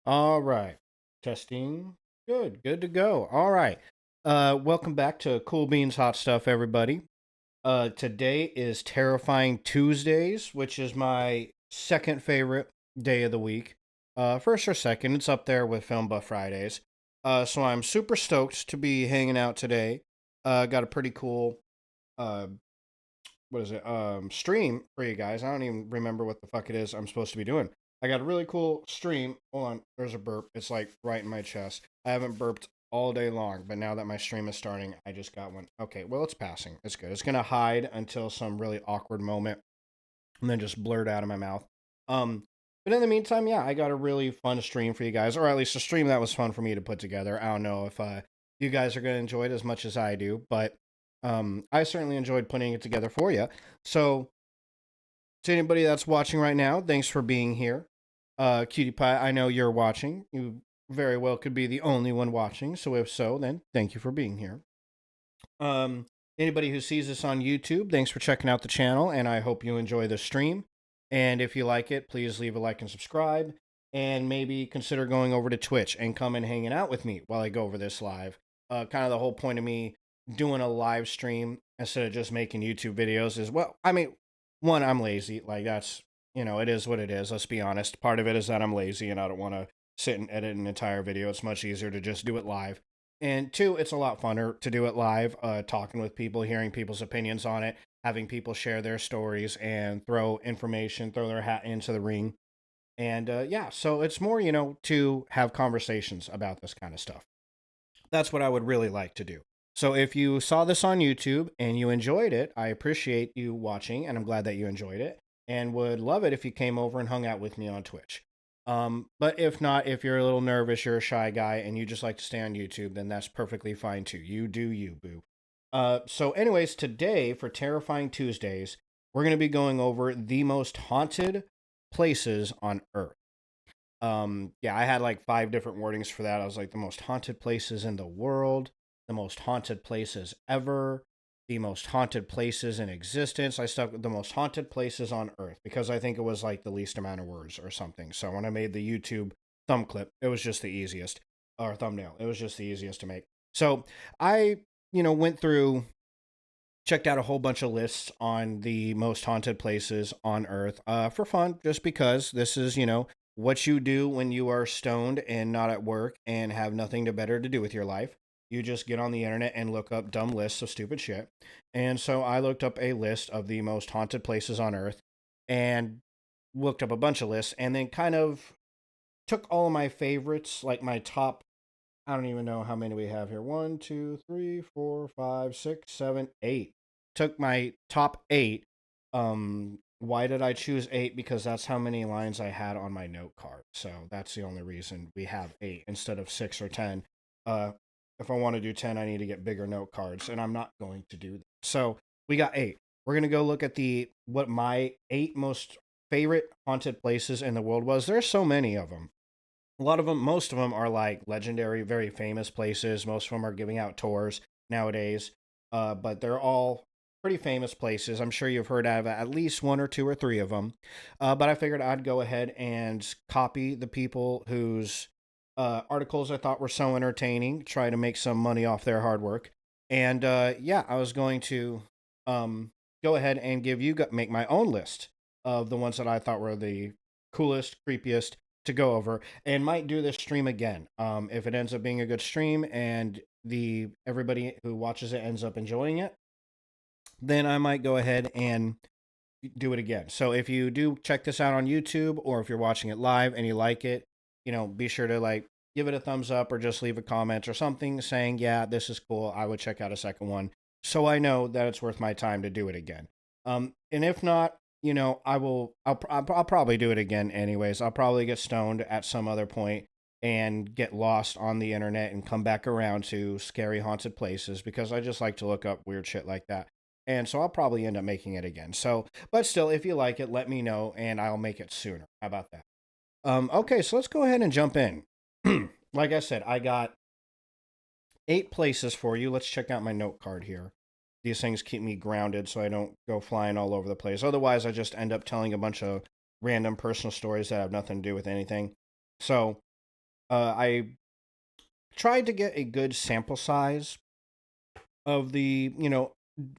All right. Testing. Good. Good to go. All right. Welcome back to Cool Beans Hot Stuff, everybody. Today is Terrifying Tuesdays, which is my second favorite day of the week. First or second, it's up there with Film Buff Fridays. So I'm super stoked to be hanging out today. Got a pretty cool uh what is it? Stream for you guys. I don't even remember what the fuck it is I'm supposed to be doing. I got a really cool stream. Hold on, there's a burp. It's like right in my chest. I haven't burped all day long, but now that my stream is starting, I just got one. Okay, well it's passing. It's good. It's gonna hide until some really awkward moment, and then just blurt out of my mouth. Um, but in the meantime, yeah, I got a really fun stream for you guys, or at least a stream that was fun for me to put together. I don't know if you guys are gonna enjoy it as much as I do, but I certainly enjoyed putting it together for you. So, to anybody that's watching right now, thanks for being here. Cutie Pie, I know you're watching. You very well could be the only one watching. So, if so, then thank you for being here. Um, Anybody who sees this on YouTube, thanks for checking out the channel, and I hope you enjoy the stream. And if you like it, please leave a like and subscribe, and maybe consider going over to Twitch and come and hanging out with me while I go over this live. Kind of the whole point of me doing a live stream instead of just making YouTube videos is, well, I mean, one, I'm lazy. Like that's it is what it is. Let's be honest. Part of it is that I'm lazy and I don't want to sit and edit an entire video. It's much easier to just do it live. And two, it's a lot funner to do it live, talking with people, hearing people's opinions on it, having people share their stories and throw information, throw their hat into the ring. And yeah, so it's more, to have conversations about this kind of stuff. That's what I would really like to do. So if you saw this on YouTube and you enjoyed it, I appreciate you watching and I'm glad that you enjoyed it and would love it if you came over and hung out with me on Twitch. But if not, if you're a little nervous, you're a shy guy, and you just like to stay on YouTube, then that's perfectly fine too. You do you, boo. So, anyways, today for Terrifying Tuesdays, we're going to be going over the most haunted places on Earth. Yeah, I had like five different wordings for that. I was like, the most haunted places in the world, the most haunted places ever, the most haunted places in existence. I stuck with the most haunted places on Earth because I think it was like the least amount of words or something. So when I made the YouTube thumb clip, it was just the easiest, or thumbnail, it was just the easiest to make. So I, went through, checked out a whole bunch of lists on the most haunted places on Earth for fun, just because this is, what you do when you are stoned and not at work and have nothing to better to do with your life. You just get on the internet and look up dumb lists of stupid shit. And so I looked up a list of the most haunted places on Earth and looked up a bunch of lists and then kind of took all of my favorites, like my top, I don't even know how many we have here. One, two, three, four, five, six, seven, eight. Took my top eight. Why did I choose eight? Because that's how many lines I had on my note card. So that's the only reason we have eight instead of six or 10. Uh, if I want to do 10, I need to get bigger note cards, and I'm not going to do that. So we got eight. We're gonna go look at the what my eight most favorite haunted places in the world was. There's so many of them. A lot of them, most of them are like legendary, very famous places. Most of them are giving out tours nowadays, but they're all pretty famous places. I'm sure you've heard of at least one or two or three of them. But I figured I'd go ahead and copy the people whose articles I thought were so entertaining, try to make some money off their hard work. And yeah, I was going to go ahead and make my own list of the ones that I thought were the coolest, creepiest to go over, and might do this stream again. If it ends up being a good stream and the everybody who watches it ends up enjoying it, then I might go ahead and do it again. So if you do check this out on YouTube or if you're watching it live and you like it, be sure to like give it a thumbs up or just leave a comment or something saying, yeah, this is cool. I would check out a second one. So I know that it's worth my time to do it again. And if not, I'll probably do it again anyways. I'll probably get stoned at some other point and get lost on the internet and come back around to scary haunted places because I just like to look up weird shit like that. And so I'll probably end up making it again. So, but still, if you like it, let me know and I'll make it sooner. How about that? Okay, so let's go ahead and jump in. Like I said, I got eight places for you. Let's check out my note card here. These things keep me grounded so I don't go flying all over the place. Otherwise, I just end up telling a bunch of random personal stories that have nothing to do with anything. So, I tried to get a good sample size of the,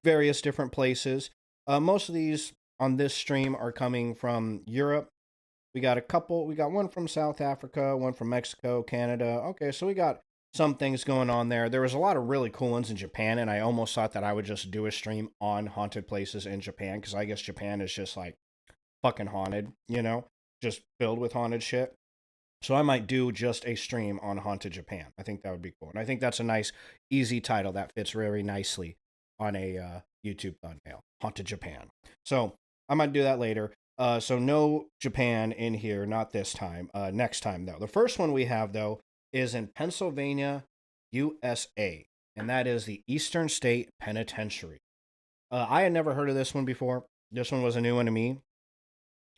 various different places. Most of these on this stream are coming from Europe. We got a couple. We got one from South Africa, one from Mexico, Canada. Okay, so we got some things going on there. There was a lot of really cool ones in Japan, and I almost thought that I would just do a stream on haunted places in Japan because I guess Japan is just like fucking haunted, just filled with haunted shit. So I might do just a stream on Haunted Japan. I think that would be cool. And I think that's a nice, easy title that fits very nicely on a YouTube thumbnail. Haunted Japan. So I might do that later. So no Japan in here, not this time. Next time, though. The first one we have, though, is in Pennsylvania, USA. And that is the Eastern State Penitentiary. I had never heard of this one before. This one was a new one to me.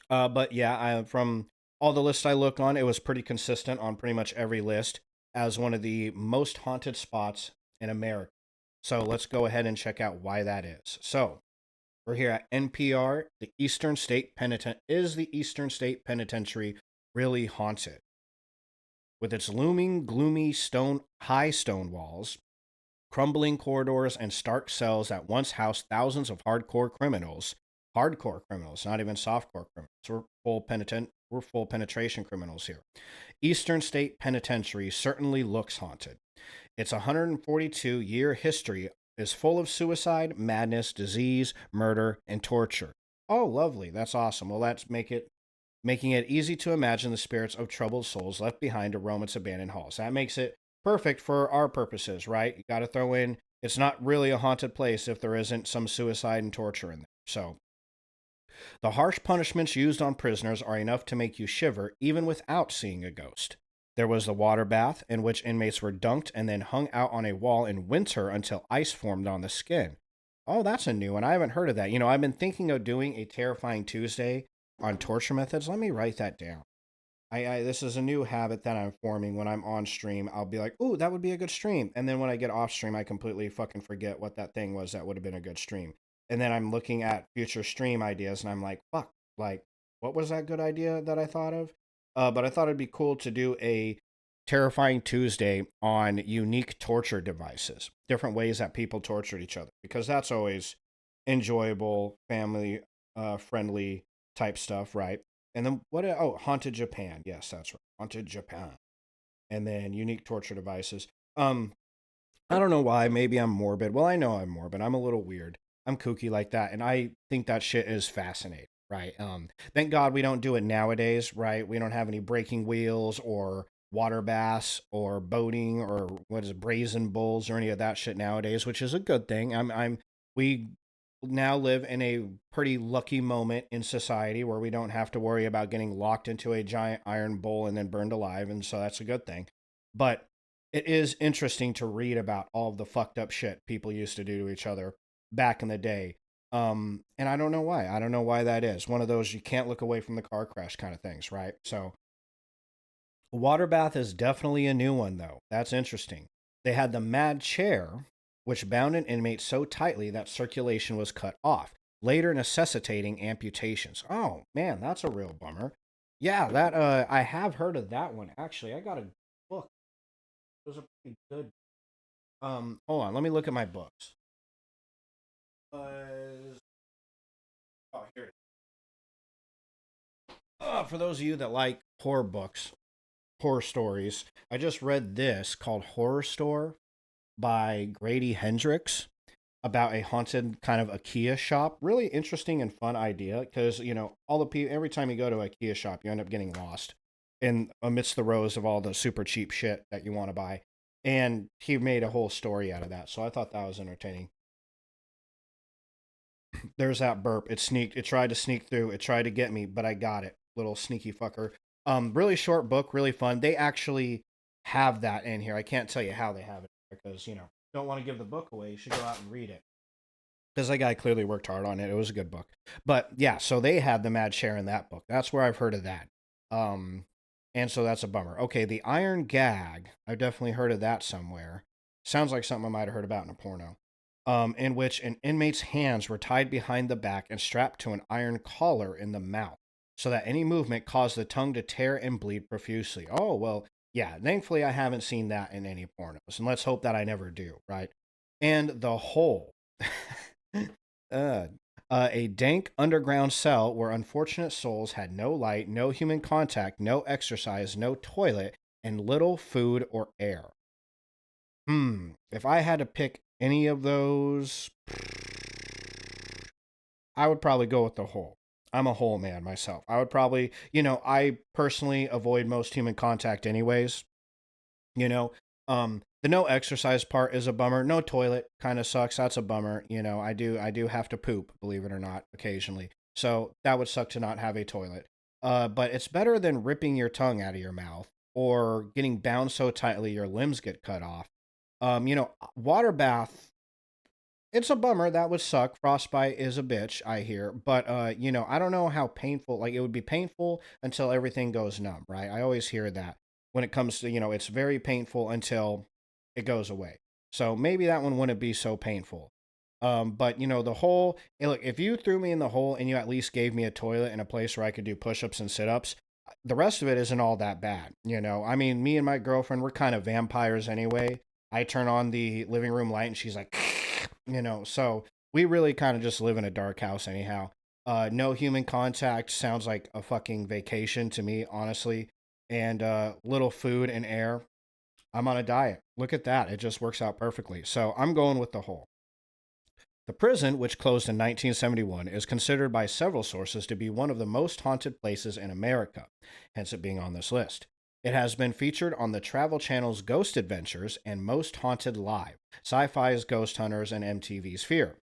But yeah, from all the lists I looked on, it was pretty consistent on pretty much every list as one of the most haunted spots in America. So let's go ahead and check out why that is. So we're here at NPR. The Eastern State Is the Eastern State Penitentiary really haunted? With its looming, gloomy high stone walls, crumbling corridors, and stark cells that once housed thousands of hardcore criminals, not even softcore criminals. We're full penetration criminals here. Eastern State Penitentiary certainly looks haunted. Its 142-year history is full of suicide, madness, disease, murder, and torture. Oh, lovely. That's awesome. Well, that's making it easy to imagine the spirits of troubled souls left behind to roam its abandoned halls. That makes it perfect for our purposes, right? You got to throw in, it's not really a haunted place if there isn't some suicide and torture in there. So the harsh punishments used on prisoners are enough to make you shiver even without seeing a ghost. There was the water bath, in which inmates were dunked and then hung out on a wall in winter until ice formed on the skin. Oh, that's a new one. I haven't heard of that. I've been thinking of doing a Terrifying Tuesday on torture methods. Let me write that down. This is a new habit that I'm forming. When I'm on stream, I'll be like, "Ooh, that would be a good stream," and then when I get off stream, I completely fucking forget what that thing was that would have been a good stream. And then I'm looking at future stream ideas, and I'm like, "Fuck, like, what was that good idea that I thought of?" But I thought it'd be cool to do a Terrifying Tuesday on unique torture devices, different ways that people tortured each other, because that's always enjoyable, family friendly type stuff, right? And then Haunted Japan. Yes, that's right. Haunted Japan. And then unique torture devices. I don't know why. Maybe I'm morbid. Well, I know I'm morbid. I'm a little weird. I'm kooky like that, and I think that shit is fascinating, right? Thank God we don't do it nowadays, right? We don't have any breaking wheels or water baths or boating or what is it, brazen bulls or any of that shit nowadays, which is a good thing. We now live in a pretty lucky moment in society where we don't have to worry about getting locked into a giant iron bowl and then burned alive, and so that's a good thing. But it is interesting to read about all of the fucked up shit people used to do to each other back in the day. And I don't know why. I don't know why that is. One of those you can't look away from the car crash kind of things, right? So water bath is definitely a new one though. That's interesting. They had the mad chair, which bound an inmate so tightly that circulation was cut off, later necessitating amputations. Oh man, that's a real bummer. Yeah, that I have heard of that one actually. I got a book. Those are pretty good. Hold on, let me look at my books. Oh, here it is. For those of you that like horror books, horror stories, I just read this called Horror Store by Grady Hendrix about a haunted kind of IKEA shop. Really interesting and fun idea because all the people every time you go to an IKEA shop, you end up getting lost in amidst the rows of all the super cheap shit that you want to buy. And he made a whole story out of that, so I thought that was entertaining. There's that burp. It sneaked. It tried to sneak through. It tried to get me, but I got it. Little sneaky fucker. Really short book, really fun. They actually have that in here. I can't tell you how they have it because don't want to give the book away. You should go out and read it because that guy clearly worked hard on it. It was a good book. But yeah, so they had the mad chair in that book. That's where I've heard of that. And so that's a bummer. Okay, the iron gag. I've definitely heard of that somewhere. Sounds like something I might have heard about in a porno. In which an inmate's hands were tied behind the back and strapped to an iron collar in the mouth, so that any movement caused the tongue to tear and bleed profusely. Oh, well, Yeah, thankfully I haven't seen that in any pornos, and let's hope that I never do, right? And the hole. uh, a dank underground cell where unfortunate souls had no light, no human contact, no exercise, no toilet, and little food or air. If I had to pick any of those, I would probably go with the hole. I'm a hole man myself. I would probably, I personally avoid most human contact anyways. The no exercise part is a bummer. No toilet kind of sucks. That's a bummer. I do have to poop, believe it or not, occasionally. So that would suck to not have a toilet. But it's better than ripping your tongue out of your mouth or getting bound so tightly your limbs get cut off. Water bath, it's a bummer. That would suck. Frostbite is a bitch, I hear. But I don't know how painful, like it would be painful until everything goes numb, right? I always hear that when it comes to, it's very painful until it goes away. So maybe that one wouldn't be so painful. But the hole, look, if you threw me in the hole and you at least gave me a toilet and a place where I could do push-ups and sit-ups, the rest of it isn't all that bad. I mean, me and my girlfriend, we're kind of vampires anyway. I turn on the living room light and she's like, so we really kind of just live in a dark house anyhow. No human contact sounds like a fucking vacation to me, honestly. And little food and air. I'm on a diet. Look at that. It just works out perfectly. So I'm going with the hole. The prison, which closed in 1971, is considered by several sources to be one of the most haunted places in America, hence it being on this list. It has been featured on the Travel Channel's Ghost Adventures and Most Haunted Live, Sci-Fi's Ghost Hunters, and MTV's Fear.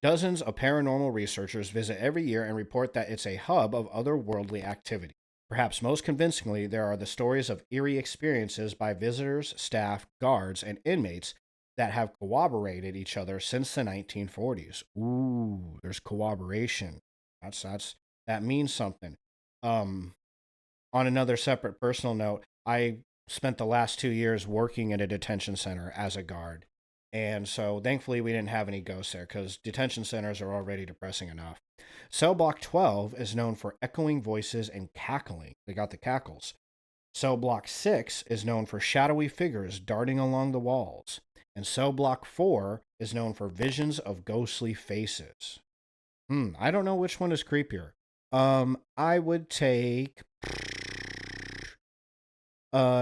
Dozens of paranormal researchers visit every year and report that it's a hub of otherworldly activity. Perhaps most convincingly, there are the stories of eerie experiences by visitors, staff, guards, and inmates that have corroborated each other since the 1940s. Ooh, there's corroboration. That means something. Um, on another separate personal note, I spent the last 2 years working in a detention center as a guard. And so thankfully we didn't have any ghosts there because detention centers are already depressing enough. Cell Block 12 is known for echoing voices and cackling. They got the cackles. Cell Block 6 is known for shadowy figures darting along the walls. And Cell Block 4 is known for visions of ghostly faces. I don't know which one is creepier. I would take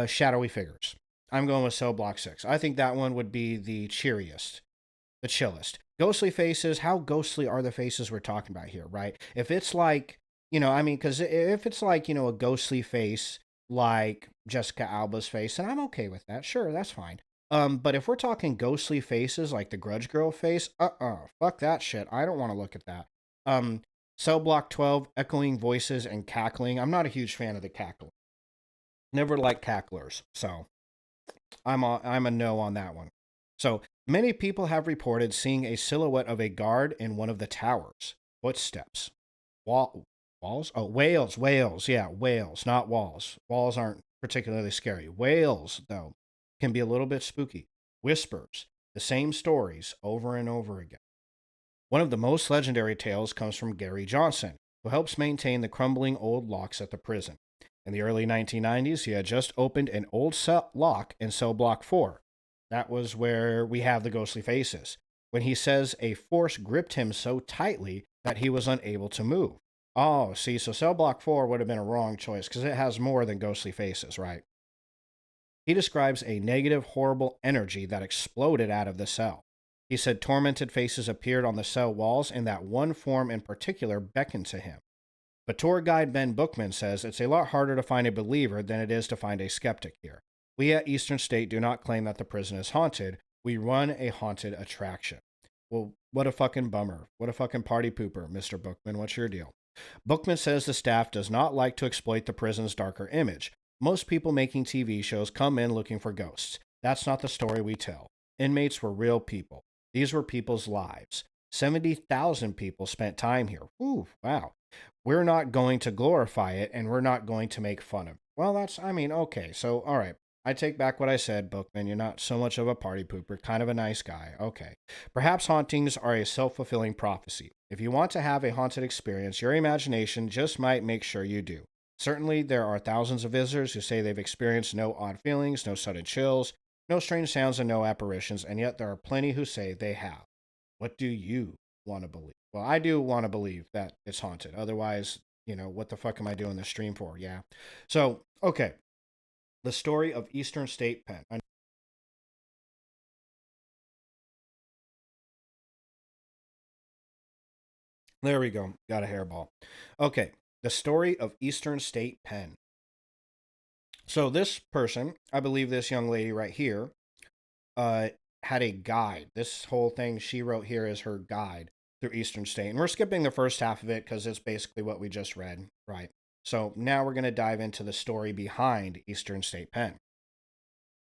shadowy figures. I'm going with Cell Block 6. I think that one would be the cheeriest, the chillest. Ghostly faces, how ghostly are the faces we're talking about here, right? If it's like, because if it's like, a ghostly face like Jessica Alba's face, then I'm okay with that. Sure, that's fine. But if we're talking ghostly faces like the Grudge Girl face, fuck that shit. I don't want to look at that. Cell Block 12, echoing voices and cackling. I'm not a huge fan of the cackle. Never liked cacklers, so I'm a no on that one. So many people have reported seeing a silhouette of a guard in one of the towers. Footsteps. Walls? Oh, whales, whales. Yeah, whales, not walls. Walls aren't particularly scary. Whales, though, can be a little bit spooky. Whispers. The same stories over and over again. One of the most legendary tales comes from Gary Johnson, who helps maintain the crumbling old locks at the prison. In the early 1990s, he had just opened an old lock in Cell Block 4. That was where we have the ghostly faces, when he says a force gripped him so tightly that he was unable to move. Oh, see, so Cell Block 4 would have been a wrong choice because it has more than ghostly faces, right? He describes a negative, horrible energy that exploded out of the cell. He said tormented faces appeared on the cell walls and that one form in particular beckoned to him. But tour guide Ben Bookman says it's a lot harder to find a believer than it is to find a skeptic here. We at Eastern State do not claim that the prison is haunted. We run a haunted attraction. Well, what a fucking bummer. What a fucking party pooper, Mr. Bookman. What's your deal? Bookman says the staff does not like to exploit the prison's darker image. Most people making TV shows come in looking for ghosts. That's not the story we tell. Inmates were real people. These were people's lives. 70,000 people spent time here. Ooh, wow. We're not going to glorify it and we're not going to make fun of it. Well, okay. So, all right. I take back what I said, Bookman. You're not so much of a party pooper, kind of a nice guy. Okay. Perhaps hauntings are a self-fulfilling prophecy. If you want to have a haunted experience, your imagination just might make sure you do. Certainly, there are thousands of visitors who say they've experienced no odd feelings, no sudden chills, no strange sounds, and no apparitions, and yet there are plenty who say they have. What do you want to believe? Well, I do want to believe that it's haunted. Otherwise, what the fuck am I doing this stream for? Yeah. So, okay. The story of Eastern State Pen. There we go. Got a hairball. Okay. The story of Eastern State Pen. So this person, I believe this young lady right here, had a guide. This whole thing she wrote here is her guide through Eastern State. And we're skipping the first half of it because it's basically what we just read, right? So now we're going to dive into the story behind Eastern State Pen.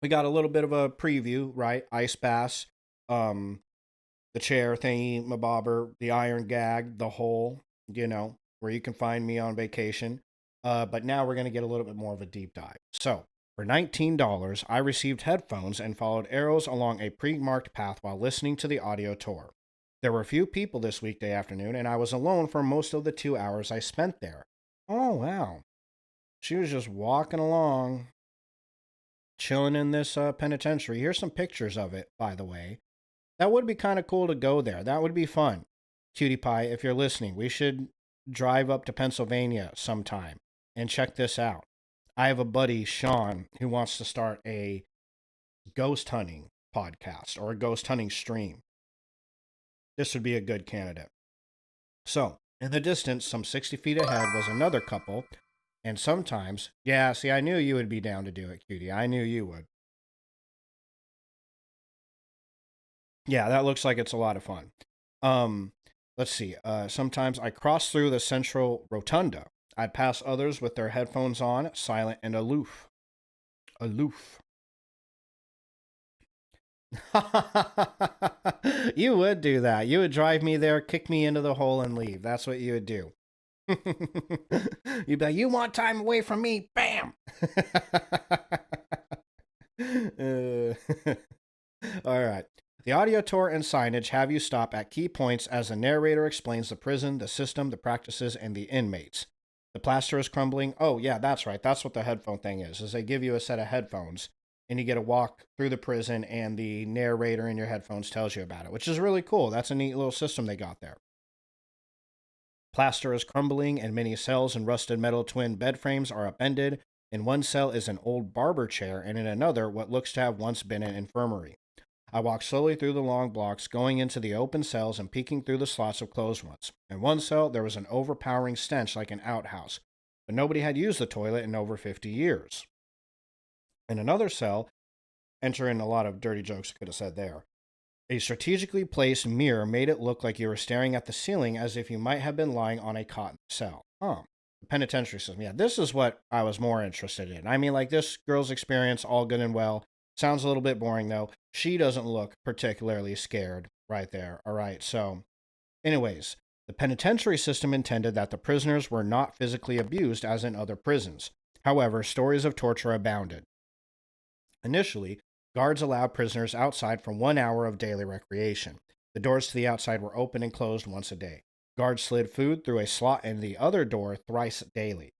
We got a little bit of a preview, right? Ice bass, the chair thingy, mabobber, the iron gag, the hole, where you can find me on vacation. But now we're going to get a little bit more of a deep dive. So for $19, I received headphones and followed arrows along a pre-marked path while listening to the audio tour. There were few people this weekday afternoon, and I was alone for most of the 2 hours I spent there. Oh, wow. She was just walking along, chilling in this penitentiary. Here's some pictures of it, by the way. That would be kind of cool to go there. That would be fun. Cutie Pie, if you're listening, we should drive up to Pennsylvania sometime and check this out. I have a buddy, Sean, who wants to start a ghost hunting podcast or a ghost hunting stream. This would be a good candidate. So, in the distance, some 60 feet ahead, was another couple. And sometimes, yeah, see, I knew you would be down to do it, Cutie. I knew you would. Yeah, that looks like it's a lot of fun. Let's see. Sometimes I cross through the central rotunda. I'd pass others with their headphones on, silent and aloof. Aloof. You would do that. You would drive me there, kick me into the hole, and leave. That's what you would do. You'd be like, you want time away from me? Bam! All right. The audio tour and signage have you stop at key points as the narrator explains the prison, the system, the practices, and the inmates. The plaster is crumbling. Oh, yeah, that's right. That's what the headphone thing is they give you a set of headphones, and you get to walk through the prison, and the narrator in your headphones tells you about it, which is really cool. That's a neat little system they got there. Plaster is crumbling, and many cells and rusted metal twin bed frames are upended. In one cell is an old barber chair, and in another, what looks to have once been an infirmary. I walked slowly through the long blocks, going into the open cells and peeking through the slots of closed ones. In one cell, there was an overpowering stench like an outhouse, but nobody had used the toilet in over 50 years. In another cell, enter in a lot of dirty jokes I could have said there. A strategically placed mirror made it look like you were staring at the ceiling as if you might have been lying on a cotton cell. The penitentiary system. Yeah, this is what I was more interested in. I mean, like, this girl's experience, all good and well. Sounds a little bit boring, though. She doesn't look particularly scared right there. All right, so anyways, the penitentiary system intended that the prisoners were not physically abused as in other prisons. However, stories of torture abounded. Initially, guards allowed prisoners outside for 1 hour of daily recreation. The doors to the outside were open and closed once a day. Guards slid food through a slot in the other door thrice daily.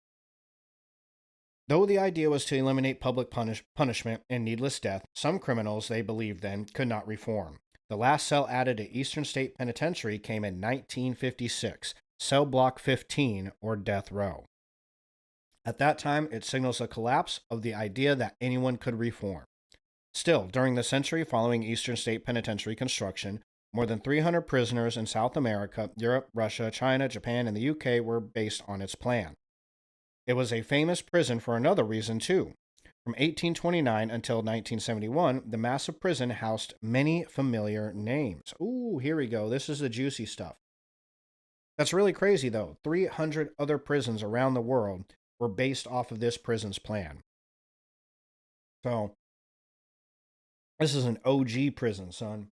Though the idea was to eliminate public punishment and needless death, some criminals, they believed then, could not reform. The last cell added to Eastern State Penitentiary came in 1956, Cell Block 15, or Death Row. At that time, it signals a collapse of the idea that anyone could reform. Still, during the century following Eastern State Penitentiary construction, more than 300 prisoners in South America, Europe, Russia, China, Japan, and the UK were based on its plan. It was a famous prison for another reason, too. From 1829 until 1971, the massive prison housed many familiar names. Ooh, here we go. This is the juicy stuff. That's really crazy, though. 300 other prisons around the world were based off of this prison's plan. So, this is an OG prison, son.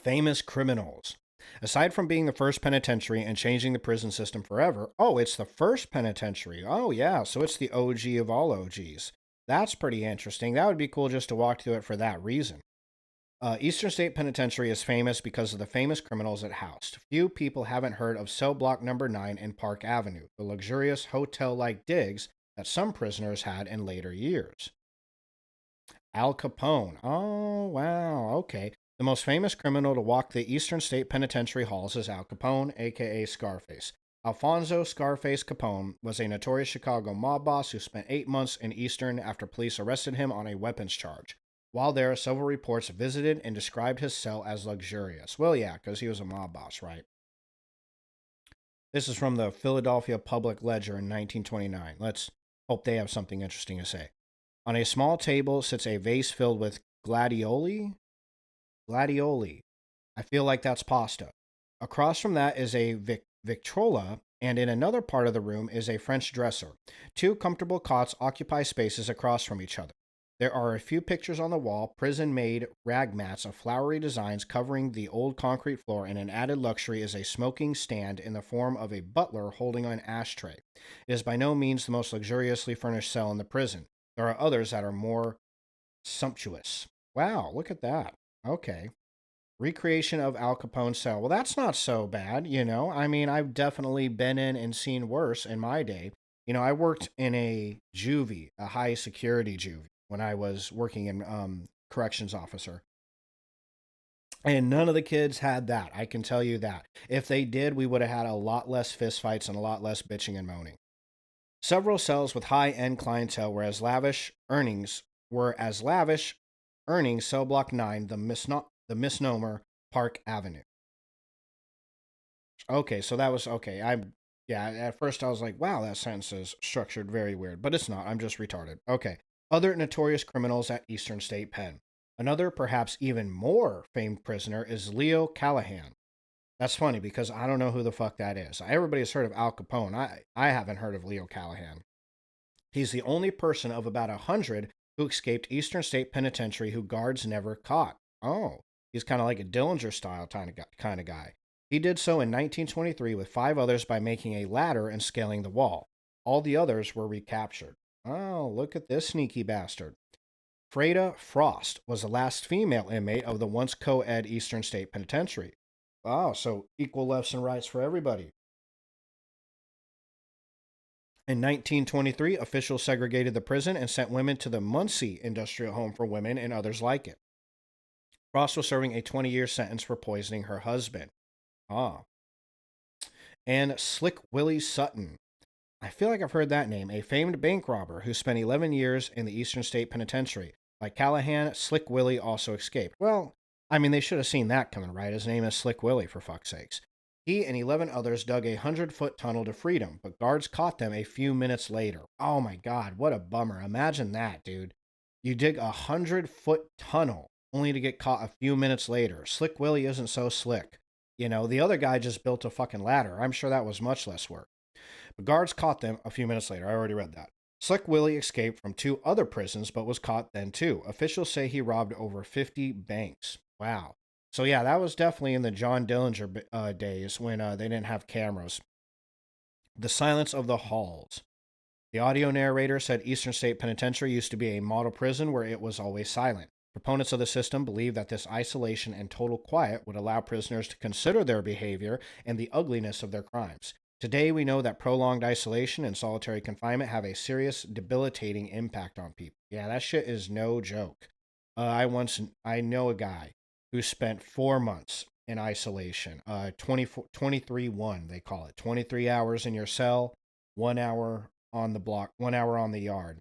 Famous criminals. Aside from being the first penitentiary and changing the prison system forever, it's the first penitentiary. Oh, yeah, so it's the OG of all OGs. That's pretty interesting. That would be cool just to walk through it for that reason. Eastern State Penitentiary is famous because of the famous criminals it housed. Few people haven't heard of Cell Block Number 9 in Park Avenue, the luxurious hotel like digs that some prisoners had in later years. Al Capone. Oh, wow. Okay. The most famous criminal to walk the Eastern State Penitentiary halls is Al Capone, aka Scarface. Alfonso Scarface Capone was a notorious Chicago mob boss who spent 8 months in Eastern after police arrested him on a weapons charge. While there, several reports visited and described his cell as luxurious. Well, yeah, because he was a mob boss, right? This is from the Philadelphia Public Ledger in 1929. Let's hope they have something interesting to say. On a small table sits a vase filled with gladioli. Gladioli. I feel like that's pasta. Across from that is a Victrola, and in another part of the room is a French dresser. Two comfortable cots occupy spaces across from each other. There are a few pictures on the wall, prison made rag mats of flowery designs covering the old concrete floor, and an added luxury is a smoking stand in the form of a butler holding an ashtray. It is by no means the most luxuriously furnished cell in the prison. There are others that are more sumptuous. Wow, look at that. Okay. Recreation of Al Capone's cell. Well, that's not so bad, you know. I mean, I've definitely been in and seen worse in my day. You know, I worked in a juvie, a high security juvie, when I was working in corrections officer. And none of the kids had that. I can tell you that. If they did, we would have had a lot less fistfights and a lot less bitching and moaning. Several cells with high-end clientele were as lavish earnings Cell Block 9, the misnomer Park Avenue. Okay, so that was okay. Yeah, at first I was like, wow, that sentence is structured very weird, but it's not. I'm just retarded. Okay. Other notorious criminals at Eastern State Pen. Another, perhaps even more famed prisoner is Leo Callahan. That's funny because I don't know who the fuck that is. Everybody's heard of Al Capone. I haven't heard of Leo Callahan. He's the only person of about 100 who escaped Eastern State Penitentiary who guards never caught. Oh, he's kind of like a Dillinger style kind of guy. He did so in 1923 with 5 others by making a ladder and scaling the wall. All the others were recaptured. Oh, look at this sneaky bastard. Freda Frost was the last female inmate of the once co-ed Eastern State Penitentiary. Wow, so equal lefts and rights for everybody. In 1923, officials segregated the prison and sent women to the Muncie Industrial Home for Women and others like it. Frost was serving a 20-year sentence for poisoning her husband. Ah. And Slick Willie Sutton. I feel like I've heard that name. A famed bank robber who spent 11 years in the Eastern State Penitentiary. Like Callahan, Slick Willie also escaped. Well, I mean, they should have seen that coming, right? His name is Slick Willie, for fuck's sakes. He and 11 others dug a 100-foot tunnel to freedom, but guards caught them a few minutes later. Oh my god, what a bummer. Imagine that, dude. You dig a 100-foot tunnel only to get caught a few minutes later. Slick Willie isn't so slick. You know, the other guy just built a fucking ladder. I'm sure that was much less work. But guards caught them a few minutes later. I already read that. Slick Willie escaped from 2 other prisons, but was caught then too. Officials say he robbed over 50 banks. Wow. So yeah, that was definitely in the John Dillinger days when they didn't have cameras. The silence of the halls. The audio narrator said Eastern State Penitentiary used to be a model prison where it was always silent. Proponents of the system believe that this isolation and total quiet would allow prisoners to consider their behavior and the ugliness of their crimes. Today, we know that prolonged isolation and solitary confinement have a serious, debilitating impact on people. Yeah, that shit is no joke. I know a guy who spent 4 months in isolation. 23-1, they call it. 23 hours in your cell, 1 hour on the block, 1 hour on the yard.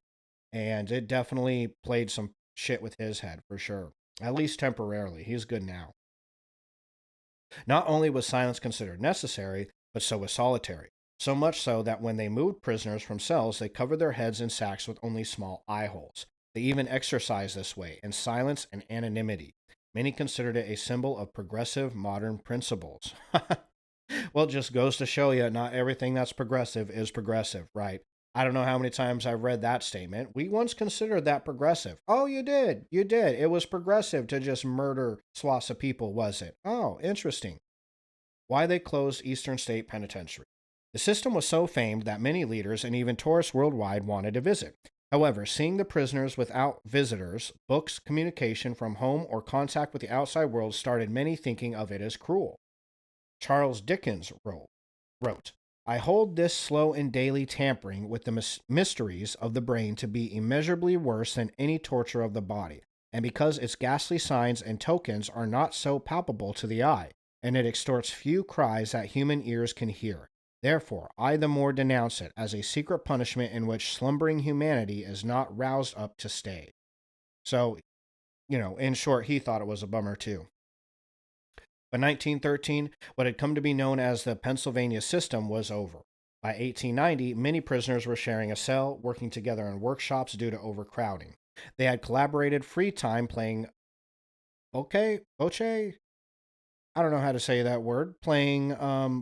And it definitely played some shit with his head, for sure. At least temporarily. He's good now. Not only was silence considered necessary, but so was solitary. So much so that when they moved prisoners from cells, they covered their heads in sacks with only small eye holes. They even exercised this way, in silence and anonymity. Many considered it a symbol of progressive modern principles. Well, it just goes to show you not everything that's progressive is progressive, right? I don't know how many times I've read that statement. We once considered that progressive. Oh, you did. You did. It was progressive to just murder swaths of people, was it? Oh, interesting. Why they closed Eastern State Penitentiary. The system was so famed that many leaders and even tourists worldwide wanted to visit. However, seeing the prisoners without visitors, books, communication from home, or contact with the outside world started many thinking of it as cruel. Charles Dickens wrote, I hold this slow and daily tampering with the mysteries of the brain to be immeasurably worse than any torture of the body, and because its ghastly signs and tokens are not so palpable to the eye, and it extorts few cries that human ears can hear. Therefore, I the more denounce it as a secret punishment in which slumbering humanity is not roused up to stay. So, in short, he thought it was a bummer too. By 1913, what had come to be known as the Pennsylvania system was over. By 1890, many prisoners were sharing a cell, working together in workshops due to overcrowding. They had collaborated free time playing bocce. I don't know how to say that word. Playing,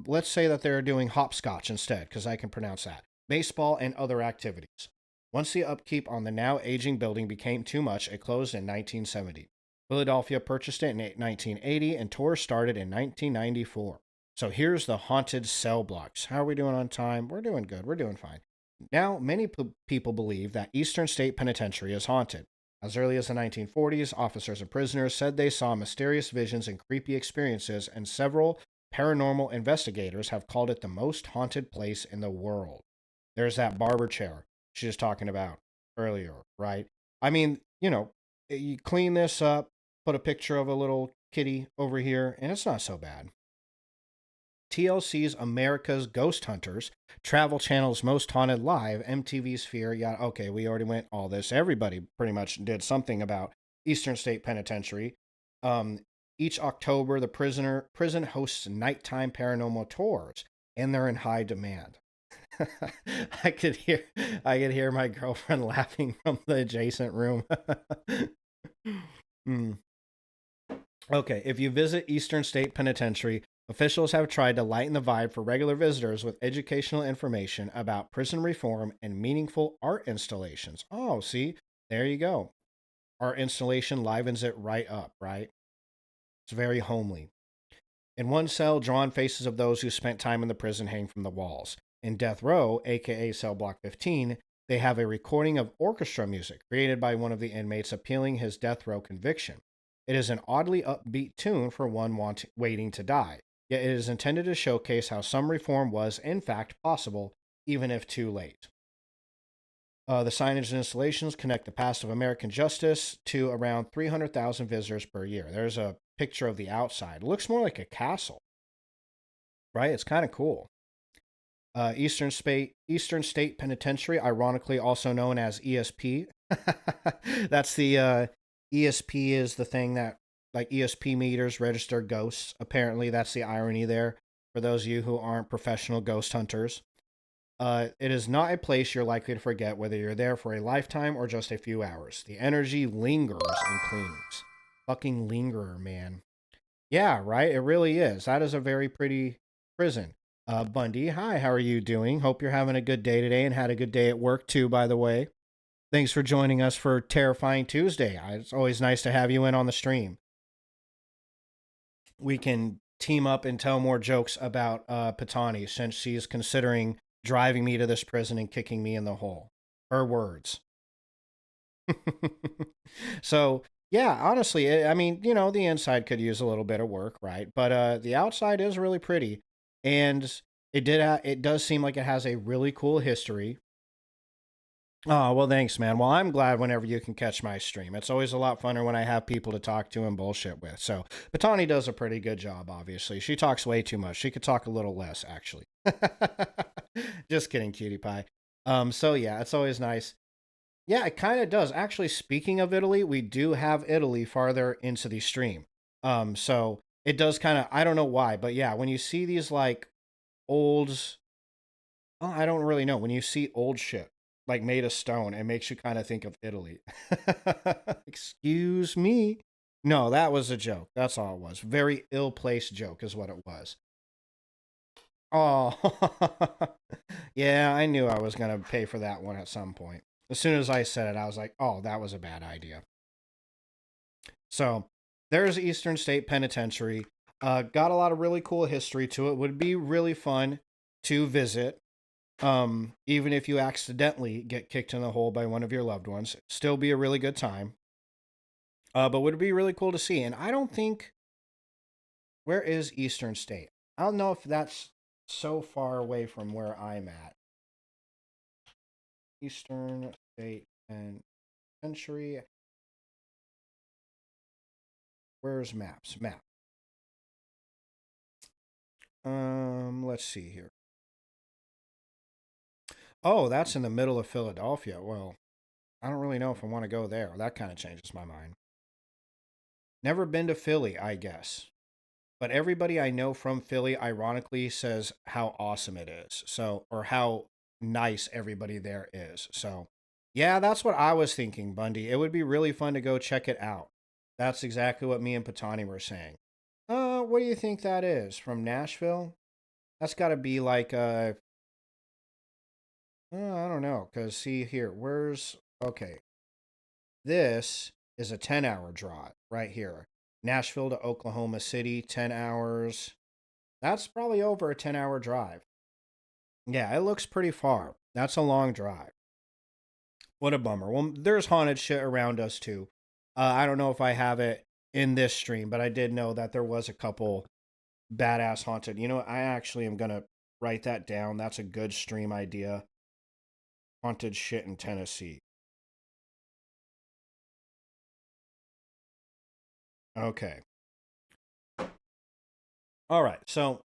let's say that they're doing hopscotch instead, because I can pronounce that. Baseball and other activities. Once the upkeep on the now aging building became too much, it closed in 1970. Philadelphia purchased it in 1980, and tours started in 1994. So here's the haunted cell blocks. How are we doing on time? We're doing good. We're doing fine. Now, many people believe that Eastern State Penitentiary is haunted. As early as the 1940s, officers and prisoners said they saw mysterious visions and creepy experiences, and several paranormal investigators have called it the most haunted place in the world. There's that barber chair she was talking about earlier, right? I mean, you clean this up, put a picture of a little kitty over here, and it's not so bad. TLC's America's Ghost Hunters, Travel Channel's Most Haunted Live, MTV's Fear. Yeah, okay, we already went all this. Everybody pretty much did something about Eastern State Penitentiary. Each October, the prison hosts nighttime paranormal tours, and they're in high demand. I could hear my girlfriend laughing from the adjacent room. Okay, if you visit Eastern State Penitentiary, officials have tried to lighten the vibe for regular visitors with educational information about prison reform and meaningful art installations. Oh, see, there you go. Art installation livens it right up, right? It's very homely. In one cell, drawn faces of those who spent time in the prison hang from the walls. In Death Row, aka Cell Block 15, they have a recording of orchestra music created by one of the inmates appealing his death row conviction. It is an oddly upbeat tune for one waiting to die, yet it is intended to showcase how some reform was, in fact, possible, even if too late. The signage and installations connect the past of American justice to around 300,000 visitors per year. There's a picture of the outside. It looks more like a castle, right? It's kind of cool. Eastern State Penitentiary, ironically also known as ESP. That's the ESP is the thing that, like, ESP meters register ghosts. Apparently, that's the irony there for those of you who aren't professional ghost hunters. It is not a place you're likely to forget whether you're there for a lifetime or just a few hours. The energy lingers and clings. Fucking lingerer, man. Yeah, right? It really is. That is a very pretty prison. Bundy, hi, how are you doing? Hope you're having a good day today and had a good day at work too, by the way. Thanks for joining us for Terrifying Tuesday. It's always nice to have you in on the stream. We can team up and tell more jokes about Patani since she's considering driving me to this prison and kicking me in the hole. Her words. So, yeah, honestly, I mean, the inside could use a little bit of work, right? But the outside is really pretty. And it does seem like it has a really cool history. Oh, well, thanks, man. Well, I'm glad whenever you can catch my stream. It's always a lot funner when I have people to talk to and bullshit with. So, Batani does a pretty good job, obviously. She talks way too much. She could talk a little less, actually. Just kidding, cutie pie. So yeah, it's always nice. Yeah, it kind of does. Actually, speaking of Italy, we do have Italy farther into the stream. So it does kind of, I don't know why, but yeah, when you see these like old, well, I don't really know. When you see old shit like made of stone, it makes you kind of think of Italy. Excuse me. No, that was a joke. That's all it was. Very ill-placed joke is what it was. Oh, yeah, I knew I was going to pay for that one at some point. As soon as I said it, I was like, oh, that was a bad idea. So there's Eastern State Penitentiary. Got a lot of really cool history to it. Would be really fun to visit. Even if you accidentally get kicked in the hole by one of your loved ones, still be a really good time. But would be really cool to see. And I don't think, where is Eastern State? I don't know if that's so far away from where I'm at. Eastern State Penitentiary. Where's maps? Map. Let's see here. Oh, that's in the middle of Philadelphia. Well, I don't really know if I want to go there. That kind of changes my mind. Never been to Philly, I guess. But everybody I know from Philly ironically says how awesome it is. So, or how nice everybody there is. So, yeah, that's what I was thinking, Bundy. It would be really fun to go check it out. That's exactly what me and Patani were saying. What do you think that is? From Nashville? That's got to be like I don't know, cuz see here, where's okay. This is a 10-hour drive right here. Nashville to Oklahoma City, 10 hours. That's probably over a 10-hour drive. Yeah, it looks pretty far. That's a long drive. What a bummer. Well, there's haunted shit around us too. I don't know if I have it in this stream, but I did know that there was a couple badass haunted. You know what? I actually am going to write that down. That's a good stream idea. Haunted shit in Tennessee. Okay. All right. So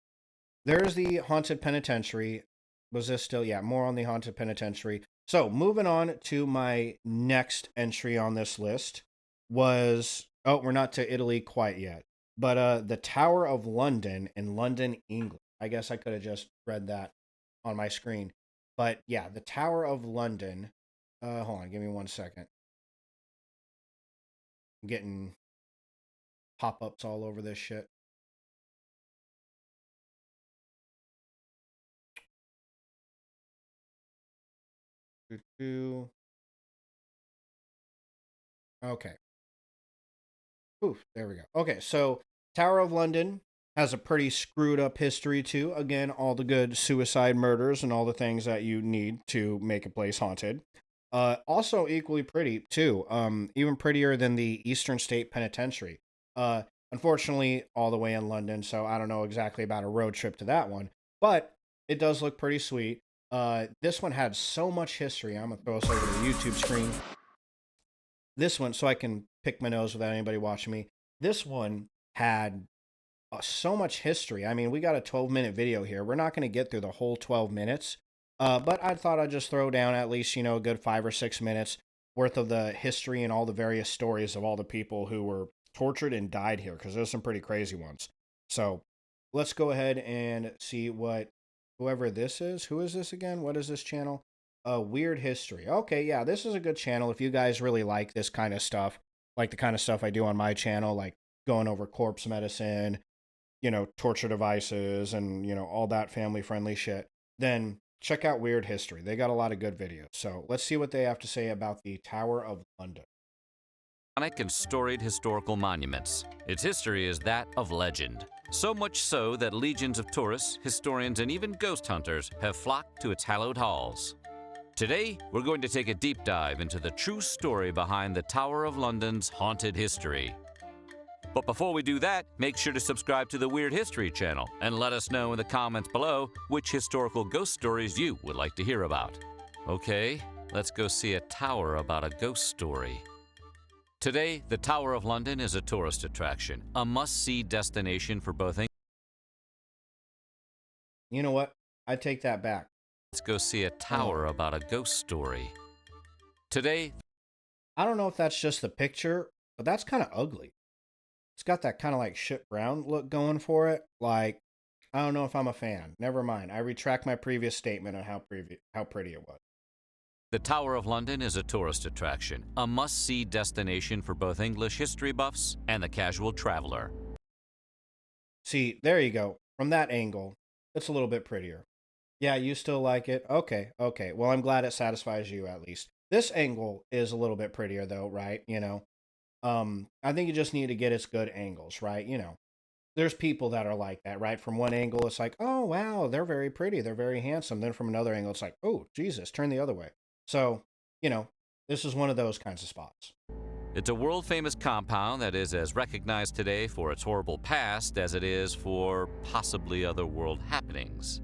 there's the haunted penitentiary. Was this still? Yeah, more on the haunted penitentiary. So moving on to my next entry on this list was, oh, we're not to Italy quite yet, but the Tower of London in London, England. I guess I could have just read that on my screen, but yeah, the Tower of London. Hold on, give me 1 second. I'm getting pop-ups all over this shit. Okay. Oof, there we go. Okay, so Tower of London has a pretty screwed up history too. Again, all the good suicide murders and all the things that you need to make a place haunted. Also equally pretty too. Even prettier than the Eastern State Penitentiary. Unfortunately, all the way in London, so I don't know exactly about a road trip to that one, but it does look pretty sweet. This one had so much history. I'm gonna throw us over to the YouTube screen. This one, so I can pick my nose without anybody watching me. This one had so much history. I mean, we got a 12-minute video here. We're not going to get through the whole 12 minutes, but I thought I'd just throw down at least, a good 5 or 6 minutes worth of the history and all the various stories of all the people who were tortured and died here, because there's some pretty crazy ones. So let's go ahead and see what whoever this is. Who is this again? What is this channel? Weird History. Okay, yeah, this is a good channel if you guys really like this kind of stuff, like the kind of stuff I do on my channel, like going over corpse medicine, torture devices, and, all that family friendly shit. Then check out Weird History. They got a lot of good videos. So let's see what they have to say about the Tower of London. Iconic and storied historical monuments. Its history is that of legend. So much so that legions of tourists, historians, and even ghost hunters have flocked to its hallowed halls. Today, we're going to take a deep dive into the true story behind the Tower of London's haunted history. But before we do that, make sure to subscribe to the Weird History channel and let us know in the comments below which historical ghost stories you would like to hear about. Okay, let's go see a tower about a ghost story. Today, the Tower of London is a tourist attraction, a must-see destination for both. You know what? I take that back. Let's go see a tower about a ghost story. Today, I don't know if that's just the picture, but that's kind of ugly. It's got that kind of like shit brown look going for it. Like, I don't know if I'm a fan. Never mind. I retract my previous statement on how pretty it was. the Tower of London is a tourist attraction, a must-see destination for both English history buffs and the casual traveler. See, there you go. From that angle, it's a little bit prettier. Yeah, you still like it? Okay, okay. Well, I'm glad it satisfies you at least. This angle is a little bit prettier though, right? I think you just need to get its good angles, right? there's people that are like that, right? From one angle, it's like, oh wow, they're very pretty, they're very handsome. Then from another angle, it's like, oh Jesus, turn the other way. So, you know, this is one of those kinds of spots. It's a world-famous compound that is as recognized today for its horrible past as it is for possibly other world happenings.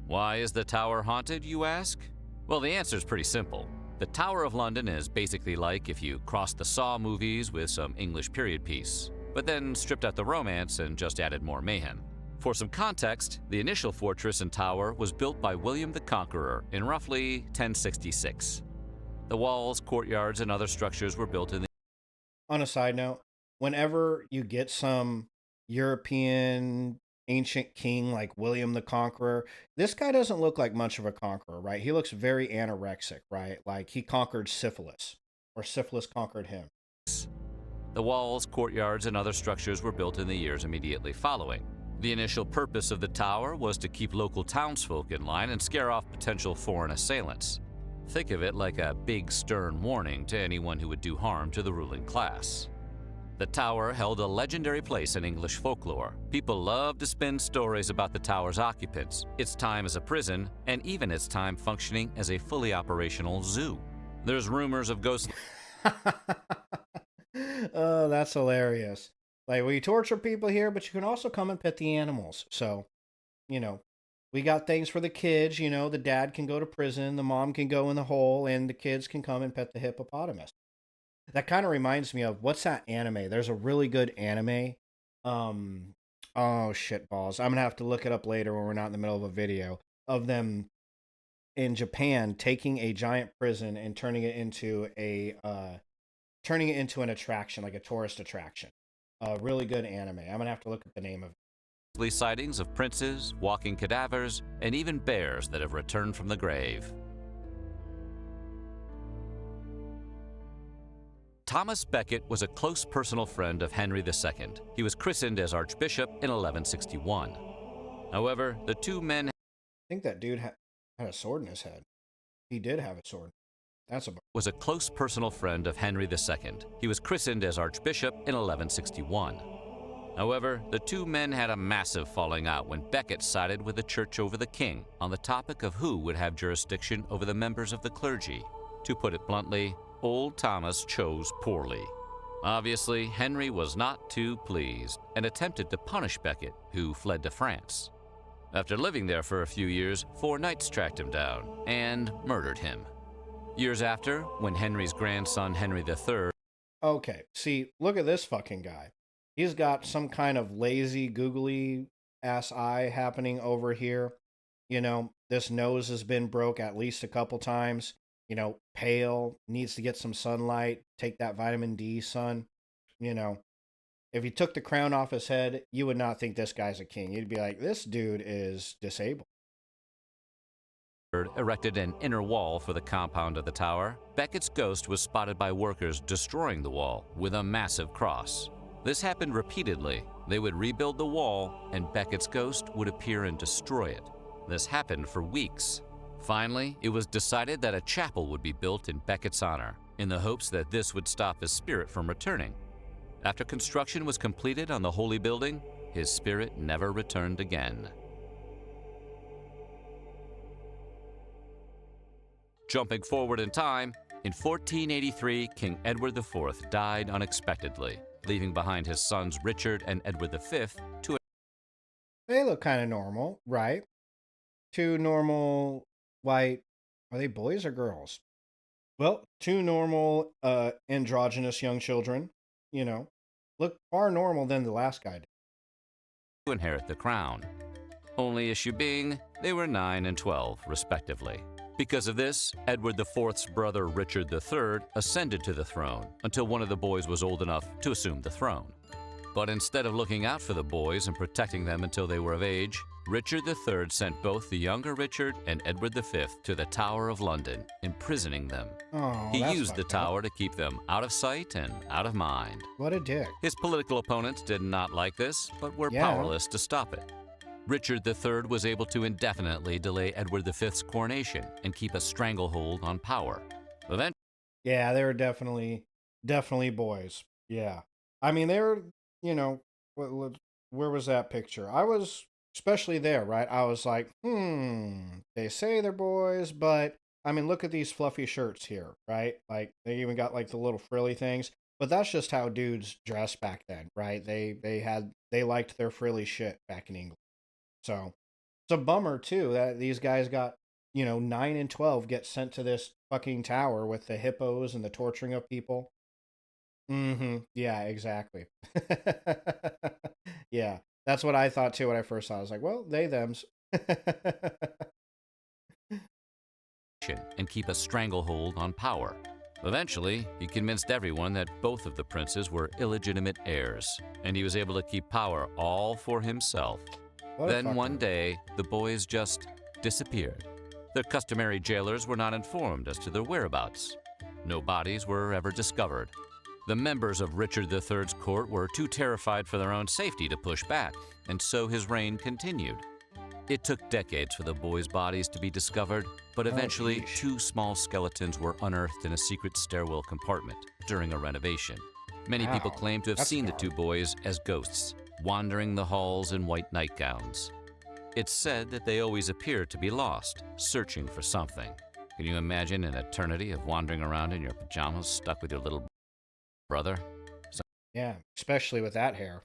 Why is the tower haunted, you ask? Well, the answer is pretty simple. The Tower of London is basically like if you crossed the Saw movies with some English period piece, but then stripped out the romance and just added more mayhem. For some context, the initial fortress and tower was built by William the Conqueror in roughly 1066. The walls, courtyards, and other structures were built in the On a side note, whenever you get some European ancient king like William the Conqueror, this guy doesn't look like much of a conqueror, right? He looks very anorexic, right? Like he conquered syphilis, or syphilis conquered him. The walls, courtyards, and other structures were built in the years immediately following. The initial purpose of the tower was to keep local townsfolk in line and scare off potential foreign assailants. Think of it like a big stern warning to anyone who would do harm to the ruling class. The tower held a legendary place in English folklore. People love to spin stories about the tower's occupants, its time as a prison, and even its time functioning as a fully operational zoo. There's rumors of ghosts. Oh, that's hilarious. Like, we torture people here, but you can also come and pet the animals. So, you know, we got things for the kids. You know, the dad can go to prison, the mom can go in the hole, and the kids can come and pet the hippopotamus. That kind of reminds me of what's that anime? There's a really good anime. Um, oh shit balls. I'm gonna have to look it up later when we're not in the middle of a video of them in Japan taking a giant prison and turning it into an attraction, like a tourist attraction. A really good anime. I'm gonna have to look at the name of it. Sightings of princes, walking cadavers, and even bears that have returned from the grave. Thomas Becket was a close personal friend of Henry II. He was christened as Archbishop in 1161. However, the two men I think that dude had a sword in his head. He did have a sword. Was a close personal friend of Henry II. He was christened as Archbishop in 1161. However, the two men had a massive falling out when Becket sided with the church over the king on the topic of who would have jurisdiction over the members of the clergy. To put it bluntly, old Thomas chose poorly. Obviously, Henry was not too pleased and attempted to punish Becket, who fled to France. After living there for a few years, 4 knights tracked him down and murdered him. Years after, when Henry's grandson Henry III... Okay, see, look at this fucking guy. He's got some kind of lazy, googly ass eye happening over here. You know, this nose has been broke at least a couple times. You know, pale, needs to get some sunlight, take that vitamin D, son. You know, if you took the crown off his head, you would not think this guy's a king. You'd be like, this dude is disabled. Erected an inner wall for the compound of the tower. Becket's ghost was spotted by workers destroying the wall with a massive cross. This happened repeatedly. They would rebuild the wall, and Becket's ghost would appear and destroy it. This happened for weeks. Finally, it was decided that a chapel would be built in Becket's honor, in the hopes that this would stop his spirit from returning. After construction was completed on the holy building, his spirit never returned again. Jumping forward in time, in 1483, King Edward IV died unexpectedly, leaving behind his sons Richard and Edward V to... They look kind of normal, right? Two normal white... Are they boys or girls? Well, two normal androgynous young children, you know, look far normal than the last guy did. To inherit the crown. Only issue being, they were 9 and 12, respectively. Because of this, Edward IV's brother Richard III ascended to the throne until one of the boys was old enough to assume the throne. But instead of looking out for the boys and protecting them until they were of age, Richard III sent both the younger Richard and Edward V to the Tower of London, imprisoning them. Oh, he used the tower to keep them out of sight and out of mind. What a dick. His political opponents did not like this, but were powerless to stop it. Richard III was able to indefinitely delay Edward V's coronation and keep a stranglehold on power. Eventually, yeah, they were definitely boys. Yeah. I mean, they were, you know, where was that picture? I was especially there, right? I was like, they say they're boys, but I mean, look at these fluffy shirts here, right? Like they even got like the little frilly things. But that's just how dudes dressed back then, right? They liked their frilly shit back in England. So it's a bummer too that these guys got, 9 and 12 get sent to this fucking tower with the hippos and the torturing of people. Yeah, exactly. Yeah, that's what I thought too when I first saw it. I was like, well, they thems. and keep a stranglehold on power. Eventually, he convinced everyone that both of the princes were illegitimate heirs, and he was able to keep power all for himself. What a Then one fucker. day, the boys just disappeared. Their customary jailers were not informed as to their whereabouts. No bodies were ever discovered. The members of Richard III's court were too terrified for their own safety to push back, and so his reign continued. It took decades for the boys' bodies to be discovered, but Oh, eventually yeesh. 2 small skeletons were unearthed in a secret stairwell compartment during a renovation. Many people Wow, claim to have that's seen the dark. 2 boys as ghosts, wandering the halls in white nightgowns. It's said that they always appear to be lost, searching for something. Can you imagine an eternity of wandering around in your pajamas, stuck with your little brother? Yeah, especially with that hair.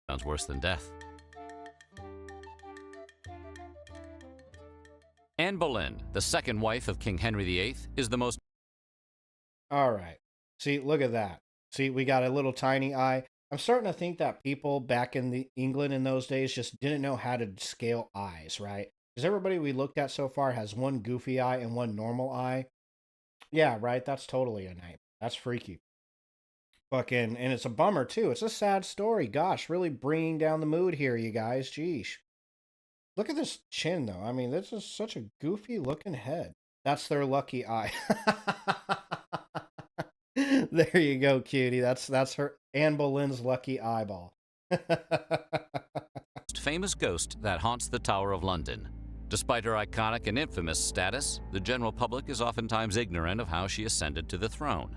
Sounds worse than death. Anne Boleyn, the second wife of King Henry VIII, is the most All right. See, look at that. See, we got a little tiny eye. I'm starting to think that people back in the England in those days just didn't know how to scale eyes, right? Because everybody we looked at so far has one goofy eye and one normal eye. Yeah, right. That's totally a nightmare. That's freaky. Fucking, and it's a bummer too. It's a sad story. Gosh, really bringing down the mood here, you guys. Jeesh. Look at this chin, though. I mean, this is such a goofy looking head. That's their lucky eye. There you go, cutie. That's her Anne Boleyn's lucky eyeball. famous ghost that haunts the Tower of London. Despite her iconic and infamous status, the general public is oftentimes ignorant of how she ascended to the throne.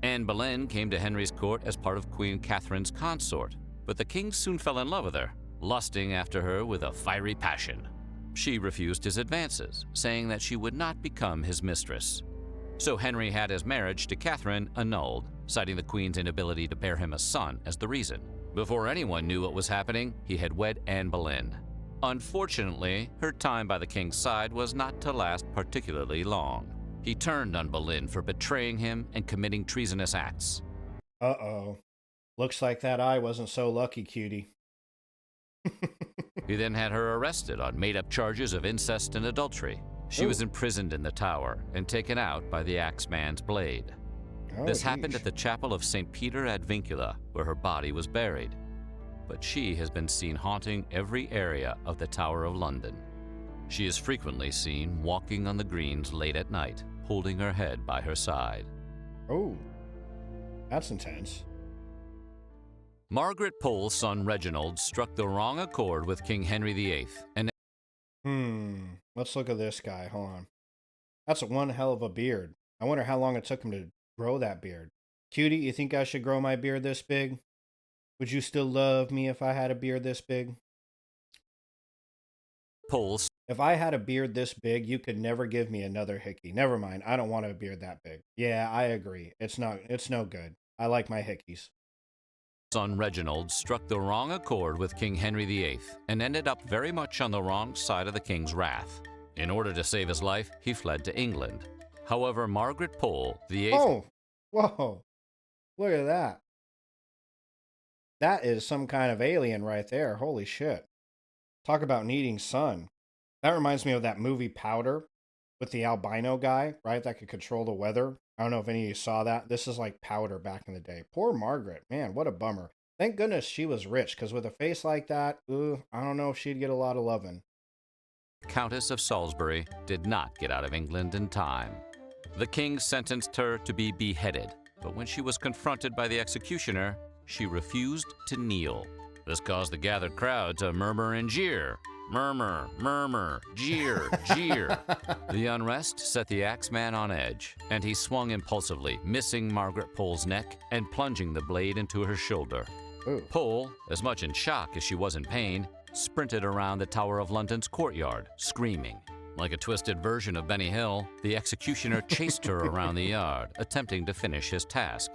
Anne Boleyn came to Henry's court as part of Queen Catherine's consort, but the king soon fell in love with her, lusting after her with a fiery passion. She refused his advances, saying that she would not become his mistress. So Henry had his marriage to Catherine annulled, citing the queen's inability to bear him a son as the reason. Before anyone knew what was happening, he had wed Anne Boleyn. Unfortunately, her time by the king's side was not to last particularly long. He turned on Boleyn for betraying him and committing treasonous acts. Uh-oh. Looks like that eye wasn't so lucky, cutie. He then had her arrested on made-up charges of incest and adultery. She was imprisoned in the tower and taken out by the Axeman's blade. Oh, This happened yeesh. at the chapel of St. Peter ad Vincula, where her body was buried. But she has been seen haunting every area of the Tower of London. She is frequently seen walking on the greens late at night, holding her head by her side. Oh, that's intense. Margaret Pole's son Reginald struck the wrong accord with King Henry VIII and Let's look at this guy. Hold on. That's one hell of a beard. I wonder how long it took him to grow that beard. Cutie, you think I should grow my beard this big? Would you still love me if I had a beard this big? Pole's If I had a beard this big, you could never give me another hickey. Never mind. I don't want a beard that big. Yeah, I agree. It's no good. I like my hickeys. son Reginald struck the wrong accord with King Henry VIII and ended up very much on the wrong side of the king's wrath. In order to save his life, he fled to England. However, Margaret Pole, the eighth Oh, whoa. Look at that. That is some kind of alien right there. Holy shit. Talk about needing sun. That reminds me of that movie Powder with the albino guy, right? That could control the weather. I don't know if any of you saw that. This is like Powder back in the day. Poor Margaret. Man, what a bummer. Thank goodness she was rich, because with a face like that, I don't know if she'd get a lot of loving. Countess of Salisbury, did not get out of England in time. The king sentenced her to be beheaded, but when she was confronted by the executioner, she refused to kneel. This caused the gathered crowd to murmur and jeer, Murmur, murmur, jeer, jeer. The unrest set the Axeman on edge, and he swung impulsively, missing Margaret Pole's neck and plunging the blade into her shoulder. Ooh. Pole, as much in shock as she was in pain, sprinted around the Tower of London's courtyard, screaming. Like a twisted version of Benny Hill, the executioner chased her around the yard, attempting to finish his task.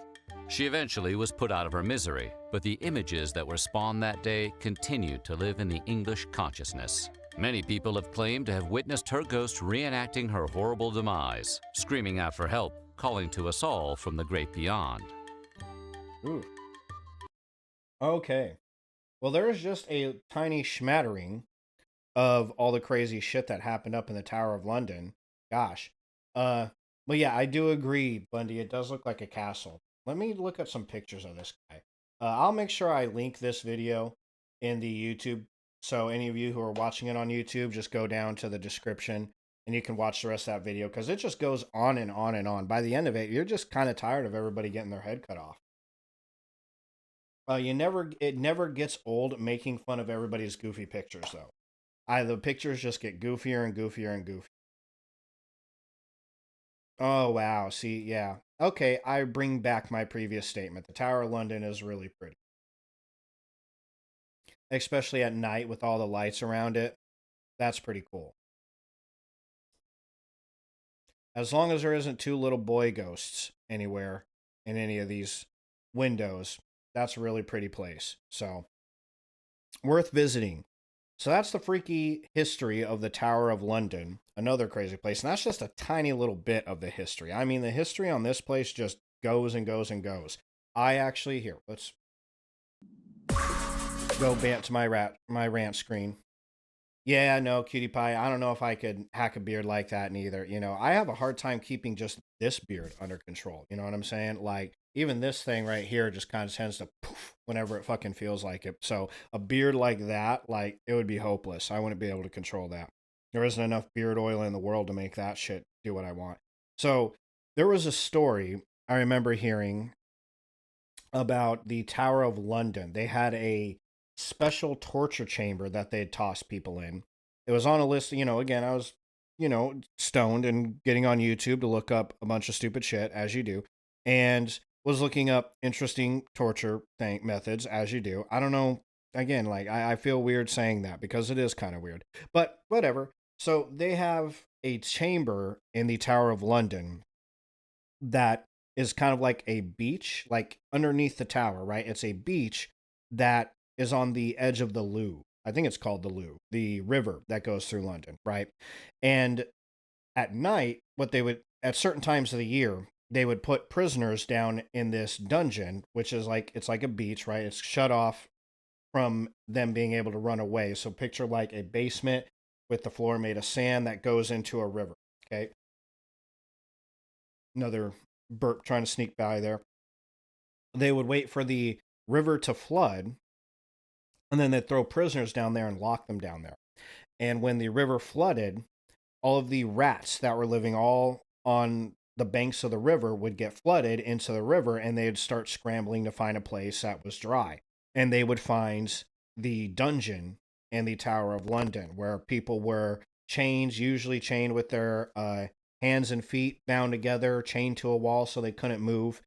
She eventually was put out of her misery, but the images that were spawned that day continued to live in the English consciousness. Many people have claimed to have witnessed her ghost reenacting her horrible demise, screaming out for help, calling to us all from the great beyond. Ooh. Okay. Well, there's just a tiny smattering of all the crazy shit that happened up in the Tower of London. Gosh. But yeah, I do agree, Bundy. It does look like a castle. Let me look at some pictures of this guy. I'll make sure I link this video in the YouTube. So any of you who are watching it on YouTube, just go down to the description and you can watch the rest of that video because it just goes on and on and on. By the end of it, you're just kind of tired of everybody getting their head cut off. It never gets old making fun of everybody's goofy pictures though. The pictures just get goofier and goofier and goofier. Oh wow, see, yeah. Okay, I bring back my previous statement. The Tower of London is really pretty. Especially at night with all the lights around it. That's pretty cool. As long as there isn't two little boy ghosts anywhere in any of these windows, that's a really pretty place. So, worth visiting. So that's the freaky history of the Tower of London, another crazy place. And that's just a tiny little bit of the history. I mean, the history on this place just goes and goes and goes. Let's go back to my rant screen. Yeah, no, Cutie Pie, I don't know if I could hack a beard like that neither. You know, I have a hard time keeping just this beard under control. You know what I'm saying? Like, even this thing right here just kind of tends to poof whenever it fucking feels like it. So a beard like that, like, it would be hopeless. I wouldn't be able to control that. There isn't enough beard oil in the world to make that shit do what I want. So there was a story I remember hearing about the Tower of London. They had a special torture chamber that they had tossed people in. It was on a list, again, I was, stoned and getting on YouTube to look up a bunch of stupid shit, as you do, and was looking up interesting torture methods, as you do. I don't know, again, like, I feel weird saying that because it is kind of weird, but whatever. So they have a chamber in the Tower of London that is kind of like a beach, like underneath the tower, right? It's a beach that is on the edge of the Loo. I think it's called the Loo, the river that goes through London, right? And at night, at certain times of the year, they would put prisoners down in this dungeon, which is like, it's like a beach, right? It's shut off from them being able to run away. So picture like a basement with the floor made of sand that goes into a river, okay? Another burp trying to sneak by there. They would wait for the river to flood, and then they'd throw prisoners down there and lock them down there. And when the river flooded, all of the rats that were living all on the banks of the river would get flooded into the river, and they'd start scrambling to find a place that was dry. And they would find the dungeon in the Tower of London, where people were usually chained with their hands and feet bound together, chained to a wall so they couldn't move,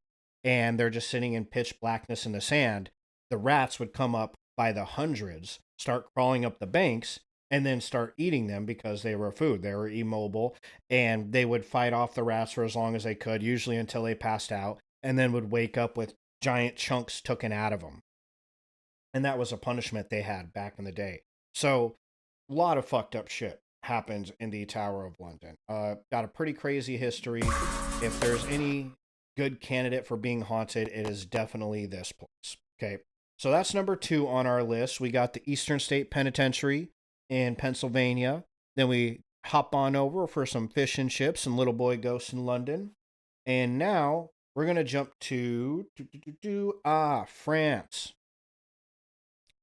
and they're just sitting in pitch blackness in the sand. The rats would come up by the hundreds, start crawling up the banks, and then start eating them because they were food. They were immobile, and they would fight off the rats for as long as they could, usually until they passed out, and then would wake up with giant chunks taken out of them. And that was a punishment they had back in the day. So, a lot of fucked up shit happened in the Tower of London. Got a pretty crazy history. If there's any good candidate for being haunted, it is definitely this place. Okay, so that's number 2 on our list. We got the Eastern State Penitentiary in Pennsylvania. Then we hop on over for some fish and chips and little boy ghosts in London. And now we're going to jump to France.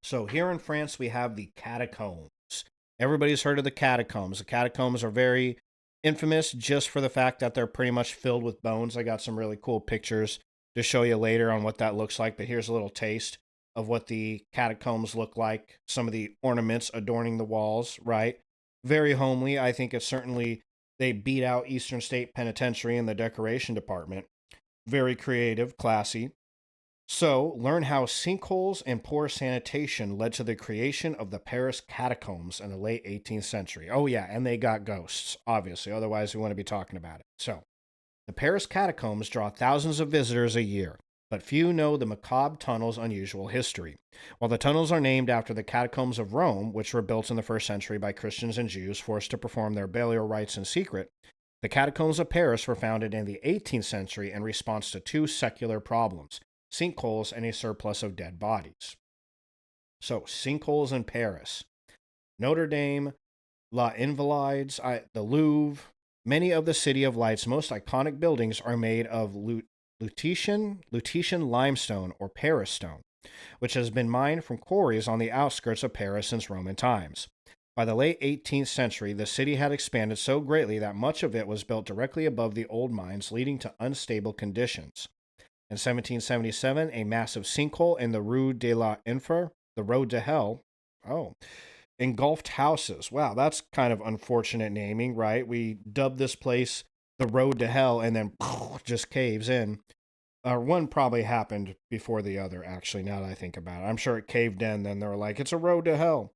So here in France, we have the catacombs. Everybody's heard of the catacombs. The catacombs are very infamous just for the fact that they're pretty much filled with bones. I got some really cool pictures to show you later on what that looks like, but here's a little taste of what the catacombs look like, some of the ornaments adorning the walls, right? Very homely. I think it's certainly they beat out Eastern State Penitentiary in the decoration department. Very creative, classy. So, learn how sinkholes and poor sanitation led to the creation of the Paris catacombs in the late 18th century. Oh, yeah, and they got ghosts, obviously. Otherwise, we wouldn't be talking about it. So, the Paris catacombs draw thousands of visitors a year, but few know the macabre tunnel's unusual history. While the tunnels are named after the catacombs of Rome, which were built in the first century by Christians and Jews forced to perform their burial rites in secret, the catacombs of Paris were founded in the 18th century in response to two secular problems: sinkholes and a surplus of dead bodies. So, sinkholes in Paris. Notre Dame, La Invalides, the Louvre, many of the City of Light's most iconic buildings are made of Lutetian limestone or Paris stone, which has been mined from quarries on the outskirts of Paris since Roman times. By the late 18th century, the city had expanded so greatly that much of it was built directly above the old mines, leading to unstable conditions. In 1777, a massive sinkhole in the Rue de la Enfer, the Road to Hell, oh, engulfed houses. Wow, that's kind of unfortunate naming, right? We dubbed this place the Road to Hell and then just caves in. One probably happened before the other, actually, now that I think about it. I'm sure it caved in, then they were like, it's a road to hell.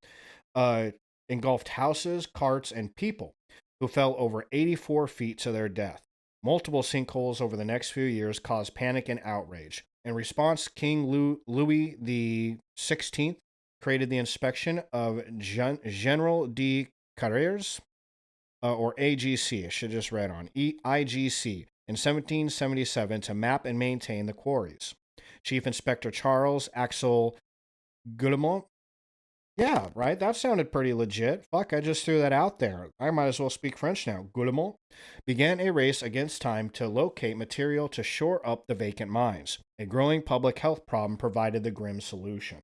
Uh, Engulfed houses, carts, and people who fell over 84 feet to their death. Multiple sinkholes over the next few years caused panic and outrage. In response, King Louis XVI created the inspection of General de Carriers, or AGC, I should just read on, IGC, in 1777 to map and maintain the quarries. Chief Inspector Charles Axel Guillemot. Yeah, right. That sounded pretty legit. Fuck, I just threw that out there. I might as well speak French now. Guillemot began a race against time to locate material to shore up the vacant mines. A growing public health problem provided the grim solution: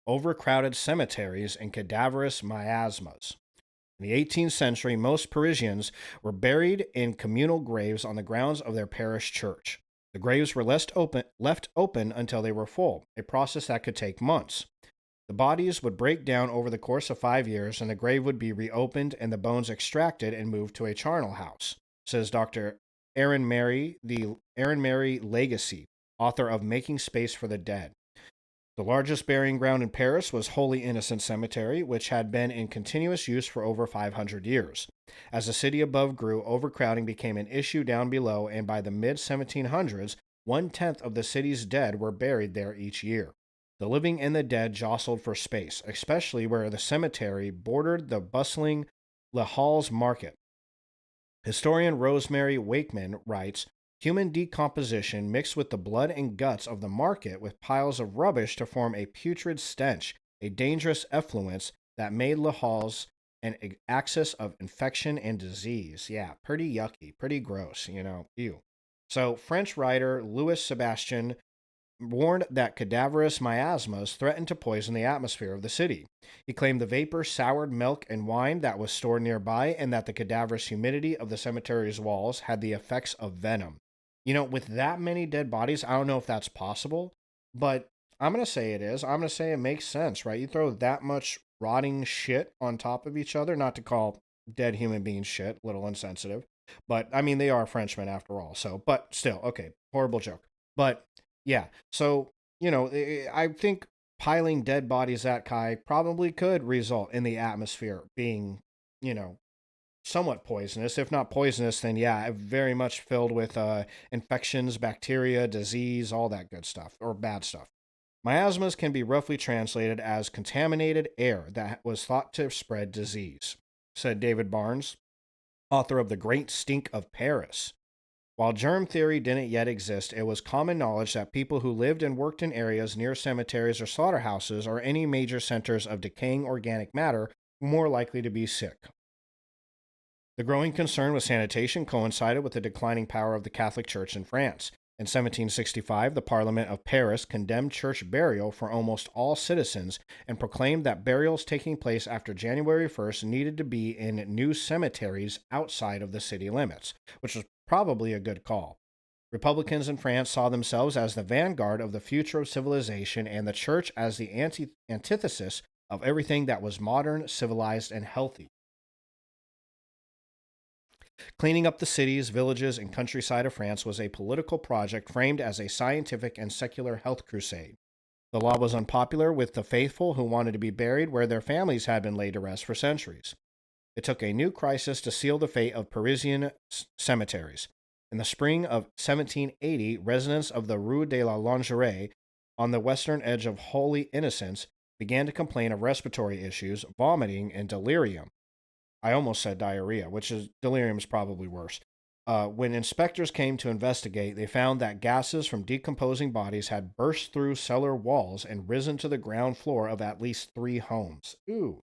overcrowded cemeteries and cadaverous miasmas. In the 18th century, most Parisians were buried in communal graves on the grounds of their parish church. The graves were left open until they were full, a process that could take months. The bodies would break down over the course of 5 years, and the grave would be reopened and the bones extracted and moved to a charnel house, says Dr. Aaron Mary Legacy, author of Making Space for the Dead. The largest burying ground in Paris was Holy Innocent Cemetery, which had been in continuous use for over 500 years. As the city above grew, overcrowding became an issue down below, and by the mid-1700s, 1/10 of the city's dead were buried there each year. The living and the dead jostled for space, especially where the cemetery bordered the bustling Les Halles market. Historian Rosemary Wakeman writes, human decomposition mixed with the blood and guts of the market with piles of rubbish to form a putrid stench, a dangerous effluence that made Les Halles an axis of infection and disease. Yeah, pretty yucky, pretty gross, ew. So, French writer Louis Sebastien warned that cadaverous miasmas threatened to poison the atmosphere of the city. He claimed the vapor soured milk and wine that was stored nearby, and that the cadaverous humidity of the cemetery's walls had the effects of venom. With that many dead bodies, I don't know if that's possible, but I'm going to say it is. I'm going to say it makes sense, right? You throw that much rotting shit on top of each other, not to call dead human beings shit, a little insensitive, but I mean, they are Frenchmen after all, so, but still, okay, horrible joke. But yeah, so, I think piling dead bodies that high probably could result in the atmosphere being, somewhat poisonous. If not poisonous, then yeah, very much filled with infections, bacteria, disease, all that good stuff, or bad stuff. Miasmas can be roughly translated as contaminated air that was thought to spread disease, said David Barnes, author of The Great Stink of Paris. While germ theory didn't yet exist, it was common knowledge that people who lived and worked in areas near cemeteries or slaughterhouses or any major centers of decaying organic matter were more likely to be sick. The growing concern with sanitation coincided with the declining power of the Catholic Church in France. In 1765, the Parliament of Paris condemned church burial for almost all citizens and proclaimed that burials taking place after January 1st needed to be in new cemeteries outside of the city limits, which was probably a good call. Republicans in France saw themselves as the vanguard of the future of civilization and the church as the antithesis of everything that was modern, civilized, and healthy. Cleaning up the cities, villages, and countryside of France was a political project framed as a scientific and secular health crusade. The law was unpopular with the faithful who wanted to be buried where their families had been laid to rest for centuries. It took a new crisis to seal the fate of Parisian cemeteries. In the spring of 1780, residents of the Rue de la Lingerie, on the western edge of Holy Innocents, began to complain of respiratory issues, vomiting, and delirium. I almost said diarrhea, which is delirium is probably worse. When inspectors came to investigate, they found that gases from decomposing bodies had burst through cellar walls and risen to the ground floor of at least 3 homes. Ooh.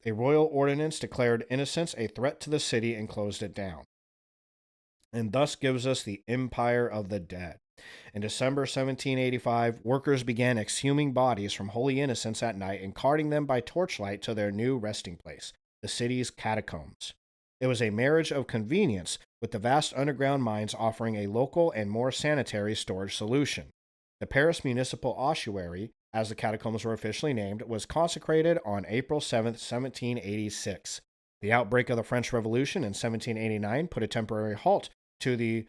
A royal ordinance declared Innocents a threat to the city and closed it down, and thus gives us the Empire of the Dead. In December 1785, workers began exhuming bodies from Holy Innocents at night and carting them by torchlight to their new resting place, the city's catacombs. It was a marriage of convenience, with the vast underground mines offering a local and more sanitary storage solution. The Paris Municipal Ossuary, as the catacombs were officially named, was consecrated on April 7, 1786. The outbreak of the French Revolution in 1789 put a temporary halt to the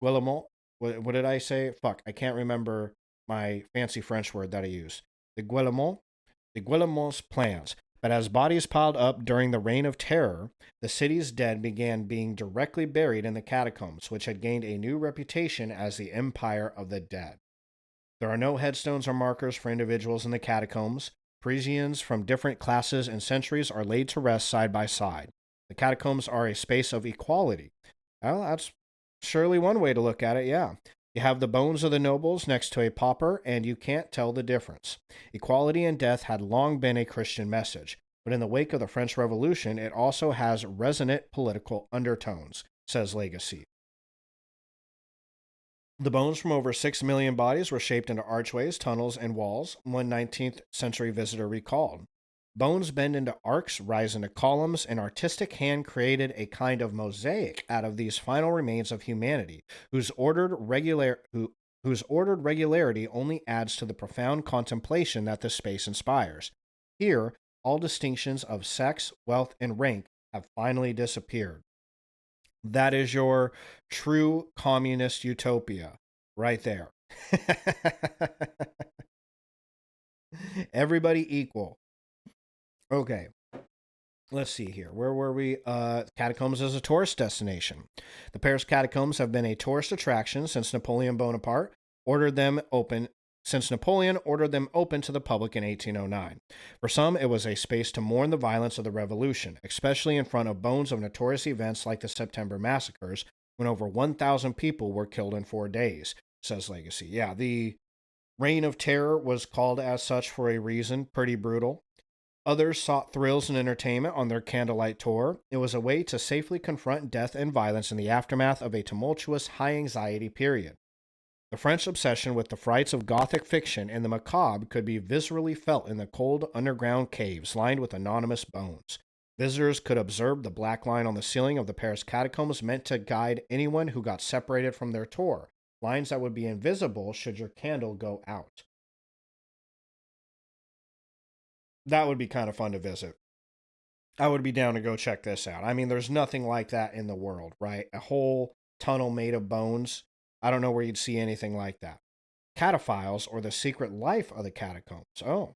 Guillemot. What did I say? Fuck, I can't remember my fancy French word that I used. The Guillemot's plans. But as bodies piled up during the Reign of Terror, the city's dead began being directly buried in the catacombs, which had gained a new reputation as the Empire of the Dead. There are no headstones or markers for individuals in the catacombs. Parisians from different classes and centuries are laid to rest side by side. The catacombs are a space of equality. Well, that's surely one way to look at it, yeah. You have the bones of the nobles next to a pauper, and you can't tell the difference. Equality in death had long been a Christian message, but in the wake of the French Revolution, it also has resonant political undertones, says Legacy. The bones from over 6 million bodies were shaped into archways, tunnels, and walls, one 19th century visitor recalled. Bones bend into arcs, rise into columns, and artistic hand created a kind of mosaic out of these final remains of humanity, whose ordered regularity only adds to the profound contemplation that this space inspires. Here, all distinctions of sex, wealth, and rank have finally disappeared. That is your true communist utopia, right there. Everybody equal. Okay, let's see here. Where were we? Catacombs as a tourist destination. The Paris catacombs have been a tourist attraction since Napoleon ordered them open to the public in 1809. For some, it was a space to mourn the violence of the revolution, especially in front of bones of notorious events like the September massacres, when over 1,000 people were killed in 4 days, says Legacy. Yeah, the Reign of Terror was called as such for a reason, pretty brutal. Others sought thrills and entertainment on their candlelight tour. It was a way to safely confront death and violence in the aftermath of a tumultuous, high-anxiety period. The French obsession with the frights of Gothic fiction and the macabre could be viscerally felt in the cold underground caves lined with anonymous bones. Visitors could observe the black line on the ceiling of the Paris catacombs meant to guide anyone who got separated from their tour, lines that would be invisible should your candle go out. That would be kind of fun to visit. I would be down to go check this out. I mean, there's nothing like that in the world, right? A whole tunnel made of bones. I don't know where you'd see anything like that. Cataphiles, or the secret life of the catacombs. Oh.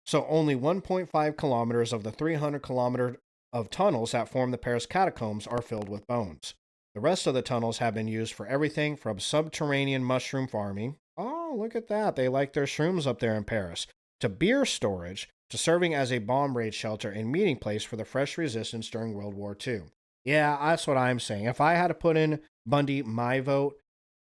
So only 1.5 kilometers of the 300 kilometer of tunnels that form the Paris catacombs are filled with bones. The rest of the tunnels have been used for everything from subterranean mushroom farming. Oh, look at that. They like their shrooms up there in Paris. To beer storage, to serving as a bomb raid shelter and meeting place for the Fresh Resistance during World War II. Yeah, that's what I'm saying. If I had to put in Bundy my vote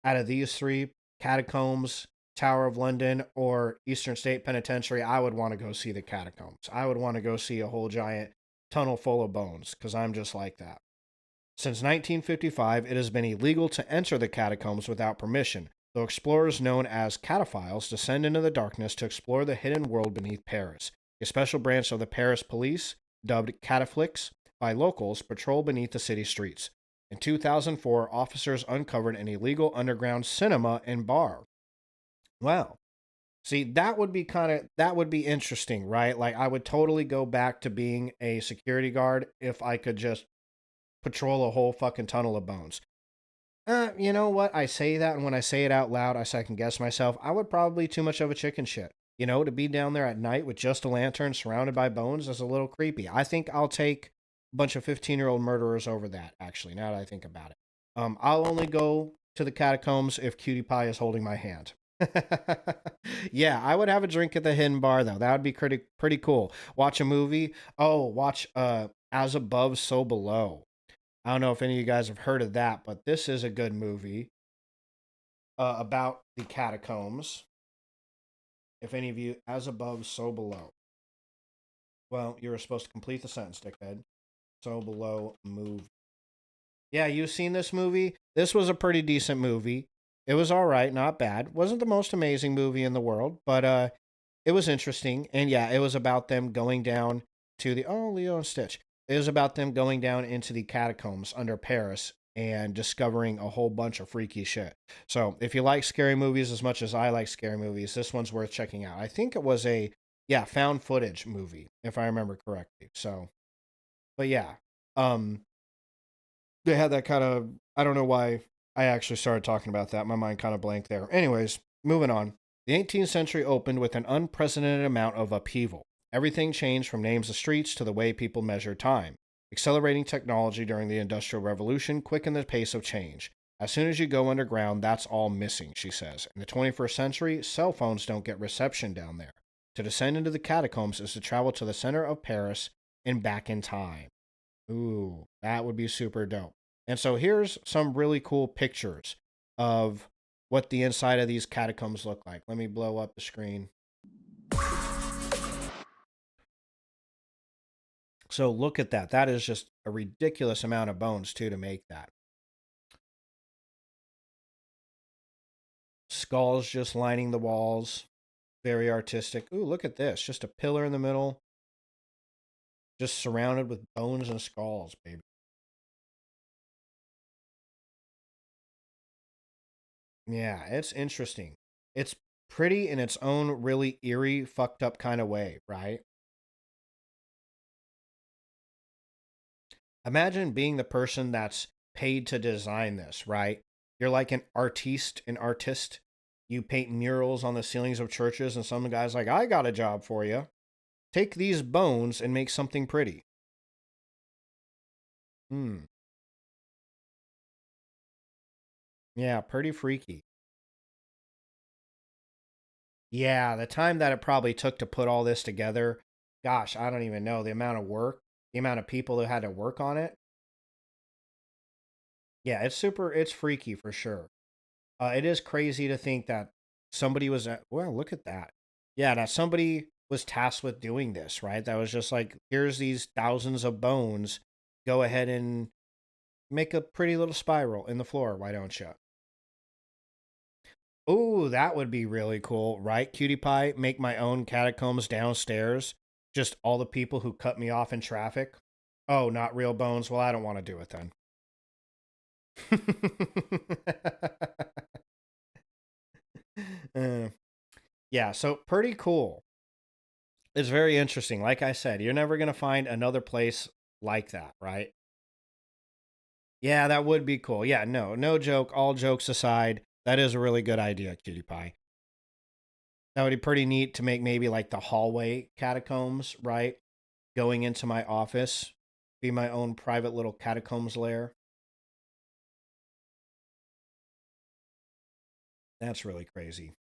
out of these 3, catacombs, Tower of London, or Eastern State Penitentiary, I would want to go see the catacombs. I would want to go see a whole giant tunnel full of bones, because I'm just like that. Since 1955, it has been illegal to enter the catacombs without permission, though explorers known as cataphiles descend into the darkness to explore the hidden world beneath Paris. A special branch of the Paris police, dubbed cataphlix by locals, patrol beneath the city streets. In 2004, officers uncovered an illegal underground cinema and bar. Wow. See, that would be interesting, right? Like I would totally go back to being a security guard if I could just patrol a whole fucking tunnel of bones. You know what? I say that, and when I say it out loud, I second guess myself. I would probably too much of a chicken shit. You know, to be down there at night with just a lantern surrounded by bones is a little creepy. I think I'll take a bunch of 15-year-old murderers over that, actually, now that I think about it. I'll only go to the catacombs if Cutie Pie is holding my hand. Yeah, I would have a drink at the hidden bar though. That would be pretty cool. Watch a movie. Oh, watch As Above, So Below. I don't know if any of you guys have heard of that, but this is a good movie about the catacombs. If any of you, As Above, So Below. Well, you were supposed to complete the sentence, dickhead. So Below movie. Yeah, you've seen this movie? This was a pretty decent movie. It was all right, not bad. Wasn't the most amazing movie in the world, but it was interesting. And yeah, it was about them going down to the Leo and Stitch. It was about them going down into the catacombs under Paris and discovering a whole bunch of freaky shit. So if you like scary movies as much as I like scary movies, this one's worth checking out. I think it was a found footage movie, if I remember correctly. So, but yeah, um, they had that kind of, I don't know why I actually started talking about that. My mind kind of blanked there. Anyways, moving on. The 18th century opened with an unprecedented amount of upheaval. Everything changed from names of streets to the way people measure time. Accelerating technology during the Industrial Revolution quickened the pace of change. As soon as you go underground, that's all missing, she says. In the 21st century, cell phones don't get reception down there. To descend into the catacombs is to travel to the center of Paris and back in time. Ooh, that would be super dope. And so here's some really cool pictures of what the inside of these catacombs look like. Let me blow up the screen. So look at that. That is just a ridiculous amount of bones, too, to make that. Skulls just lining the walls. Very artistic. Ooh, look at this. Just a pillar in the middle. Just surrounded with bones and skulls, baby. Yeah, it's interesting. It's pretty in its own really eerie, fucked up kind of way, right? Imagine being the person that's paid to design this, right? You're like an artist. You paint murals on the ceilings of churches, and some guy's like, I got a job for you. Take these bones and make something pretty. Hmm. Yeah, pretty freaky. Yeah, the time that it probably took to put all this together, gosh, I don't even know the amount of work, the amount of people who had to work on it. Yeah, it's freaky for sure. It is crazy to think that somebody was well, look at that. Yeah, that somebody was tasked with doing this, right? That was just like, here's these thousands of bones. Go ahead and make a pretty little spiral in the floor. Why don't you? Oh, that would be really cool, right? Cutie Pie, make my own catacombs downstairs. Just all the people who cut me off in traffic. Oh, not real bones. Well, I don't want to do it then. uh, yeah, so pretty cool. It's very interesting. Like I said, you're never going to find another place like that, right? Yeah, that would be cool. Yeah, no joke. All jokes aside, that is a really good idea, Cutie Pie. That would be pretty neat to make maybe like the hallway catacombs, right? Going into my office, be my own private little catacombs lair. That's really crazy.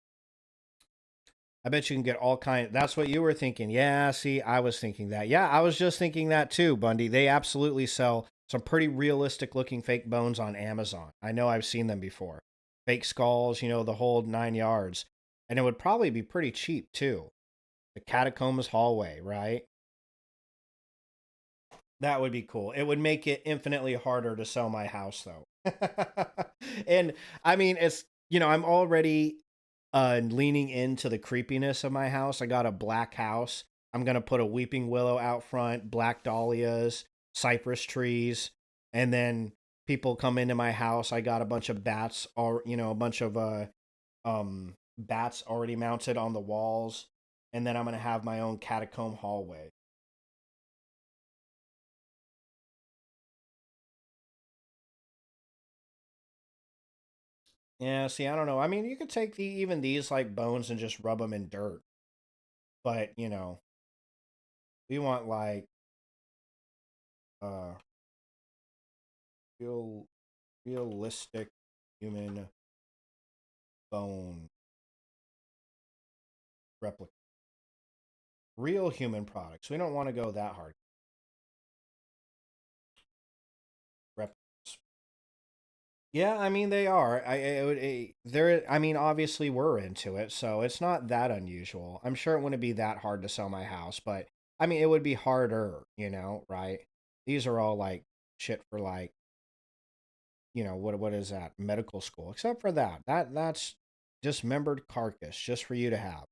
I bet you can get all kind. That's what you were thinking. Yeah, see, I was thinking that. Yeah, I was just thinking that too, Bundy. They absolutely sell some pretty realistic looking fake bones on Amazon. I know I've seen them before. Fake skulls, the whole 9 yards. And it would probably be pretty cheap too. The catacombs hallway, right? That would be cool. It would make it infinitely harder to sell my house though. And I mean, I'm already leaning into the creepiness of my house. I got a black house. I'm going to put a weeping willow out front, black dahlias, cypress trees, and then people come into my house, I got a bunch of bats, or a bunch of bats already mounted on the walls, and then I'm gonna have my own catacomb hallway. Yeah, see, I don't know. I mean, you could take even these like bones and just rub them in dirt, but we want like uh real realistic human bone replica, real human products. We don't want to go that hard. Replicas. Yeah, I mean they are. They're. I mean, obviously we're into it, so it's not that unusual. I'm sure it wouldn't be that hard to sell my house, but I mean it would be harder, right? These are all like shit for like, what is that? Medical school. Except for that's dismembered carcass just for you to have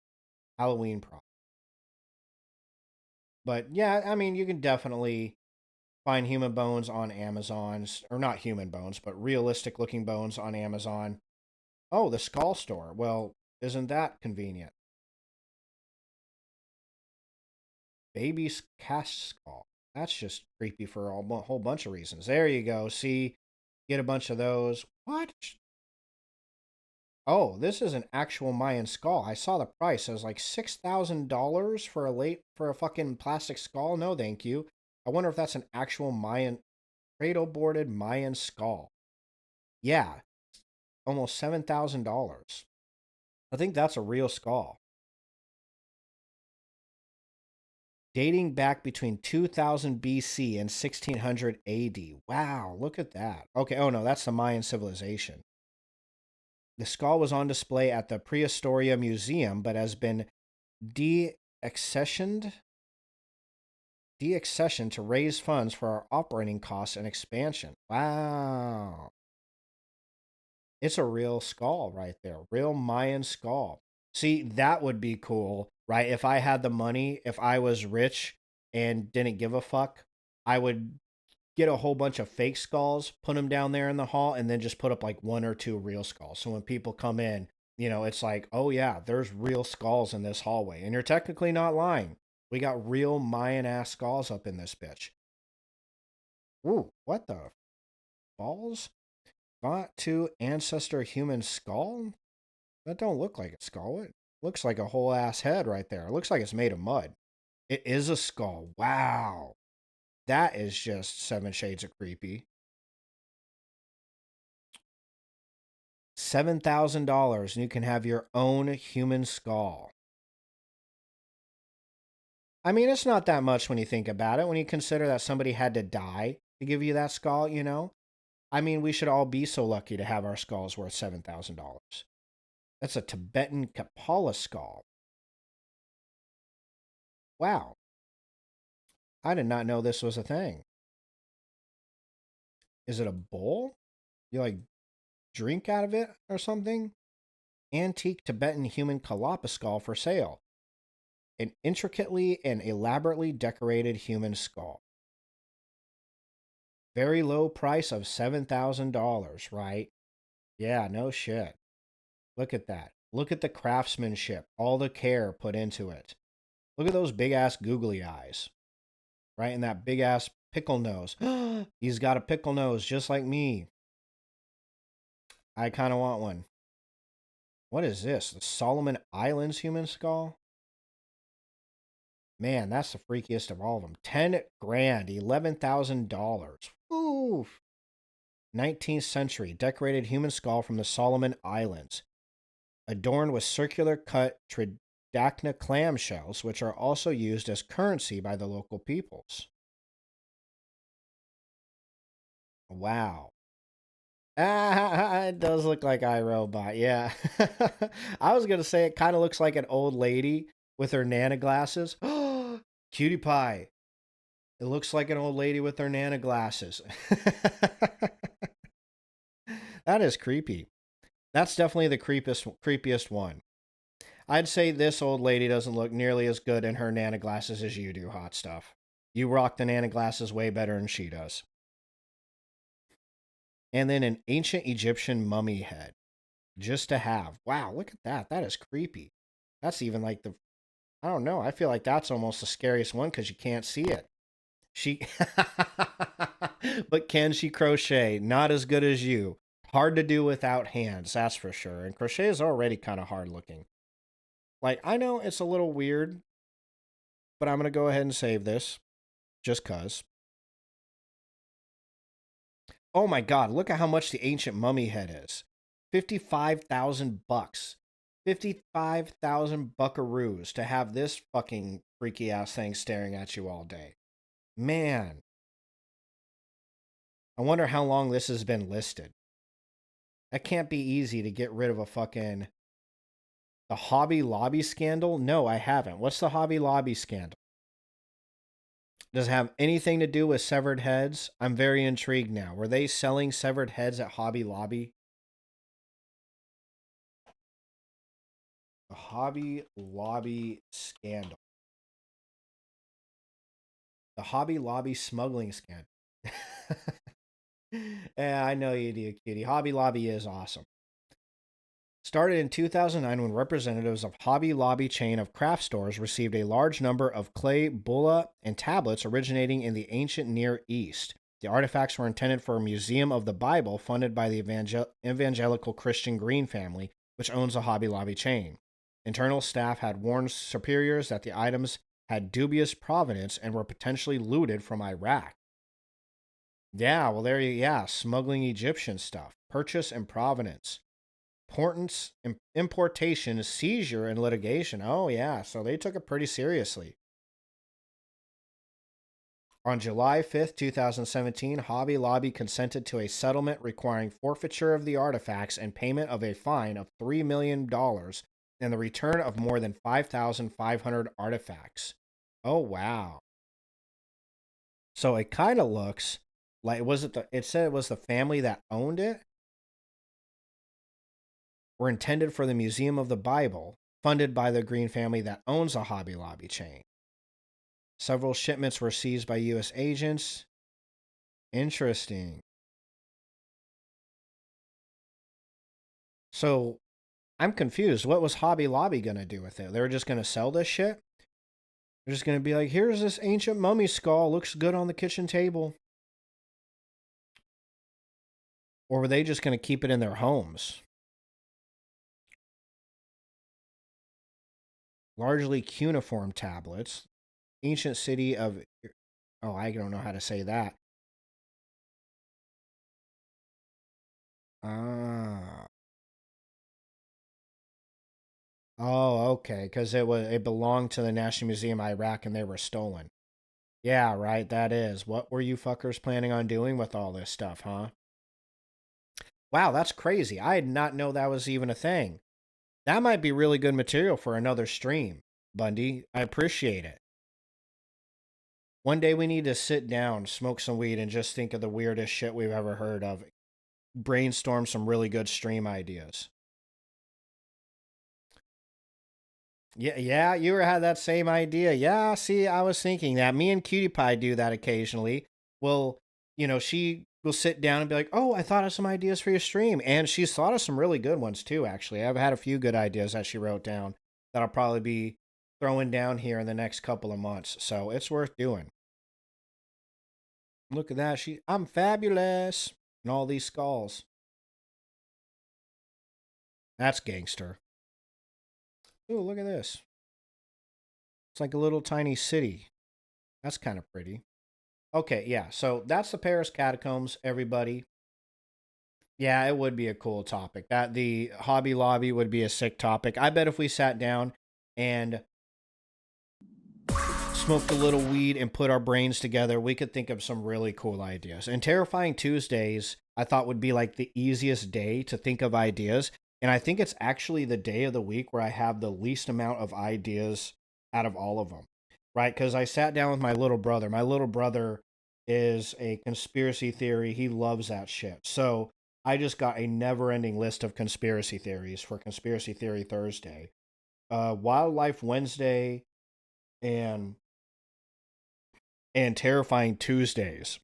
Halloween prop. But yeah, I mean you can definitely find human bones on Amazon's, or not human bones, but realistic looking bones on Amazon. Oh, the skull store. Well, isn't that convenient? Baby's cast skull. That's just creepy for a whole bunch of reasons. There you go. See, get a bunch of those. What? Oh, this is an actual Mayan skull. I saw the price. It was like $6,000 for a fucking plastic skull. No, thank you. I wonder if that's an actual Mayan cradle boarded Mayan skull. Yeah, almost $7,000. I think that's a real skull. Dating back between 2000 BC and 1600 AD. Wow, look at that. Okay, oh no, that's the Mayan civilization. The skull was on display at the Prehistoria Museum, but has been deaccessioned to raise funds for our operating costs and expansion. Wow. It's a real skull right there. Real Mayan skull. See, that would be cool, right? If I had the money, if I was rich and didn't give a fuck, I would get a whole bunch of fake skulls, put them down there in the hall, and then just put up like one or two real skulls. So when people come in, it's like, oh yeah, there's real skulls in this hallway. And you're technically not lying. We got real Mayan ass skulls up in this bitch. Ooh, what the balls? Got to ancestor human skull? That don't look like a skull. It looks like a whole ass head right there. It looks like it's made of mud. It is a skull. Wow. That is just 7 shades of creepy. $7,000 and you can have your own human skull. I mean, it's not that much when you think about it. When you consider that somebody had to die to give you that skull. I mean, we should all be so lucky to have our skulls worth $7,000. That's a Tibetan Kapala skull. Wow. I did not know this was a thing. Is it a bowl? You like drink out of it or something? Antique Tibetan human Kalapa skull for sale. An intricately and elaborately decorated human skull. Very low price of $7,000, right? Yeah, no shit. Look at that. Look at the craftsmanship, all the care put into it. Look at those big ass googly eyes, right? And that big ass pickle nose. He's got a pickle nose just like me. I kind of want one. What is this? The Solomon Islands human skull? Man, that's the freakiest of all of them. 10 grand, $11,000. Oof. 19th century, decorated human skull from the Solomon Islands, adorned with circular cut tridacna clamshells, which are also used as currency by the local peoples. Wow. Ah, it does look like iRobot, yeah. I was going to say it kind of looks like an old lady with her Nana glasses. Cutie Pie. It looks like an old lady with her Nana glasses. That is creepy. That's definitely the creepiest one. I'd say this old lady doesn't look nearly as good in her Nana glasses as you do, hot stuff. You rock the Nana glasses way better than she does. and then an ancient Egyptian mummy head just to have. Wow, look at that. That is creepy. That's even like I don't know. I feel like that's almost the scariest one because you can't see it. She, but can she crochet? Not as good as you. Hard to do without hands, that's for sure. And crochet is already kind of hard looking. Like, I know it's a little weird, but I'm going to go ahead and save this just cuz. Oh my god, look at how much the ancient mummy head is. 55,000 bucks. 55,000 buckaroos to have this fucking freaky ass thing staring at you all day. Man, I wonder how long this has been listed. That can't be easy to get rid of a fucking the Hobby Lobby scandal. No, I haven't. What's the Hobby Lobby scandal? Does it have anything to do with severed heads? I'm very intrigued now. Were they selling severed heads at Hobby Lobby? The Hobby Lobby scandal. The Hobby Lobby smuggling scandal. Yeah, I know you do, cutie. Hobby Lobby is awesome. Started in 2009 when representatives of Hobby Lobby chain of craft stores received a large number of clay bulla and tablets originating in the ancient Near East. The artifacts were intended for a museum of the Bible funded by the evangelical Christian Green family, which owns a Hobby Lobby chain. Internal staff had warned superiors that the items had dubious provenance and were potentially looted from Iraq. Yeah, well, smuggling Egyptian stuff, purchase and provenance. Importation, seizure, and litigation. Oh, yeah. So they took it pretty seriously. On July 5th, 2017, Hobby Lobby consented to a settlement requiring forfeiture of the artifacts and payment of a fine of $3 million and the return of more than 5,500 artifacts. Oh, wow. So it kind of looks like, it said it was the family that owned it? Were intended for the Museum of the Bible, funded by the Green family that owns a Hobby Lobby chain. Several shipments were seized by U.S. agents. Interesting. So, I'm confused. What was Hobby Lobby going to do with it? They were just going to sell this shit? They're just going to be like, here's this ancient mummy skull. Looks good on the kitchen table. Or were they just going to keep it in their homes? Largely cuneiform tablets. Ancient city of... Oh, I don't know how to say that. Ah. Oh, okay. Because it belonged to the National Museum of Iraq and they were stolen. Yeah, right. That is. What were you fuckers planning on doing with all this stuff, huh? Wow, that's crazy. I did not know that was even a thing. That might be really good material for another stream, Bundy. I appreciate it. One day we need to sit down, smoke some weed, and just think of the weirdest shit we've ever heard of. Brainstorm some really good stream ideas. Yeah, you had that same idea. Yeah, see, I was thinking that. Me and Cutie Pie do that occasionally. Well, she will sit down and be like, "Oh, I thought of some ideas for your stream," and she's thought of some really good ones too. Actually, I've had a few good ideas that she wrote down that I'll probably be throwing down here in the next couple of months. So it's worth doing. Look at that. I'm fabulous, and all these skulls. That's gangster. Ooh, look at this. It's like a little tiny city. That's kind of pretty. Okay, yeah. So that's the Paris catacombs, everybody. Yeah, it would be a cool topic. That the Hobby Lobby would be a sick topic. I bet if we sat down and smoked a little weed and put our brains together, we could think of some really cool ideas. And Terrifying Tuesdays, I thought would be like the easiest day to think of ideas. And I think it's actually the day of the week where I have the least amount of ideas out of all of them, right? Because I sat down with my little brother. My little brother is a conspiracy theory. He loves that shit. So I just got a never ending list of conspiracy theories for Conspiracy Theory Thursday, Wildlife Wednesday, and Terrifying Tuesdays.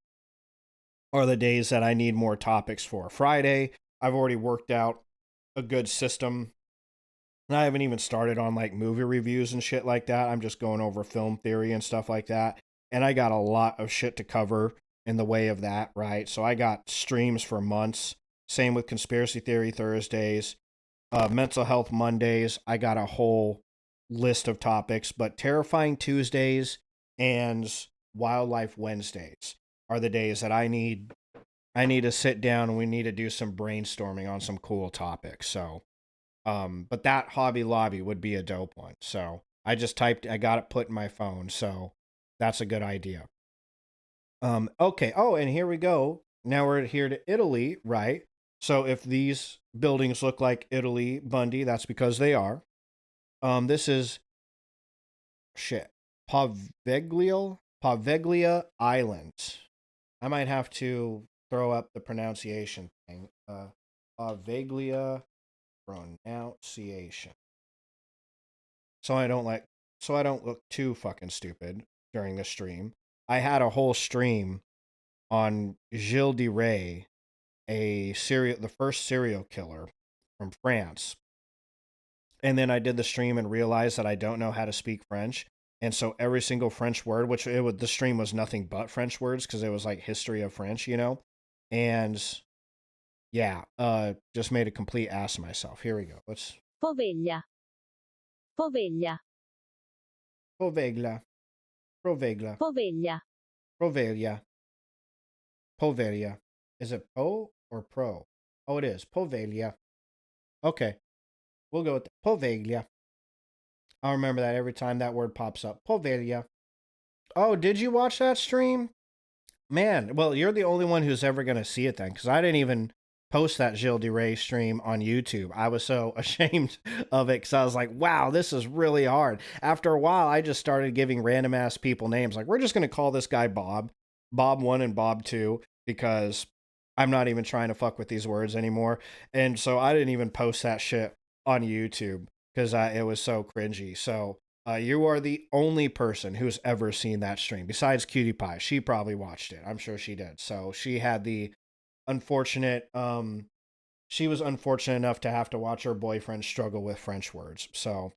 are the days that I need more topics for. Friday, I've already worked out a good system. And I haven't even started on like movie reviews and shit like that. I'm just going over film theory and stuff like that. And I got a lot of shit to cover in the way of that, right? So I got streams for months. Same with conspiracy theory Thursdays, mental health Mondays. I got a whole list of topics, but terrifying Tuesdays and wildlife Wednesdays are the days that I need to sit down and we need to do some brainstorming on some cool topics. So but that Hobby Lobby would be a dope one. So I got it put in my phone. So that's a good idea. Okay. Oh, and here we go. Now we're here to Italy, right? So if these buildings look like Italy, Bundy, that's because they are. This is shit. Paveglia Island. I might have to throw up the pronunciation thing. Paveglia pronunciation. So I don't look too fucking stupid during the stream. I had a whole stream on Gilles de Rais, the first serial killer from France. And then I did the stream and realized that I don't know how to speak French. And so every single French word, the stream was nothing but French words because it was like history of French, you know? And yeah, just made a complete ass of myself. Here we go. Let's Poveglia. Poveglia. Poveglia. Proveglia. Poveglia. Provelia. Povelia. Is it po or pro? Oh, it is. Povelia. Okay. We'll go with Povelia. I'll remember that every time that word pops up. Povelia. Oh, did you watch that stream? Man, well, you're the only one who's ever going to see it then, because I didn't even post that Gilles de Rais stream on YouTube. I was so ashamed of it because I was like, wow, this is really hard. After a while, I just started giving random ass people names. Like, we're just going to call this guy Bob, Bob 1 and Bob 2, because I'm not even trying to fuck with these words anymore. And so I didn't even post that shit on YouTube because it was so cringy. So you are the only person who's ever seen that stream besides Cutie Pie. She probably watched it. I'm sure she did. So she had the unfortunate she was unfortunate enough to have to watch her boyfriend struggle with French words. So,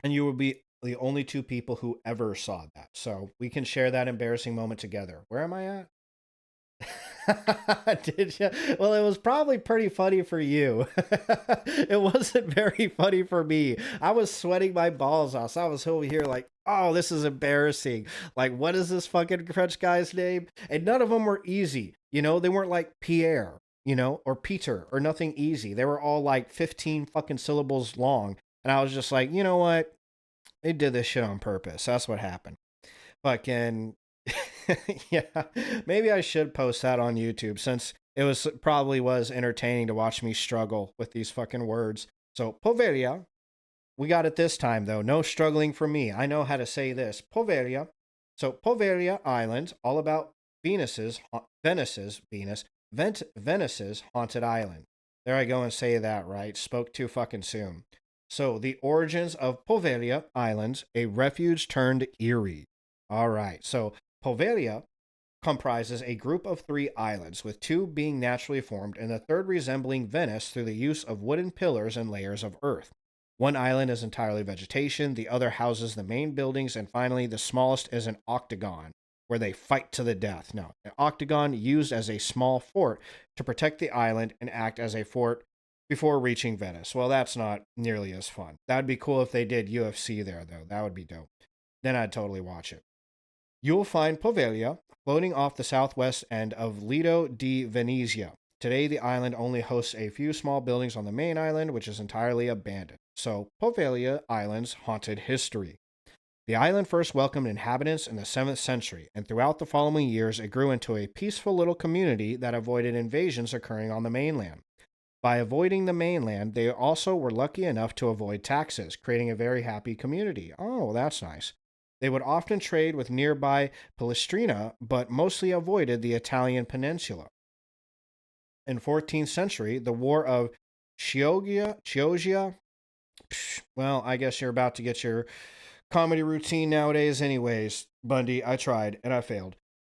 and you would be the only two people who ever saw that. So we can share that embarrassing moment together. Where am I at? Did you? Well, it was probably pretty funny for you. It wasn't very funny for me. I was sweating my balls off. So I was over here like, oh, this is embarrassing. Like, what is this fucking French guy's name? And none of them were easy. You know, they weren't like Pierre, you know, or Peter or nothing easy. They were all like 15 fucking syllables long. And I was just like, you know what? They did this shit on purpose. That's what happened. Fucking yeah, maybe I should post that on YouTube since probably was entertaining to watch me struggle with these fucking words. So Poveria, we got it this time though. No struggling for me. I know how to say this. Poveria. So Poveria Island, all about Venus's haunted island. There I go and say that right. Spoke too fucking soon. So the origins of Poveria Island, a refuge turned eerie. All right. So Povelia comprises a group of 3 islands, with 2 being naturally formed and the third resembling Venice through the use of wooden pillars and layers of earth. One island is entirely vegetation, the other houses the main buildings, and finally the smallest is an octagon, where they fight to the death. Now, an octagon used as a small fort to protect the island and act as a fort before reaching Venice. Well, that's not nearly as fun. That'd be cool if they did UFC there, though. That would be dope. Then I'd totally watch it. You'll find Povelia floating off the southwest end of Lido di Venezia. Today, the island only hosts a few small buildings on the main island, which is entirely abandoned. So, Povelia Island's haunted history. The island first welcomed inhabitants in the 7th century, and throughout the following years, it grew into a peaceful little community that avoided invasions occurring on the mainland. By avoiding the mainland, they also were lucky enough to avoid taxes, creating a very happy community. Oh, that's nice. They would often trade with nearby Palestrina, but mostly avoided the Italian peninsula. In 14th century, the War of Chioggia, well, I guess you're about to get your comedy routine nowadays anyways, Bundy. I tried, and I failed.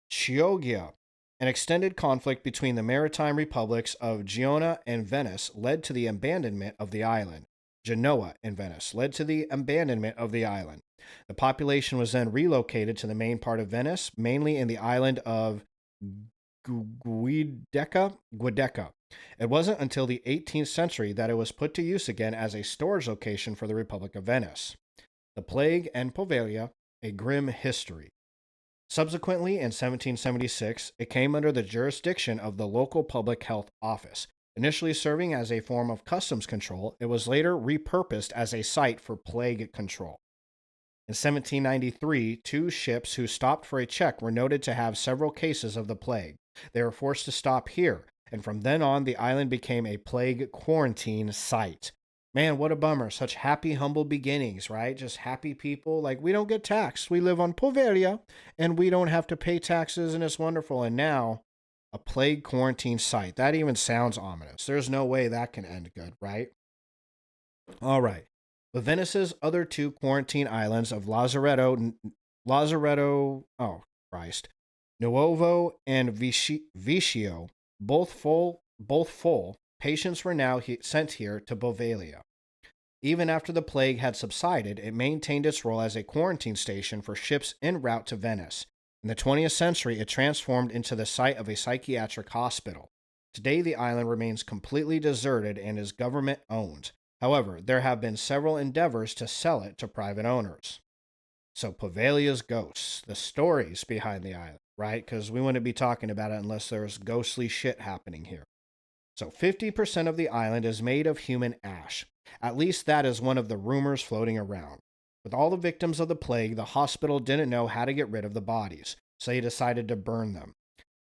Chioggia An extended conflict between the maritime republics of Genoa and Venice led to the abandonment of the island. Genoa and Venice led to the abandonment of the island. The population was then relocated to the main part of Venice, mainly in the island of Giudecca. It wasn't until the 18th century that it was put to use again as a storage location for the Republic of Venice. The Plague and Poveglia, a grim history. Subsequently, in 1776, it came under the jurisdiction of the local public health office. Initially serving as a form of customs control, it was later repurposed as a site for plague control. In 1793, two ships who stopped for a check were noted to have several cases of the plague. They were forced to stop here, and from then on, the island became a plague quarantine site. Man, what a bummer. Such happy, humble beginnings, right? Just happy people. Like, we don't get taxed. We live on Poveglia, and we don't have to pay taxes, and it's wonderful. And now, a plague quarantine site. That even sounds ominous. There's no way that can end good, right? All right. But Venice's other two quarantine islands of Nuovo and Viccio, both full, patients were now sent here to Poveglia. Even after the plague had subsided, it maintained its role as a quarantine station for ships en route to Venice. In the 20th century, it transformed into the site of a psychiatric hospital. Today, the island remains completely deserted and is government-owned. However, there have been several endeavors to sell it to private owners. So, Poveglia's ghosts, the stories behind the island, right? Because we wouldn't be talking about it unless there's ghostly shit happening here. So, 50% of the island is made of human ash. At least that is one of the rumors floating around. With all the victims of the plague, the hospital didn't know how to get rid of the bodies, so they decided to burn them.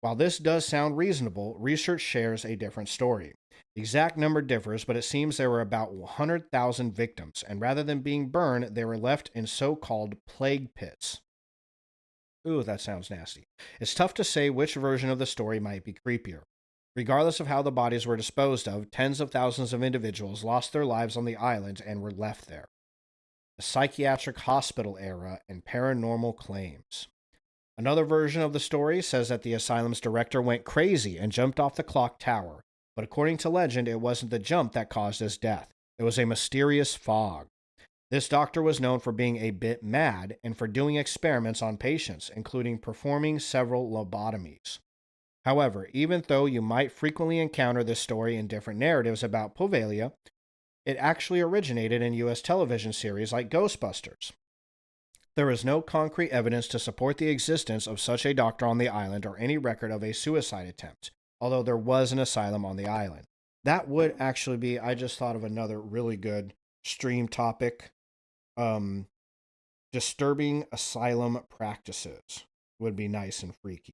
While this does sound reasonable, research shares a different story. The exact number differs, but it seems there were about 100,000 victims, and rather than being burned, they were left in so-called plague pits. Ooh, that sounds nasty. It's tough to say which version of the story might be creepier. Regardless of how the bodies were disposed of, tens of thousands of individuals lost their lives on the island and were left there. The psychiatric hospital era and paranormal claims. Another version of the story says that the asylum's director went crazy and jumped off the clock tower, but according to legend, it wasn't the jump that caused his death. It was a mysterious fog. This doctor was known for being a bit mad and for doing experiments on patients, including performing several lobotomies. However, even though you might frequently encounter this story in different narratives about Poveglia, it actually originated in U.S. television series like Ghostbusters. There is no concrete evidence to support the existence of such a doctor on the island or any record of a suicide attempt, although there was an asylum on the island. That would actually be, I just thought of another really good stream topic. Disturbing asylum practices would be nice and freaky.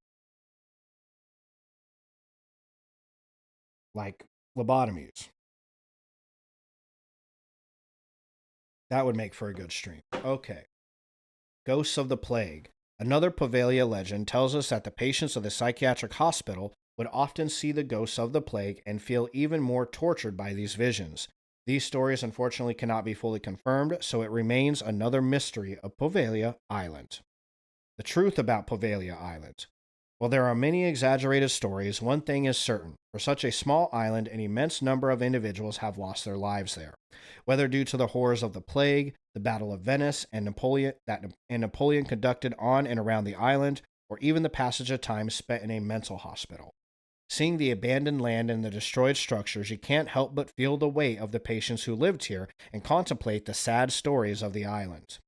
Like lobotomies. That would make for a good stream. Okay. Ghosts of the Plague. Another Poveglia legend tells us that the patients of the psychiatric hospital would often see the ghosts of the plague and feel even more tortured by these visions. These stories unfortunately cannot be fully confirmed, so it remains another mystery of Poveglia Island. The truth about Poveglia Island. While there are many exaggerated stories, one thing is certain. For such a small island, an immense number of individuals have lost their lives there. Whether due to the horrors of the plague, the Battle of Venice, and Napoleon conducted on and around the island, or even the passage of time spent in a mental hospital. Seeing the abandoned land and the destroyed structures, you can't help but feel the weight of the patients who lived here and contemplate the sad stories of the island.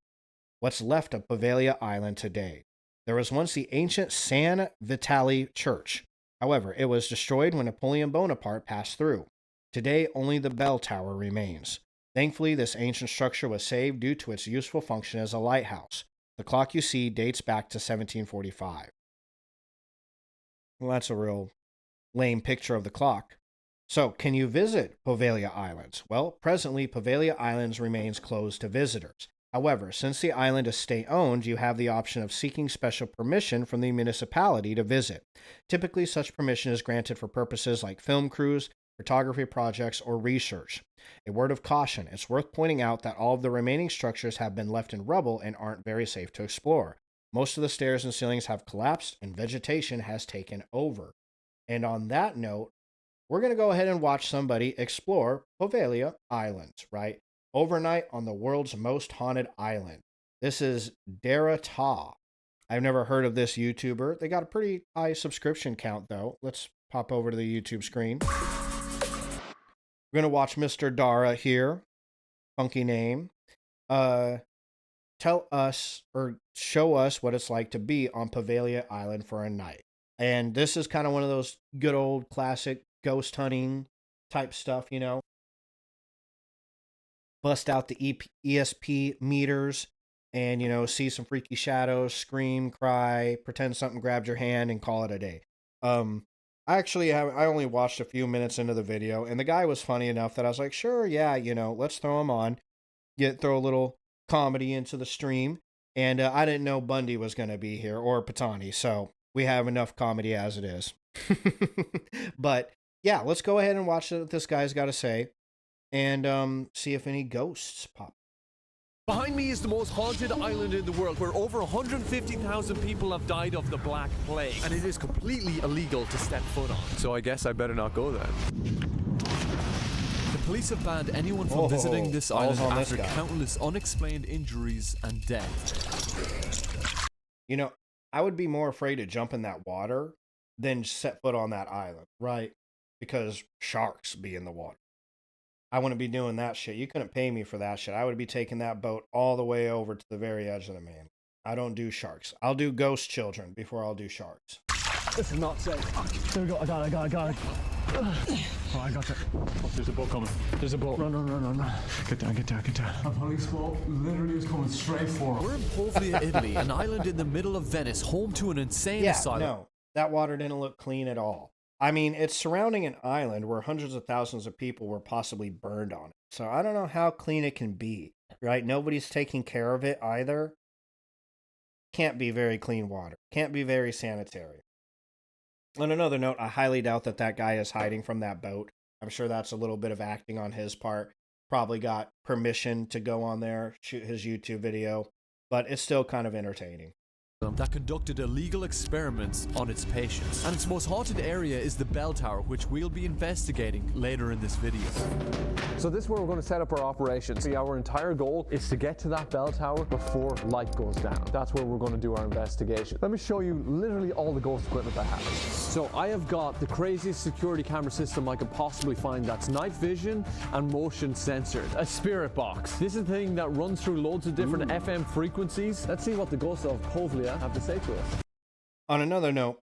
What's left of Poveglia Island today? There was once the ancient San Vitale Church. However, it was destroyed when Napoleon Bonaparte passed through. Today, only the bell tower remains. Thankfully, this ancient structure was saved due to its useful function as a lighthouse. The clock you see dates back to 1745. Well, that's a real lame picture of the clock. So, can you visit Poveglia Islands? Well, presently, Poveglia Islands remains closed to visitors. However, since the island is state-owned, you have the option of seeking special permission from the municipality to visit. Typically, such permission is granted for purposes like film crews, photography projects, or research. A word of caution, it's worth pointing out that all of the remaining structures have been left in rubble and aren't very safe to explore. Most of the stairs and ceilings have collapsed and vegetation has taken over. And on that note, we're going to go ahead and watch somebody explore Poveglia Island, right? Overnight on the world's most haunted island. This is Dara Ta. I've never heard of this YouTuber. They got a pretty high subscription count, though. Let's pop over to the YouTube screen. We're going to watch Mr. Dara here. Funky name. Tell us or show us what it's like to be on Poveglia Island for a night. And this is kind of one of those good old classic ghost hunting type stuff, you know. Bust out the ESP meters and, you know, see some freaky shadows, scream, cry, pretend something grabbed your hand and call it a day. I only watched a few minutes into the video and the guy was funny enough that I was like, sure, yeah, you know, let's throw him on, throw a little comedy into the stream. And I didn't know Bundy was going to be here or Patani. So we have enough comedy as it is. But yeah, let's go ahead and watch what this guy's got to say and see if any ghosts pop. Behind me is the most haunted island in the world, where over 150,000 people have died of the Black Plague, and it is completely illegal to step foot on. So I guess I better not go then. The police have banned anyone from visiting this island after countless unexplained injuries and death. You know, I would be more afraid to jump in that water than set foot on that island, right? Because sharks be in the water. I wouldn't be doing that shit. You couldn't pay me for that shit. I would be taking that boat all the way over to the very edge of the main. I don't do sharks. I'll do ghost children before I'll do sharks. This is not safe. There we go. I got it. Oh, I got it. Oh, there's a boat coming. There's a boat. Run. Get down. A police boat literally is coming straight for us. We're in Poveglia, Italy, an island in the middle of Venice, home to an insane asylum. No, that water didn't look clean at all. I mean, it's surrounding an island where hundreds of thousands of people were possibly burned on it. So I don't know how clean it can be, right? Nobody's taking care of it either. Can't be very clean water. Can't be very sanitary. On another note, I highly doubt that guy is hiding from that boat. I'm sure that's a little bit of acting on his part. Probably got permission to go on there, shoot his YouTube video, but it's still kind of entertaining. That conducted illegal experiments on its patients. And its most haunted area is the bell tower, which we'll be investigating later in this video. So this is where we're going to set up our operations. See, our entire goal is to get to that bell tower before light goes down. That's where we're going to do our investigation. Let me show you literally all the ghost equipment I have. So I have got the craziest security camera system I could possibly find. That's night vision and motion censored. A spirit box. This is the thing that runs through loads of different FM frequencies. Let's see what the ghosts of Poveglia have to say to us. On another note,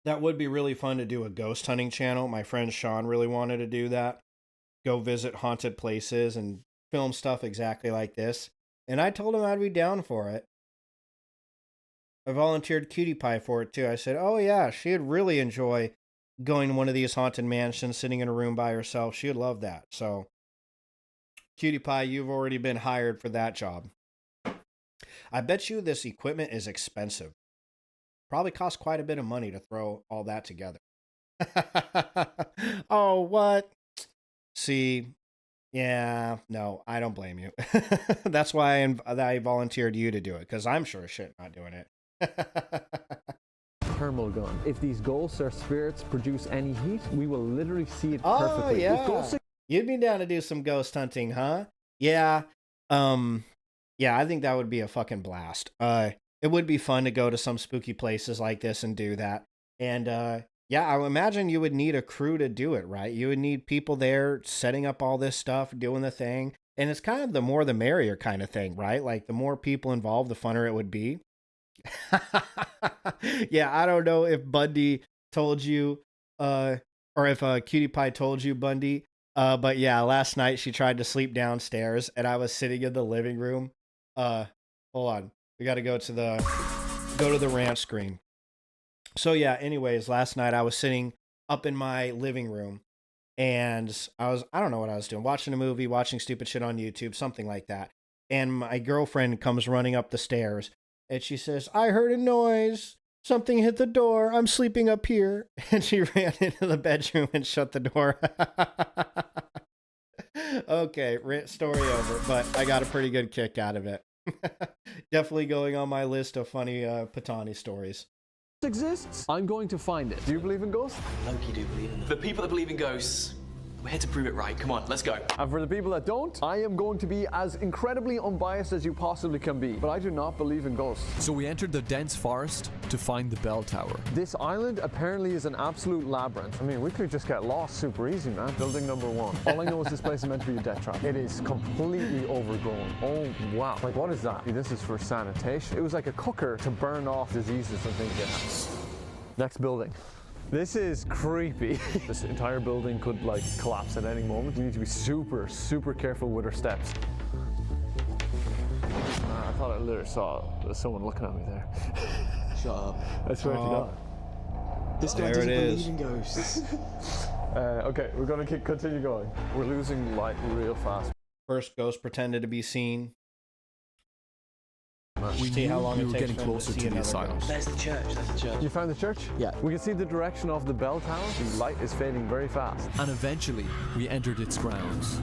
that would be really fun to do a ghost hunting channel. My friend Sean really wanted to do that. Go visit haunted places and film stuff exactly like this. And I told him I'd be down for it. I volunteered Cutie Pie for it too. I said, oh yeah, she'd really enjoy going to one of these haunted mansions, sitting in a room by herself. She'd love that. So, Cutie Pie, you've already been hired for that job. I bet you this equipment is expensive. Probably costs quite a bit of money to throw all that together. Oh, what? See, yeah, no, I don't blame you. That's why I volunteered you to do it, because I'm sure as shit not doing it. Thermal gun. If these ghosts or spirits produce any heat, we will literally see it Oh, perfectly. yeah. You'd be down to do some ghost hunting, huh? Yeah. Yeah, I think that would be a fucking blast. It would be fun to go to some spooky places like this and do that. And yeah, I would imagine you would need a crew to do it, right? You would need people there setting up all this stuff, doing the thing. And it's kind of the more the merrier kind of thing, right? Like the more people involved, the funner it would be. Yeah, I don't know if Bundy told you, or if Cutie Pie told you, Bundy. But yeah, last night she tried to sleep downstairs and I was sitting in the living room. Hold on. We got to go to the rant screen. So yeah, anyways, last night I was sitting up in my living room and I don't know what I was doing, watching a movie, watching stupid shit on YouTube, something like that. And my girlfriend comes running up the stairs and she says, I heard a noise. Something hit the door. I'm sleeping up here. And she ran into the bedroom and shut the door. Okay, story over. But I got a pretty good kick out of it. Definitely going on my list of funny Patani stories. exists, I'm going to find it. Do you believe in ghosts? Loki do believe in them. The people that believe in ghosts, we're here to prove it right. Come on, let's go. And for the people that don't, I am going to be as incredibly unbiased as you possibly can be. But I do not believe in ghosts. So we entered the dense forest to find the bell tower. This island apparently is an absolute labyrinth. I mean, we could just get lost super easy, man. Building number 1. All I know is this place is meant to be a death trap. It is completely overgrown. Oh, wow. Like, what is that? This is for sanitation. It was like a cooker to burn off diseases and things you have. Next building. This is creepy. This entire building could like collapse at any moment. We need to be super, super careful with our steps. I thought I literally saw someone looking at me there. Shut up. I swear to God. This guy There doesn't it is. believe in ghosts. Okay, we're gonna continue going. We're losing light real fast. First ghost pretended to be seen. We See knew how long we it were takes getting for him to closer see to the another asylum. ghost. There's the church, there's the church. You found the church? Yeah. We can see the direction of the bell tower. The light is fading very fast. And eventually, we entered its grounds.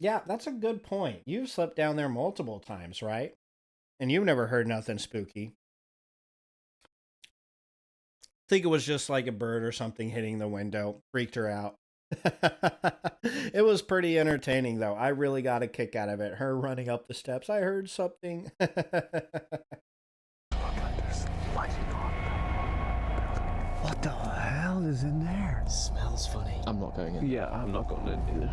Yeah, that's a good point. You've slept down there multiple times, right? And you've never heard nothing spooky. I think it was just like a bird or something hitting the window. Freaked her out. It was pretty entertaining, though. I really got a kick out of it. Her running up the steps. I heard something. There's lighting on. What the hell is in there? Smells funny. I'm not going in. Yeah, I'm not going in either.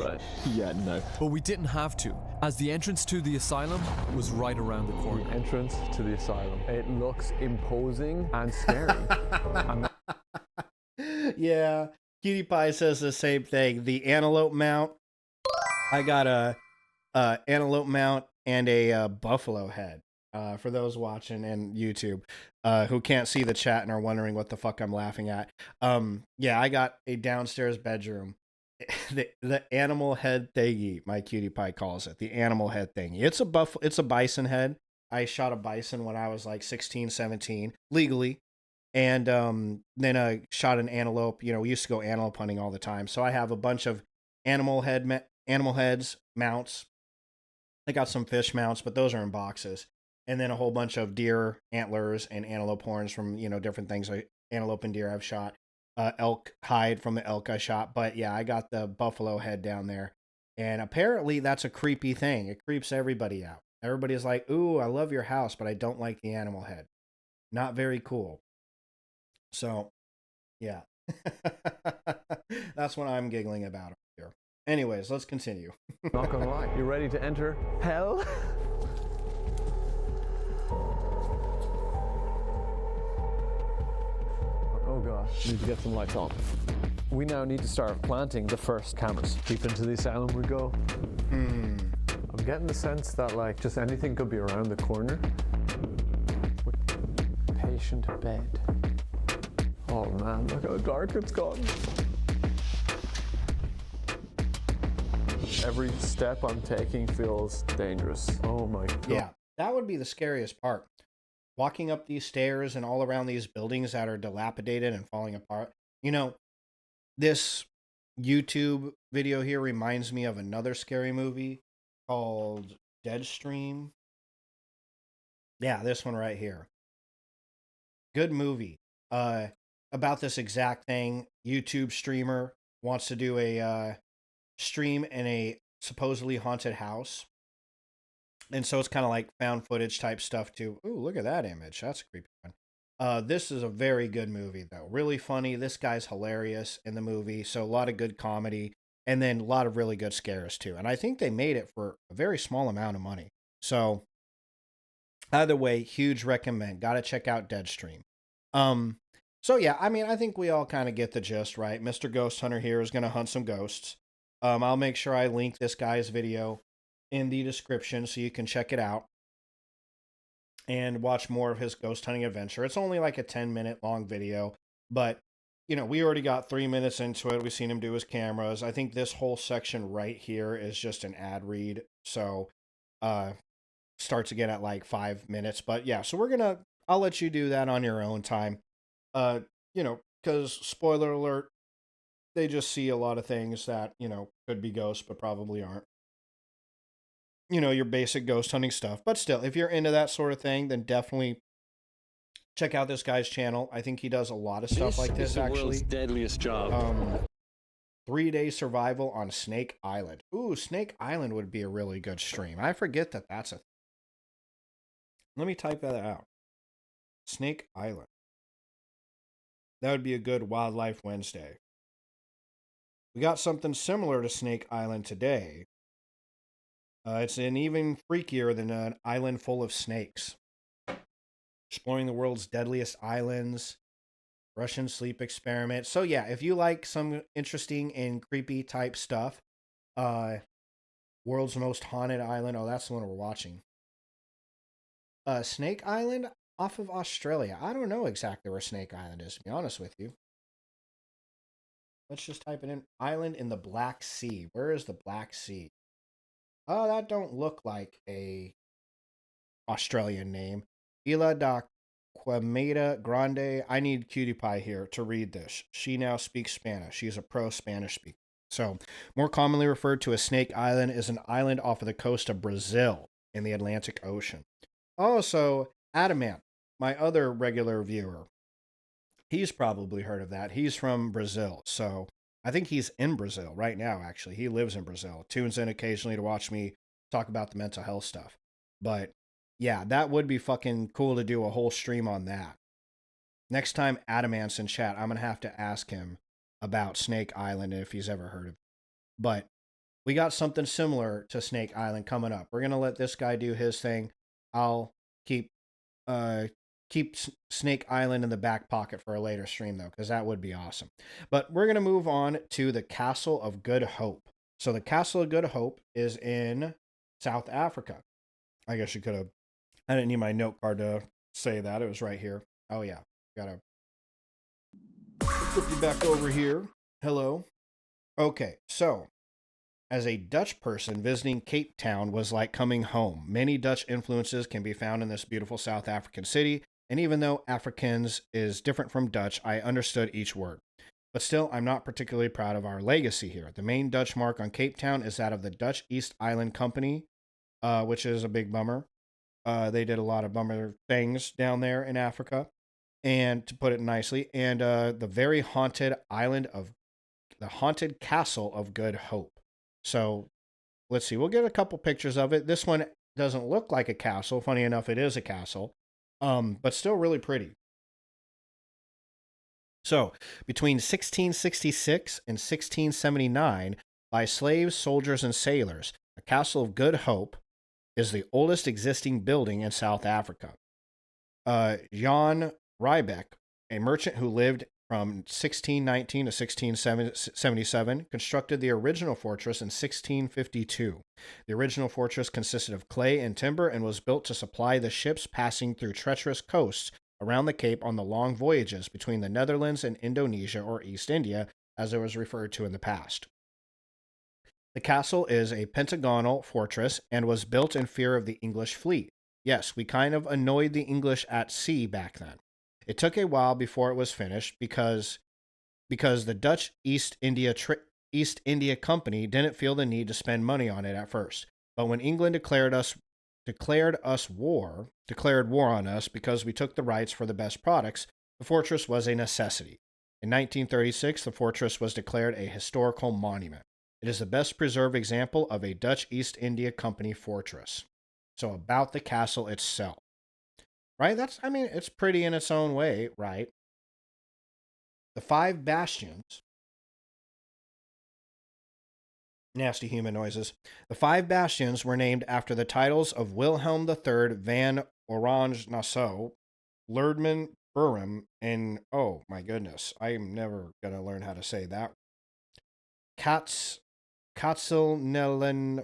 Right. Yeah, no. But we didn't have to, as the entrance to the asylum was right around the corner. Entrance to the asylum. It looks imposing and scary. Yeah, Cutie Pie says the same thing. The antelope mount. I got a antelope mount and a buffalo head. For those watching in YouTube who can't see the chat and are wondering what the fuck I'm laughing at. Yeah, I got a downstairs bedroom. The animal head thingy, my Cutie Pie calls it. The animal head thingy. It's a bison head. I shot a bison when I was like 16, 17, legally. And then I shot an antelope. You know, we used to go antelope hunting all the time. So I have a bunch of animal heads, mounts. I got some fish mounts, but those are in boxes. And then a whole bunch of deer antlers and antelope horns from, you know, different things like antelope and deer I've shot. Elk hide from the elk I shot. But yeah, I got the buffalo head down there. And apparently that's a creepy thing. It creeps everybody out. Everybody's like, ooh, I love your house, but I don't like the animal head. Not very cool. So, yeah. That's what I'm giggling about here. Anyways, let's continue. Not gonna lie. You ready to enter hell? Oh god, need to get some lights on. We now need to start planting the first cameras. Deep into the asylum we go. I'm getting the sense that like just anything could be around the corner. Patient bed. Oh man, look how dark it's gotten. Every step I'm taking feels dangerous. Oh my god. Yeah, that would be the scariest part. Walking up these stairs and all around these buildings that are dilapidated and falling apart. You know, this YouTube video here reminds me of another scary movie called Deadstream. Yeah, this one right here. Good movie. About this exact thing. YouTube streamer wants to do a stream in a supposedly haunted house. And so it's kind of like found footage type stuff too. Ooh, look at that image. That's a creepy one. This is a very good movie though. Really funny. This guy's hilarious in the movie. So a lot of good comedy and then a lot of really good scares too. And I think they made it for a very small amount of money. So either way, huge recommend. Got to check out Deadstream. So yeah, I mean, I think we all kind of get the gist, right? Mr. Ghost Hunter here is going to hunt some ghosts. I'll make sure I link this guy's video in the description so you can check it out and watch more of his ghost hunting adventure. It's only like a 10-minute long video, but you know, we already got 3 minutes into it. We've seen him do his cameras. I think this whole section right here is just an ad read. So, starts again at like 5 minutes, but yeah, so I'll let you do that on your own time. You know, because spoiler alert, they just see a lot of things that, you know, could be ghosts, but probably aren't. you know, your basic ghost hunting stuff. But still, if you're into that sort of thing, then definitely check out this guy's channel. I think he does a lot of stuff like this, is the actually. world's deadliest job. 3-day survival on Snake Island. Ooh, Snake Island would be a really good stream. I forget that that's a... Let me type that out. Snake Island. That would be a good Wildlife Wednesday. We got something similar to Snake Island today. It's an even freakier than an island full of snakes. Exploring the world's deadliest islands. Russian sleep experiment. So yeah, if you like some interesting and creepy type stuff, world's most haunted island. Oh, that's the one we're watching. Snake Island off of Australia. I don't know exactly where Snake Island is, to be honest with you. Let's just type it in. Island in the Black Sea. Where is the Black Sea? Oh, that don't look like a Australian name. Isla da Quemada Grande. I need Cutie Pie here to read this. She now speaks Spanish. She's a pro Spanish speaker. So, more commonly referred to as Snake Island is an island off of the coast of Brazil in the Atlantic Ocean. Also, Adamant, my other regular viewer, he's probably heard of that. He's from Brazil, so I think he's in Brazil right now, actually. He lives in Brazil. Tunes in occasionally to watch me talk about the mental health stuff. But yeah, that would be fucking cool to do a whole stream on that. Next time Adamant's in chat, I'm going to have to ask him about Snake Island and if he's ever heard of it. But we got something similar to Snake Island coming up. We're going to let this guy do his thing. I'll keep Snake Island in the back pocket for a later stream, though, because that would be awesome. But we're going to move on to the Castle of Good Hope. So the Castle of Good Hope is in South Africa. I guess you could have... I didn't need my note card to say that. It was right here. Oh, yeah. Gotta flip you back over here. Hello. Okay, so... As a Dutch person, visiting Cape Town was like coming home. Many Dutch influences can be found in this beautiful South African city, and even though Afrikaans is different from Dutch, I understood each word. But still, I'm not particularly proud of our legacy here. The main Dutch mark on Cape Town is that of the Dutch East Island Company, which is a big bummer. They did a lot of bummer things down there in Africa, and to put it nicely, and the very haunted island of the haunted Castle of Good Hope. So, let's see. We'll get a couple pictures of it. This one doesn't look like a castle. Funny enough, it is a castle, but still really pretty. So, between 1666 and 1679, by slaves, soldiers, and sailors, the Castle of Good Hope is the oldest existing building in South Africa. Jan Riebeck, a merchant who lived from 1619 to 1677, constructed the original fortress in 1652. The original fortress consisted of clay and timber and was built to supply the ships passing through treacherous coasts around the Cape on the long voyages between the Netherlands and Indonesia, or East India, as it was referred to in the past. The castle is a pentagonal fortress and was built in fear of the English fleet. Yes, we kind of annoyed the English at sea back then. It took a while before it was finished because the Dutch East India Company didn't feel the need to spend money on it at first. But when England declared war on us because we took the rights for the best products, the fortress was a necessity. In 1936, the fortress was declared a historical monument. It is the best preserved example of a Dutch East India Company fortress. So about the castle itself. Right? It's pretty in its own way, right? The 5 bastions. Nasty human noises. The 5 bastions were named after the titles of Wilhelm III van Oranje-Nassau, Lerdman Buren, and, oh my goodness, I'm never going to learn how to say that. Katzelnellenbogen.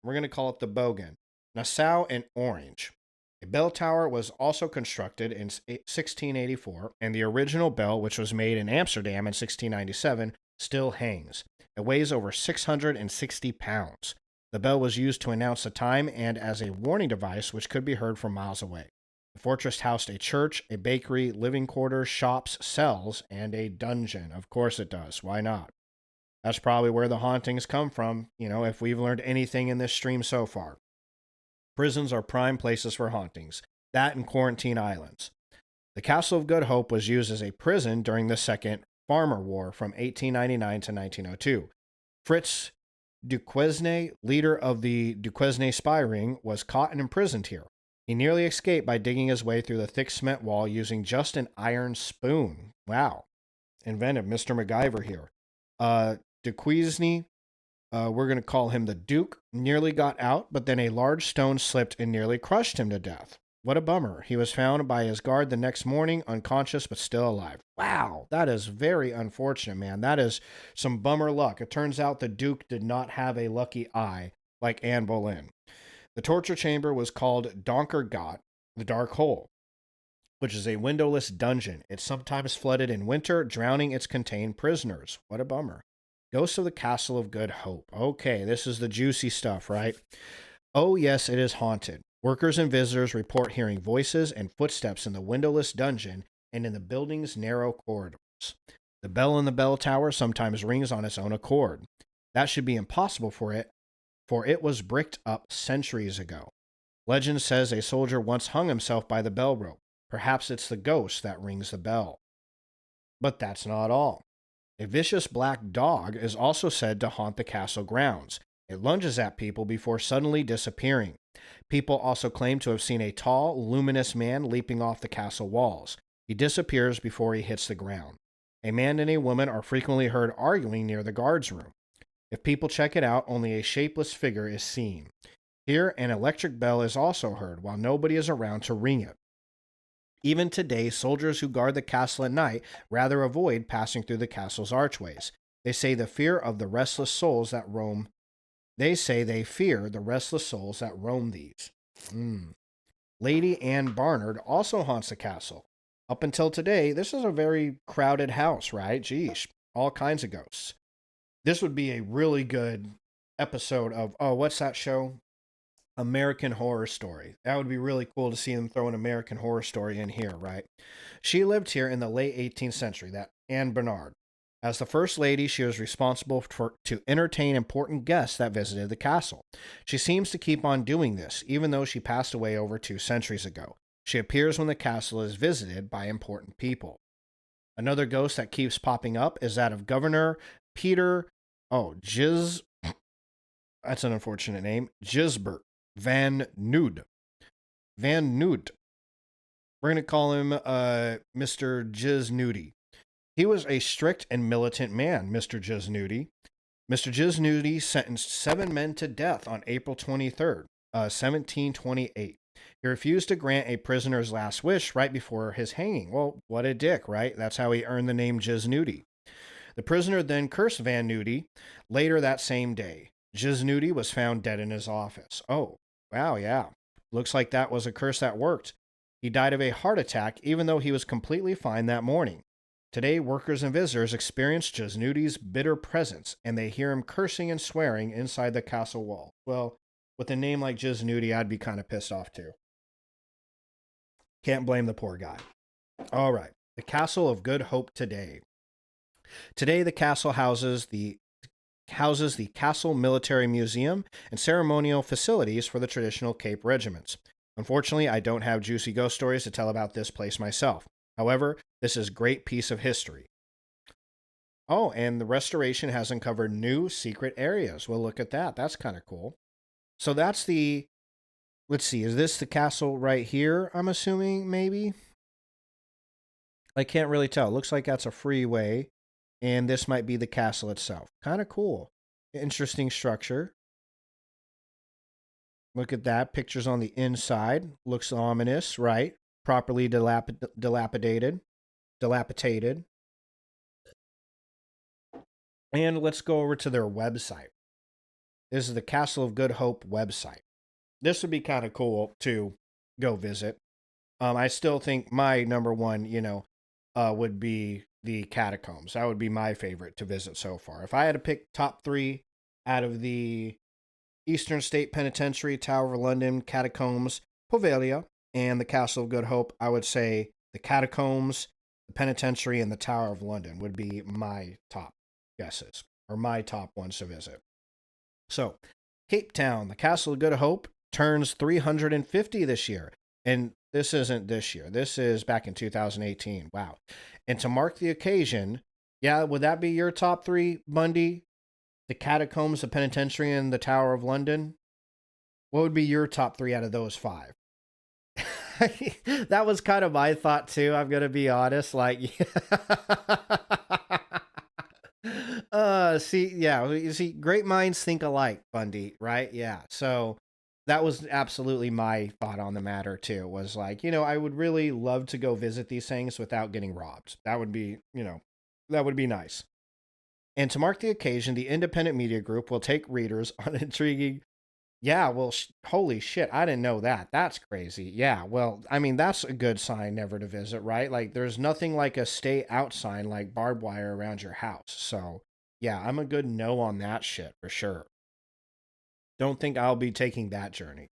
We're going to call it the Bogen. Nassau and Orange. A bell tower was also constructed in 1684, and the original bell, which was made in Amsterdam in 1697, still hangs. It weighs over 660 pounds. The bell was used to announce the time and as a warning device which could be heard from miles away. The fortress housed a church, a bakery, living quarters, shops, cells, and a dungeon. Of course it does. Why not? That's probably where the hauntings come from, if we've learned anything in this stream so far. Prisons are prime places for hauntings, that and quarantine islands. The Castle of Good Hope was used as a prison during the Second Farmer War from 1899 to 1902. Fritz Duquesne, leader of the Duquesne spy ring, was caught and imprisoned here. He nearly escaped by digging his way through the thick cement wall using just an iron spoon. Wow. Inventive, Mr. MacGyver here. Duquesne, we're going to call him the Duke, nearly got out, but then a large stone slipped and nearly crushed him to death. What a bummer. He was found by his guard the next morning, unconscious but still alive. Wow, that is very unfortunate, man. That is some bummer luck. It turns out the Duke did not have a lucky eye like Anne Boleyn. The torture chamber was called Donkergat, the Dark Hole, which is a windowless dungeon. It's sometimes flooded in winter, drowning its contained prisoners. What a bummer. Ghost of the Castle of Good Hope. Okay, this is the juicy stuff, right? Oh, yes, it is haunted. Workers and visitors report hearing voices and footsteps in the windowless dungeon and in the building's narrow corridors. The bell in the bell tower sometimes rings on its own accord. That should be impossible for it was bricked up centuries ago. Legend says a soldier once hung himself by the bell rope. Perhaps it's the ghost that rings the bell. But that's not all. A vicious black dog is also said to haunt the castle grounds. It lunges at people before suddenly disappearing. People also claim to have seen a tall, luminous man leaping off the castle walls. He disappears before he hits the ground. A man and a woman are frequently heard arguing near the guards' room. If people check it out, only a shapeless figure is seen. Here, an electric bell is also heard while nobody is around to ring it. Even today, soldiers who guard the castle at night rather avoid passing through the castle's archways. They say they fear the restless souls that roam these. Lady Anne Barnard also haunts the castle. Up until today, this is a very crowded house, right? Geesh, all kinds of ghosts. This would be a really good episode of, what's that show? American Horror Story. That would be really cool to see them throw an American Horror Story in here, right? She lived here in the late 18th century, that Anne Barnard. As the First Lady, she was responsible to entertain important guests that visited the castle. She seems to keep on doing this, even though she passed away over 2 centuries ago. She appears when the castle is visited by important people. Another ghost that keeps popping up is that of Governor Peter, that's an unfortunate name, Gisbert Van Nood. Van Nood. We're going to call him Mr. Gisnoody. He was a strict and militant man, Mr. Gisnoody. Mr. Gisnoody sentenced 7 men to death on April 23rd, 1728. He refused to grant a prisoner's last wish right before his hanging. Well, what a dick, right? That's how he earned the name Gisnoody. The prisoner then cursed Van Noody later that same day. Gisnoody was found dead in his office. Oh, wow, yeah. Looks like that was a curse that worked. He died of a heart attack even though he was completely fine that morning. Today, workers and visitors experience Gisnoody's bitter presence, and they hear him cursing and swearing inside the castle wall. Well, with a name like Gisnoody, I'd be kind of pissed off too. Can't blame the poor guy. All right, the Castle of Good Hope today. Today, the castle houses the Castle Military Museum and ceremonial facilities for the traditional Cape regiments. Unfortunately, I don't have juicy ghost stories to tell about this place myself. However, this is a great piece of history. Oh, and the restoration has uncovered new secret areas. Well, look at that. That's kind of cool. So that's the, let's see, is this the castle right here, I'm assuming, maybe? I can't really tell. It looks like that's a freeway, and this might be the castle itself. Kind of cool. Interesting structure. Look at that. Pictures on the inside. Looks ominous, right? Properly dilapidated. And let's go over to their website. This is the Castle of Good Hope website. This would be kind of cool to go visit. I still think my number one, would be the catacombs. That would be my favorite to visit so far. If I had to pick top 3 out of the Eastern State Penitentiary, Tower of London, Catacombs, Poveglia, and the Castle of Good Hope, I would say the Catacombs, the Penitentiary, and the Tower of London would be my top guesses. or my top ones to visit. So, Cape Town, the Castle of Good Hope, turns 350 this year. And this isn't this year. This is back in 2018. Wow. And to mark the occasion, yeah, would that be your top three, Bundy? The Catacombs, the Penitentiary, and the Tower of London? What would be your top three out of those five? That was kind of my thought too. I'm gonna be honest. Like, you see, great minds think alike, Bundy, right? Yeah. So that was absolutely my thought on the matter too. Was like, I would really love to go visit these things without getting robbed. That would be, that would be nice. And to mark the occasion, the Independent Media Group will take readers on intriguing. Yeah, well, holy shit, I didn't know that. That's crazy. Yeah, well, I mean, that's a good sign never to visit, right? Like, there's nothing like a stay out sign like barbed wire around your house. So, yeah, I'm a good no on that shit for sure. Don't think I'll be taking that journey.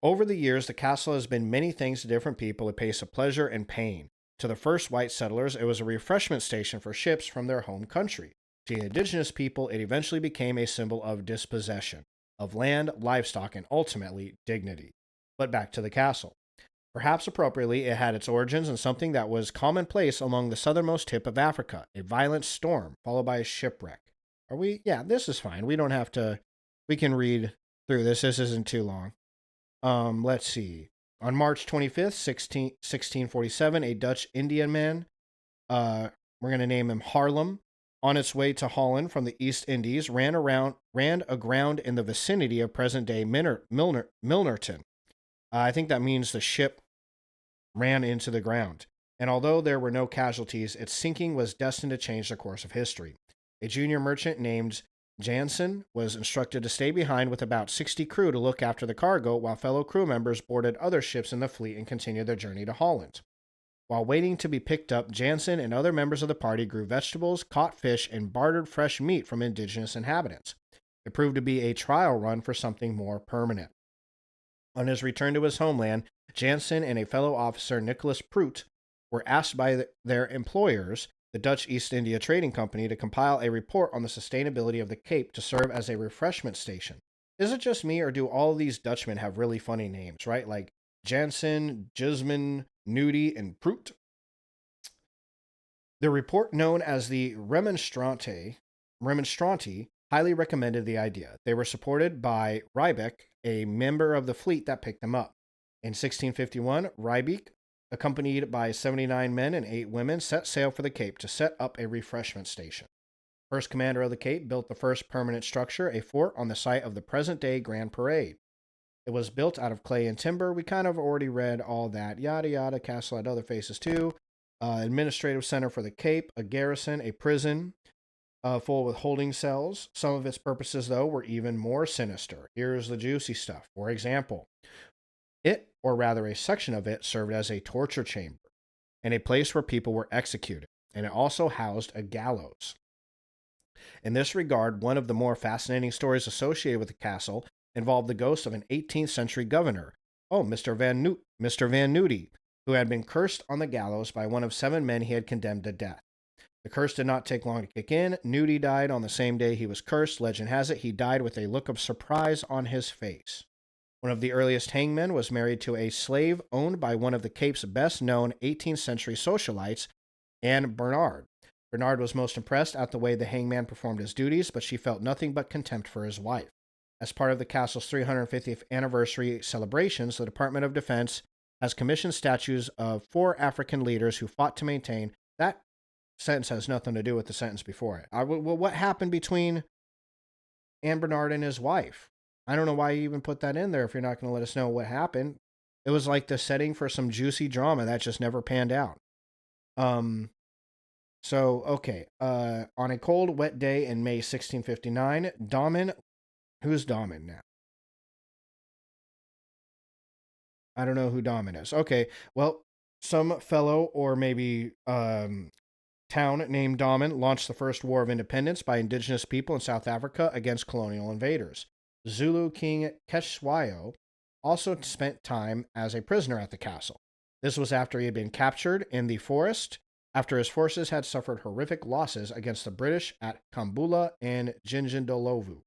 Over the years, the castle has been many things to different people, a pace of pleasure and pain. To the first white settlers, it was a refreshment station for ships from their home country. To the indigenous people, it eventually became a symbol of dispossession of land, livestock, and ultimately dignity. But back to the castle. Perhaps appropriately, it had its origins in something that was commonplace along the southernmost tip of Africa, a violent storm followed by a shipwreck. Are we? Yeah, this is fine. We don't have to, we can read through this. This isn't too long. Let's see. On March 25th, 1647, a Dutch Indiaman, we're going to name him Haarlem, on its way to Holland from the East Indies, ran aground in the vicinity of present-day Milnerton. I think that means the ship ran into the ground. And although there were no casualties, its sinking was destined to change the course of history. A junior merchant named Jansen was instructed to stay behind with about 60 crew to look after the cargo, while fellow crew members boarded other ships in the fleet and continued their journey to Holland. While waiting to be picked up, Jansen and other members of the party grew vegetables, caught fish, and bartered fresh meat from indigenous inhabitants. It proved to be a trial run for something more permanent. On his return to his homeland, Jansen and a fellow officer, Nicholas Prout, were asked by their employers, the Dutch East India Trading Company, to compile a report on the sustainability of the Cape to serve as a refreshment station. Is it just me, or do all these Dutchmen have really funny names, right? Like Jansen, Gisman, Nudie, and Prout. The report, known as the Remonstrante, highly recommended the idea. They were supported by Riebeek, a member of the fleet that picked them up. In 1651, Riebeek, accompanied by 79 men and 8 women, set sail for the Cape to set up a refreshment station. First commander of the Cape built the first permanent structure, a fort on the site of the present-day Grand Parade. It was built out of clay and timber. We kind of already read all that. Yada, yada. Castle had other faces too. Administrative center for the Cape, a garrison, a prison full with holding cells. Some of its purposes, though, were even more sinister. Here's the juicy stuff. For example, it, or rather a section of it, served as a torture chamber and a place where people were executed. And it also housed a gallows. In this regard, one of the more fascinating stories associated with the castle involved the ghost of an 18th century governor, Mr. Van Nudie, who had been cursed on the gallows by one of 7 men he had condemned to death. The curse did not take long to kick in. Nudie died on the same day he was cursed. Legend has it he died with a look of surprise on his face. One of the earliest hangmen was married to a slave owned by one of the Cape's best-known 18th century socialites, Anne Bernard. Bernard was most impressed at the way the hangman performed his duties, but she felt nothing but contempt for his wife. As part of the castle's 350th anniversary celebrations, the Department of Defense has commissioned statues of 4 African leaders who fought to maintain. That sentence has nothing to do with the sentence before it. Well, what happened between Anne Bernard and his wife? I don't know why you even put that in there if you're not going to let us know what happened. It was like the setting for some juicy drama that just never panned out. Okay. On a cold, wet day in May 1659, who's Damen now? I don't know who Damen is. Okay, well, some fellow or maybe town named Damen launched the first War of Independence by indigenous people in South Africa against colonial invaders. Zulu King Cetshwayo also spent time as a prisoner at the castle. This was after he had been captured in the forest after his forces had suffered horrific losses against the British at Kambula and Jinjindolovu.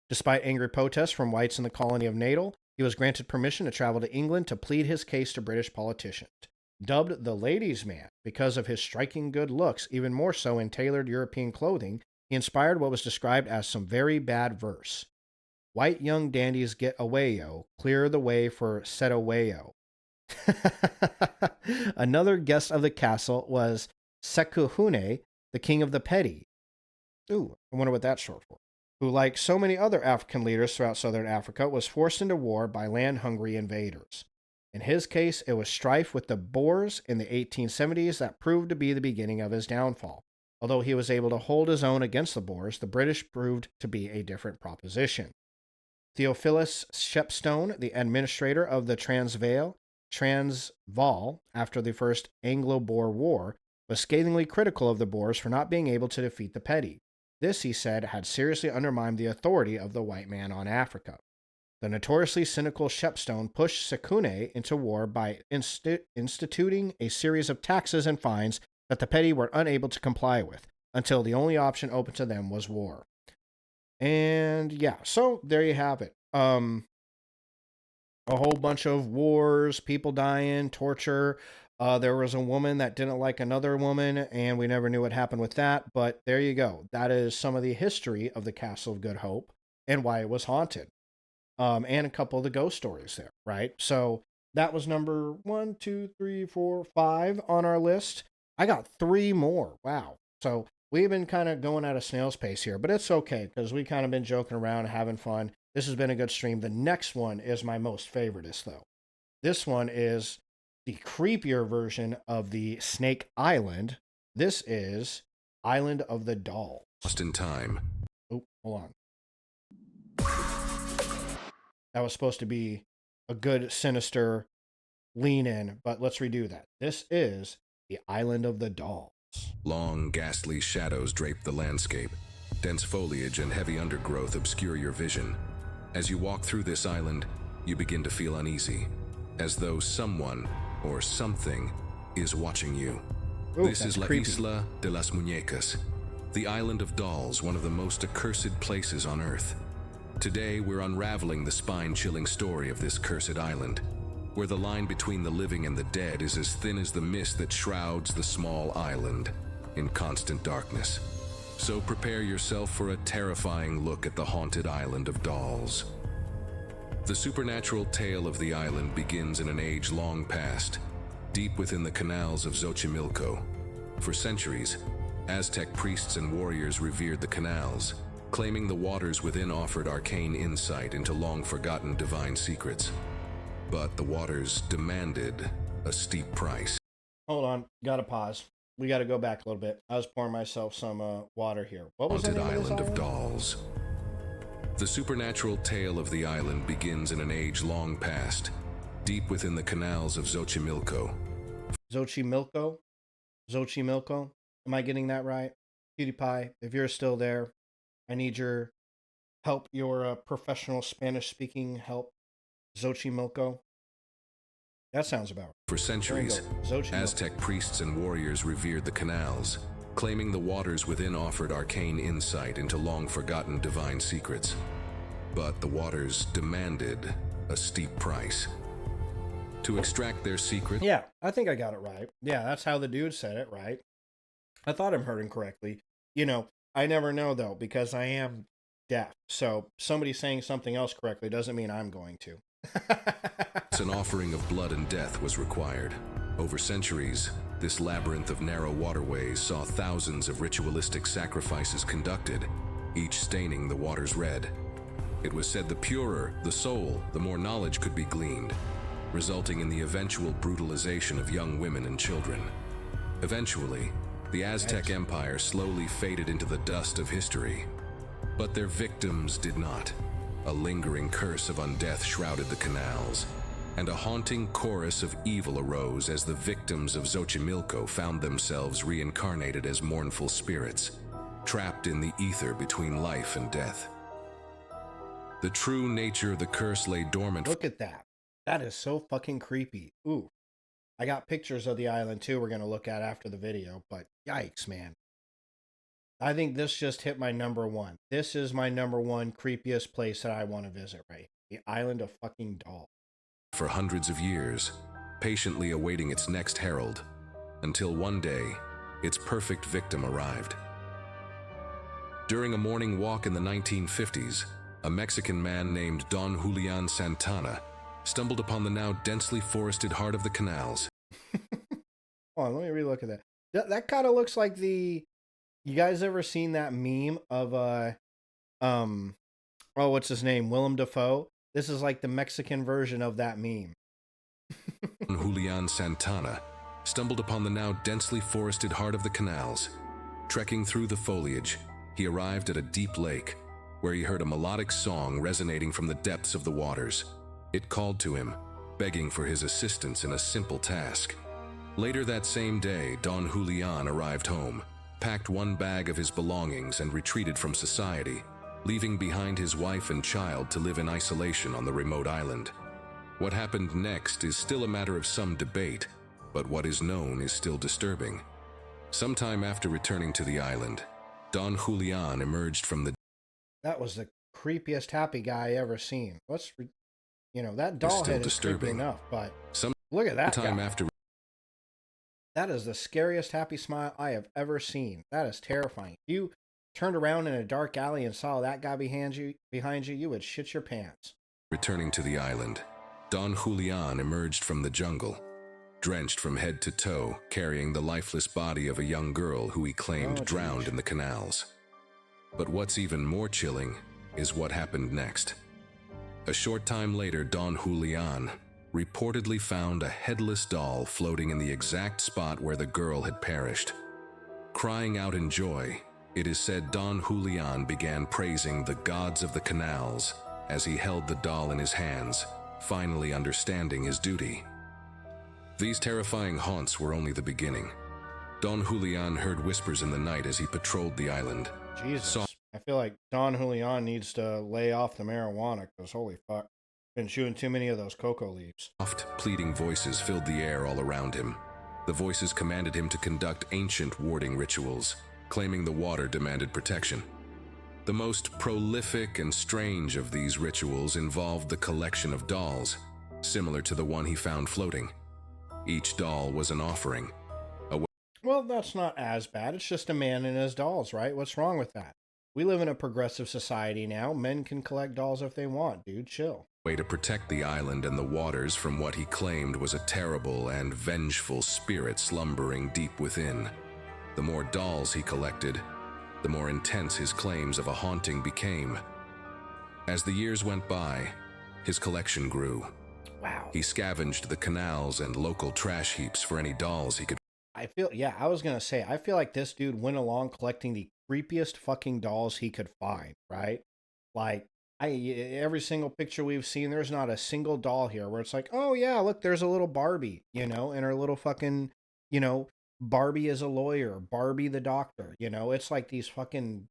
Despite angry protests from whites in the colony of Natal, he was granted permission to travel to England to plead his case to British politicians. Dubbed the ladies' man because of his striking good looks, even more so in tailored European clothing, he inspired what was described as some very bad verse. White young dandies get away-yo, clear the way for Setaway-yo. Another guest of the castle was Sekuhune, the king of the Petty. Ooh, I wonder what that's short for. Who, like so many other African leaders throughout southern Africa, was forced into war by land-hungry invaders. In his case, it was strife with the Boers in the 1870s that proved to be the beginning of his downfall. Although he was able to hold his own against the Boers, the British proved to be a different proposition. Theophilus Shepstone, the administrator of the Transvaal, after the First Anglo-Boer War, was scathingly critical of the Boers for not being able to defeat the Petty. This, he said, had seriously undermined the authority of the white man on Africa. The notoriously cynical Shepstone pushed Sekune into war by instituting a series of taxes and fines that the Petty were unable to comply with, until the only option open to them was war. And yeah, so there you have it. A whole bunch of wars, people dying, torture. There was a woman that didn't like another woman, and we never knew what happened with that. But there you go. That is some of the history of the Castle of Good Hope and why it was haunted. And a couple of the ghost stories there, right? So that was number 1, 2, 3, 4, 5 on our list. I got 3 more. Wow. So we've been kind of going at a snail's pace here, but it's okay because we kind of been joking around, having fun. This has been a good stream. The next one is my most favoritist, though. This one is the creepier version of the Snake Island. This is Island of the Dolls. Lost in time. Oh, hold on. That was supposed to be a good, sinister lean in, but let's redo that. This is the Island of the Dolls. Long, ghastly shadows drape the landscape. Dense foliage and heavy undergrowth obscure your vision. As you walk through this island, you begin to feel uneasy, as though someone or something is watching you. Ooh, this is La creepy. Isla de las Muñecas, the Island of Dolls, one of the most accursed places on Earth. Today, we're unraveling the spine-chilling story of this cursed island, where the line between the living and the dead is as thin as the mist that shrouds the small island in constant darkness. So prepare yourself for a terrifying look at the haunted Island of Dolls. The supernatural tale of the island begins in an age long past, deep within the canals of Xochimilco. For centuries, Aztec priests and warriors revered the canals, claiming the waters within offered arcane insight into long-forgotten divine secrets. But the waters demanded a steep price. Hold on, gotta pause. We gotta go back a little bit. I was pouring myself some water here. What was the Haunted name of this Island of island? Dolls. The supernatural tale of the island begins in an age long past, deep within the canals of Xochimilco. Xochimilco? Xochimilco? Am I getting that right? PewDiePie, if you're still there, I need your help, your professional Spanish-speaking help. Xochimilco? That sounds about right. For centuries, There you go. Xochimilco. Aztec priests and warriors revered the canals, claiming the waters within offered arcane insight into long-forgotten divine secrets. But the waters demanded a steep price. To extract their secret, Yeah, I think I got it right. Yeah, that's how the dude said it, right? I thought I'm heard him correctly. You know, I never know, though, because I am deaf. So somebody saying something else correctly doesn't mean I'm going to. an offering of blood and death was required. Over centuries, this labyrinth of narrow waterways saw thousands of ritualistic sacrifices conducted, each staining the waters red. It was said the purer the soul, the more knowledge could be gleaned, resulting in the eventual brutalization of young women and children. Eventually, the Aztec Empire slowly faded into the dust of history. But their victims did not. A lingering curse of undeath shrouded the canals, and a haunting chorus of evil arose as the victims of Xochimilco found themselves reincarnated as mournful spirits, trapped in the ether between life and death. The true nature of the curse lay dormant. Look at that. That is so fucking creepy. Ooh. I got pictures of the island too we're going to look at after the video, but yikes, man. I think this just hit my number one. This is my number one creepiest place that I want to visit right here. The island of fucking Doll. For hundreds of years, patiently awaiting its next herald, until one day, its perfect victim arrived. During a morning walk in the 1950s, a Mexican man named Don Julian Santana stumbled upon the now densely forested heart of the canals. Hold on, let me relook at that. That kind of looks like the... You guys ever seen that meme of what's his name? Willem Dafoe? This is like the Mexican version of that meme. Julian Santana stumbled upon the now densely forested heart of the canals. Trekking through the foliage, he arrived at a deep lake, where he heard a melodic song resonating from the depths of the waters. It called to him, begging for his assistance in a simple task. Later that same day, Don Julian arrived home, packed one bag of his belongings and retreated from society, leaving behind his wife and child to live in isolation on the remote island. What happened next is still a matter of some debate, but what is known is still disturbing. Sometime after returning to the island, Don Julian emerged from the... That was the creepiest happy guy I ever seen. That doll head is creepy enough, but look at that guy. That is the scariest happy smile I have ever seen. That is terrifying. If you turned around in a dark alley and saw that guy behind you, you would shit your pants. Returning to the island, Don Julian emerged from the jungle, drenched from head to toe, carrying the lifeless body of a young girl who he claimed drowned in the canals. But what's even more chilling is what happened next. A short time later, Don Julian reportedly found a headless doll floating in the exact spot where the girl had perished. Crying out in joy, it is said Don Julian began praising the gods of the canals as he held the doll in his hands, finally understanding his duty. These terrifying haunts were only the beginning. Don Julian heard whispers in the night as he patrolled the island. Jesus, I feel like Don Julian needs to lay off the marijuana, because holy fuck. Been chewing too many of those cocoa leaves. Soft, pleading voices filled the air all around him. The voices commanded him to conduct ancient warding rituals, claiming the water demanded protection. The most prolific and strange of these rituals involved the collection of dolls, similar to the one he found floating. Each doll was an offering. Well, that's not as bad. It's just a man and his dolls, right? What's wrong with that? We live in a progressive society now. Men can collect dolls if they want, dude. Chill. Way to protect the island and the waters from what he claimed was a terrible and vengeful spirit slumbering deep within. The more dolls he collected, the more intense his claims of a haunting became. As the years went by, his collection grew. Wow. He scavenged the canals and local trash heaps for any dolls he could. I feel like this dude went along collecting the creepiest fucking dolls he could find, right? Like, every single picture we've seen, there's not a single doll here where it's like, oh yeah, look, there's a little Barbie, and her little fucking, Barbie is a lawyer, Barbie the doctor, it's like these fucking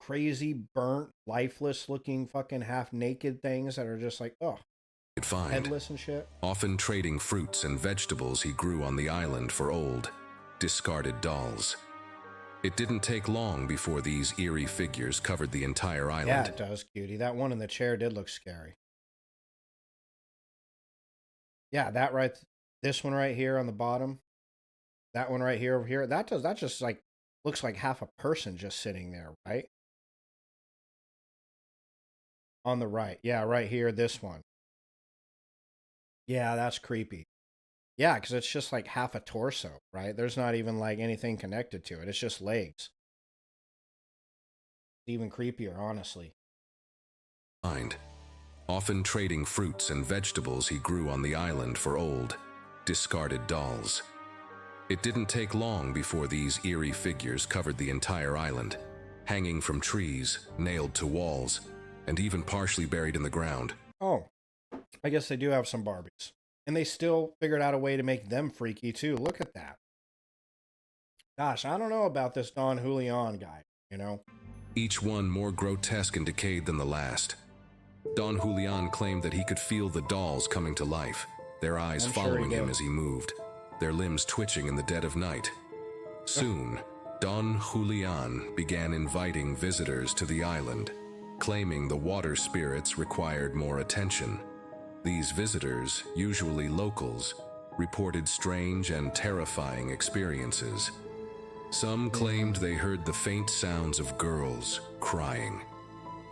crazy, burnt, lifeless looking fucking half naked things that are just like, oh, find, headless and shit. Often trading fruits and vegetables he grew on the island for old, discarded dolls. It didn't take long before these eerie figures covered the entire island. Yeah, it does, cutie. That one in the chair did look scary. Yeah, this one right here on the bottom. That one right here over here. That just like looks like half a person just sitting there, right? On the right. Yeah, right here, this one. Yeah, that's creepy. Yeah, because it's just like half a torso, right? There's not even like anything connected to it. It's just legs. It's even creepier, honestly. Often trading fruits and vegetables he grew on the island for old, discarded dolls. It didn't take long before these eerie figures covered the entire island, hanging from trees, nailed to walls, and even partially buried in the ground. Oh, I guess they do have some Barbies. And they still figured out a way to make them freaky, too. Look at that. Gosh, I don't know about this Don Julian guy, Each one more grotesque and decayed than the last. Don Julian claimed that he could feel the dolls coming to life, their eyes I'm sure following he him did. as he moved, their limbs twitching in the dead of night. Soon, Don Julian began inviting visitors to the island, claiming the water spirits required more attention. These visitors, usually locals, reported strange and terrifying experiences. Some claimed they heard the faint sounds of girls crying,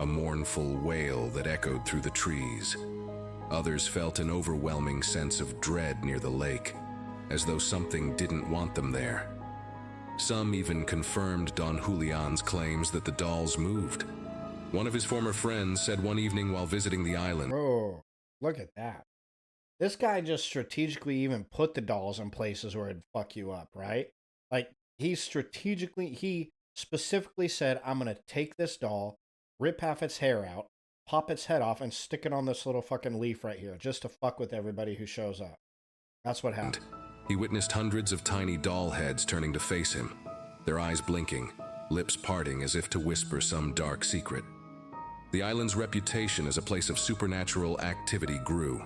a mournful wail that echoed through the trees. Others felt an overwhelming sense of dread near the lake, as though something didn't want them there. Some even confirmed Don Julian's claims that the dolls moved. One of his former friends said one evening while visiting the island, Bro, look at that. This guy just strategically even put the dolls in places where it'd fuck you up, right? Like, he specifically said, I'm going to take this doll, rip half its hair out, pop its head off, and stick it on this little fucking leaf right here, just to fuck with everybody who shows up. That's what happened. he witnessed hundreds of tiny doll heads turning to face him, their eyes blinking, lips parting as if to whisper some dark secret. The island's reputation as a place of supernatural activity grew,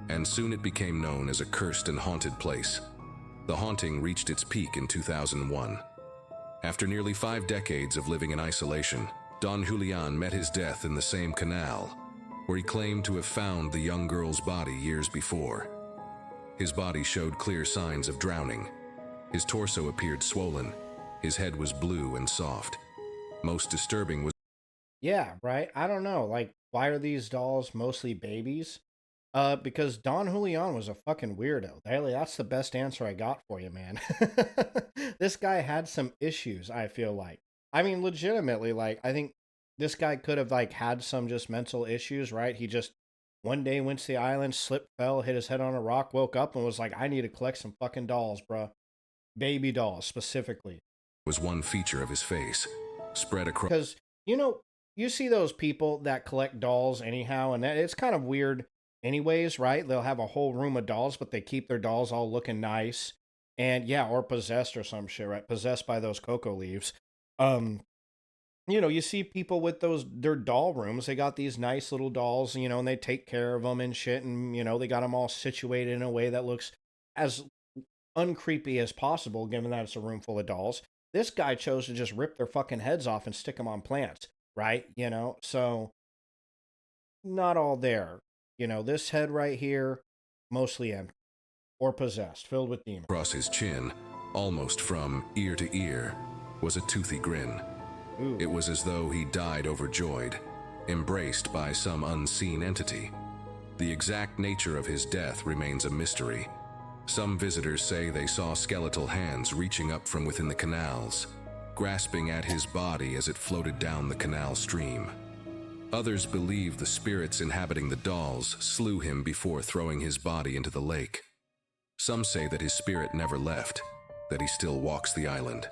and soon it became known as a cursed and haunted place. The haunting reached its peak in 2001. After nearly 5 decades of living in isolation, Don Julian met his death in the same canal, where he claimed to have found the young girl's body years before. His body showed clear signs of drowning. His torso appeared swollen. His head was blue and soft. Most disturbing was Yeah, right. I don't know. Like, why are these dolls mostly babies? Because Don Julian was a fucking weirdo. That's the best answer I got for you, man. This guy had some issues, I feel like. I mean, legitimately, like, I think this guy could have, like, had some just mental issues, right? He just one day went to the island, slipped, fell, hit his head on a rock, woke up, and was like, I need to collect some fucking dolls, bruh. Baby dolls, specifically. was one feature of his face, spread across. Because, you know, you see those people that collect dolls anyhow, and it's kind of weird anyways, right? They'll have a whole room of dolls, but they keep their dolls all looking nice. And yeah, or possessed or some shit, right? Possessed by those cocoa leaves. You know, you see people with their doll rooms, they got these nice little dolls, you know, and they take care of them and shit. And, you know, they got them all situated in a way that looks as uncreepy as possible, given that it's a room full of dolls. This guy chose to just rip their fucking heads off and stick them on plants, right? You know, so not all there. You know, this head right here, mostly empty or possessed, filled with demons. Across his chin, almost from ear to ear, was a toothy grin. Ooh. It was as though he died overjoyed, embraced by some unseen entity. The exact nature of his death remains a mystery. Some visitors say they saw skeletal hands reaching up from within the canals, grasping at his body as it floated down the canal stream. Others believe the spirits inhabiting the dolls slew him before throwing his body into the lake. Some say that his spirit never left, that he still walks the island,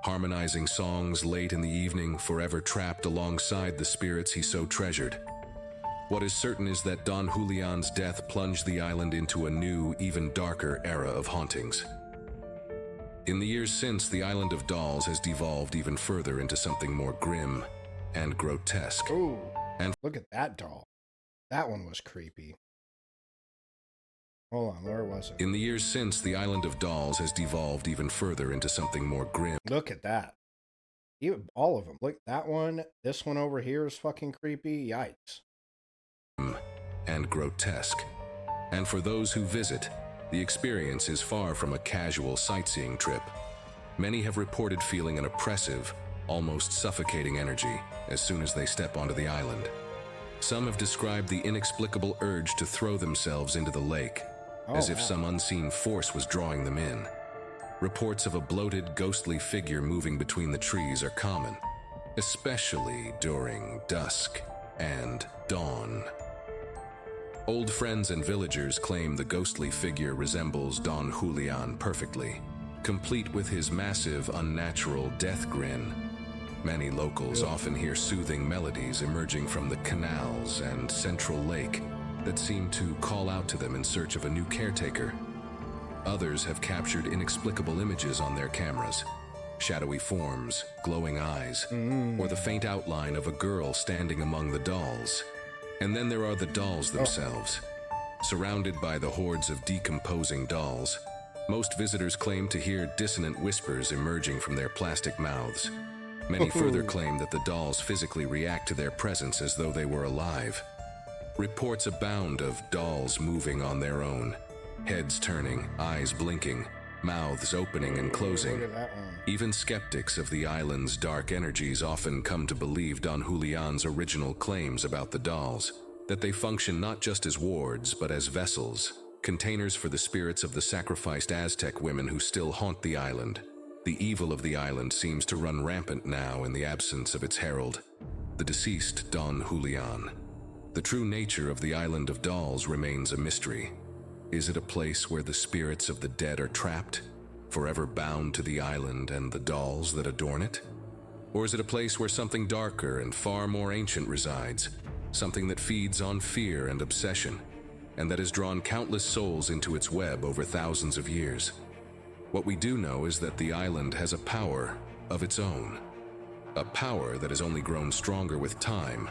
harmonizing songs late in the evening, forever trapped alongside the spirits he so treasured. What is certain is that Don Julian's death plunged the island into a new, even darker era of hauntings. In the years since, the island of dolls has devolved even further into something more grim and grotesque. Ooh, And look at that doll. That one was creepy. Hold on, where was it? in the years since, the island of dolls has devolved even further into something more grim. Look at that. Even all of them. Look, that one, this one over here is fucking creepy. Yikes. And grotesque. And for those who visit, the experience is far from a casual sightseeing trip. Many have reported feeling an oppressive, almost suffocating energy as soon as they step onto the island. Some have described the inexplicable urge to throw themselves into the lake, as if some unseen force was drawing them in. Reports of a bloated, ghostly figure moving between the trees are common, especially during dusk and dawn. Old friends and villagers claim the ghostly figure resembles Don Julian perfectly, complete with his massive, unnatural death grin. Many locals often hear soothing melodies emerging from the canals and central lake that seem to call out to them in search of a new caretaker. Others have captured inexplicable images on their cameras, shadowy forms, glowing eyes, or the faint outline of a girl standing among the dolls. And then there are the dolls themselves. Surrounded by the hordes of decomposing dolls, most visitors claim to hear dissonant whispers emerging from their plastic mouths. Many further claim that the dolls physically react to their presence as though they were alive. Reports abound of dolls moving on their own, heads turning, eyes blinking, mouths opening and closing. Even skeptics of the island's dark energies often come to believe Don Julian's original claims about the dolls, that they function not just as wards, but as vessels, containers for the spirits of the sacrificed Aztec women who still haunt the island. The evil of the island seems to run rampant now in the absence of its herald, the deceased Don Julian. The true nature of the Island of Dolls remains a mystery. Is it a place where the spirits of the dead are trapped, forever bound to the island and the dolls that adorn it? Or is it a place where something darker and far more ancient resides, something that feeds on fear and obsession, and that has drawn countless souls into its web over thousands of years? What we do know is that the island has a power of its own, a power that has only grown stronger with time,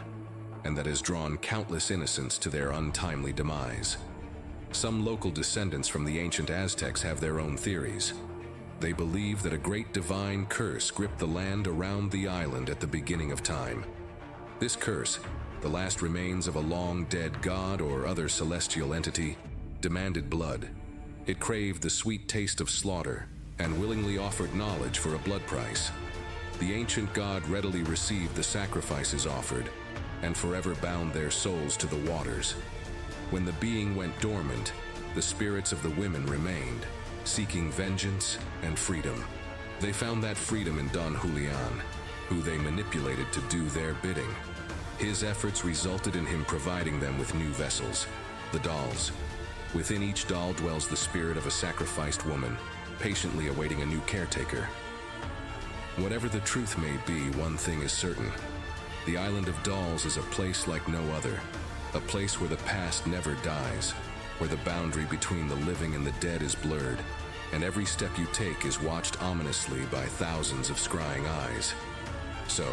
and that has drawn countless innocents to their untimely demise. Some local descendants from the ancient Aztecs have their own theories. They believe that a great divine curse gripped the land around the island at the beginning of time. This curse, the last remains of a long-dead god or other celestial entity, demanded blood. It craved the sweet taste of slaughter and willingly offered knowledge for a blood price. The ancient god readily received the sacrifices offered and forever bound their souls to the waters. When the being went dormant, the spirits of the women remained, seeking vengeance and freedom. They found that freedom in Don Julian, who they manipulated to do their bidding. His efforts resulted in him providing them with new vessels, the dolls. Within each doll dwells the spirit of a sacrificed woman, patiently awaiting a new caretaker. Whatever the truth may be, one thing is certain. The Island of Dolls is a place like no other, a place where the past never dies, where the boundary between the living and the dead is blurred, and every step you take is watched ominously by thousands of scrying eyes. So,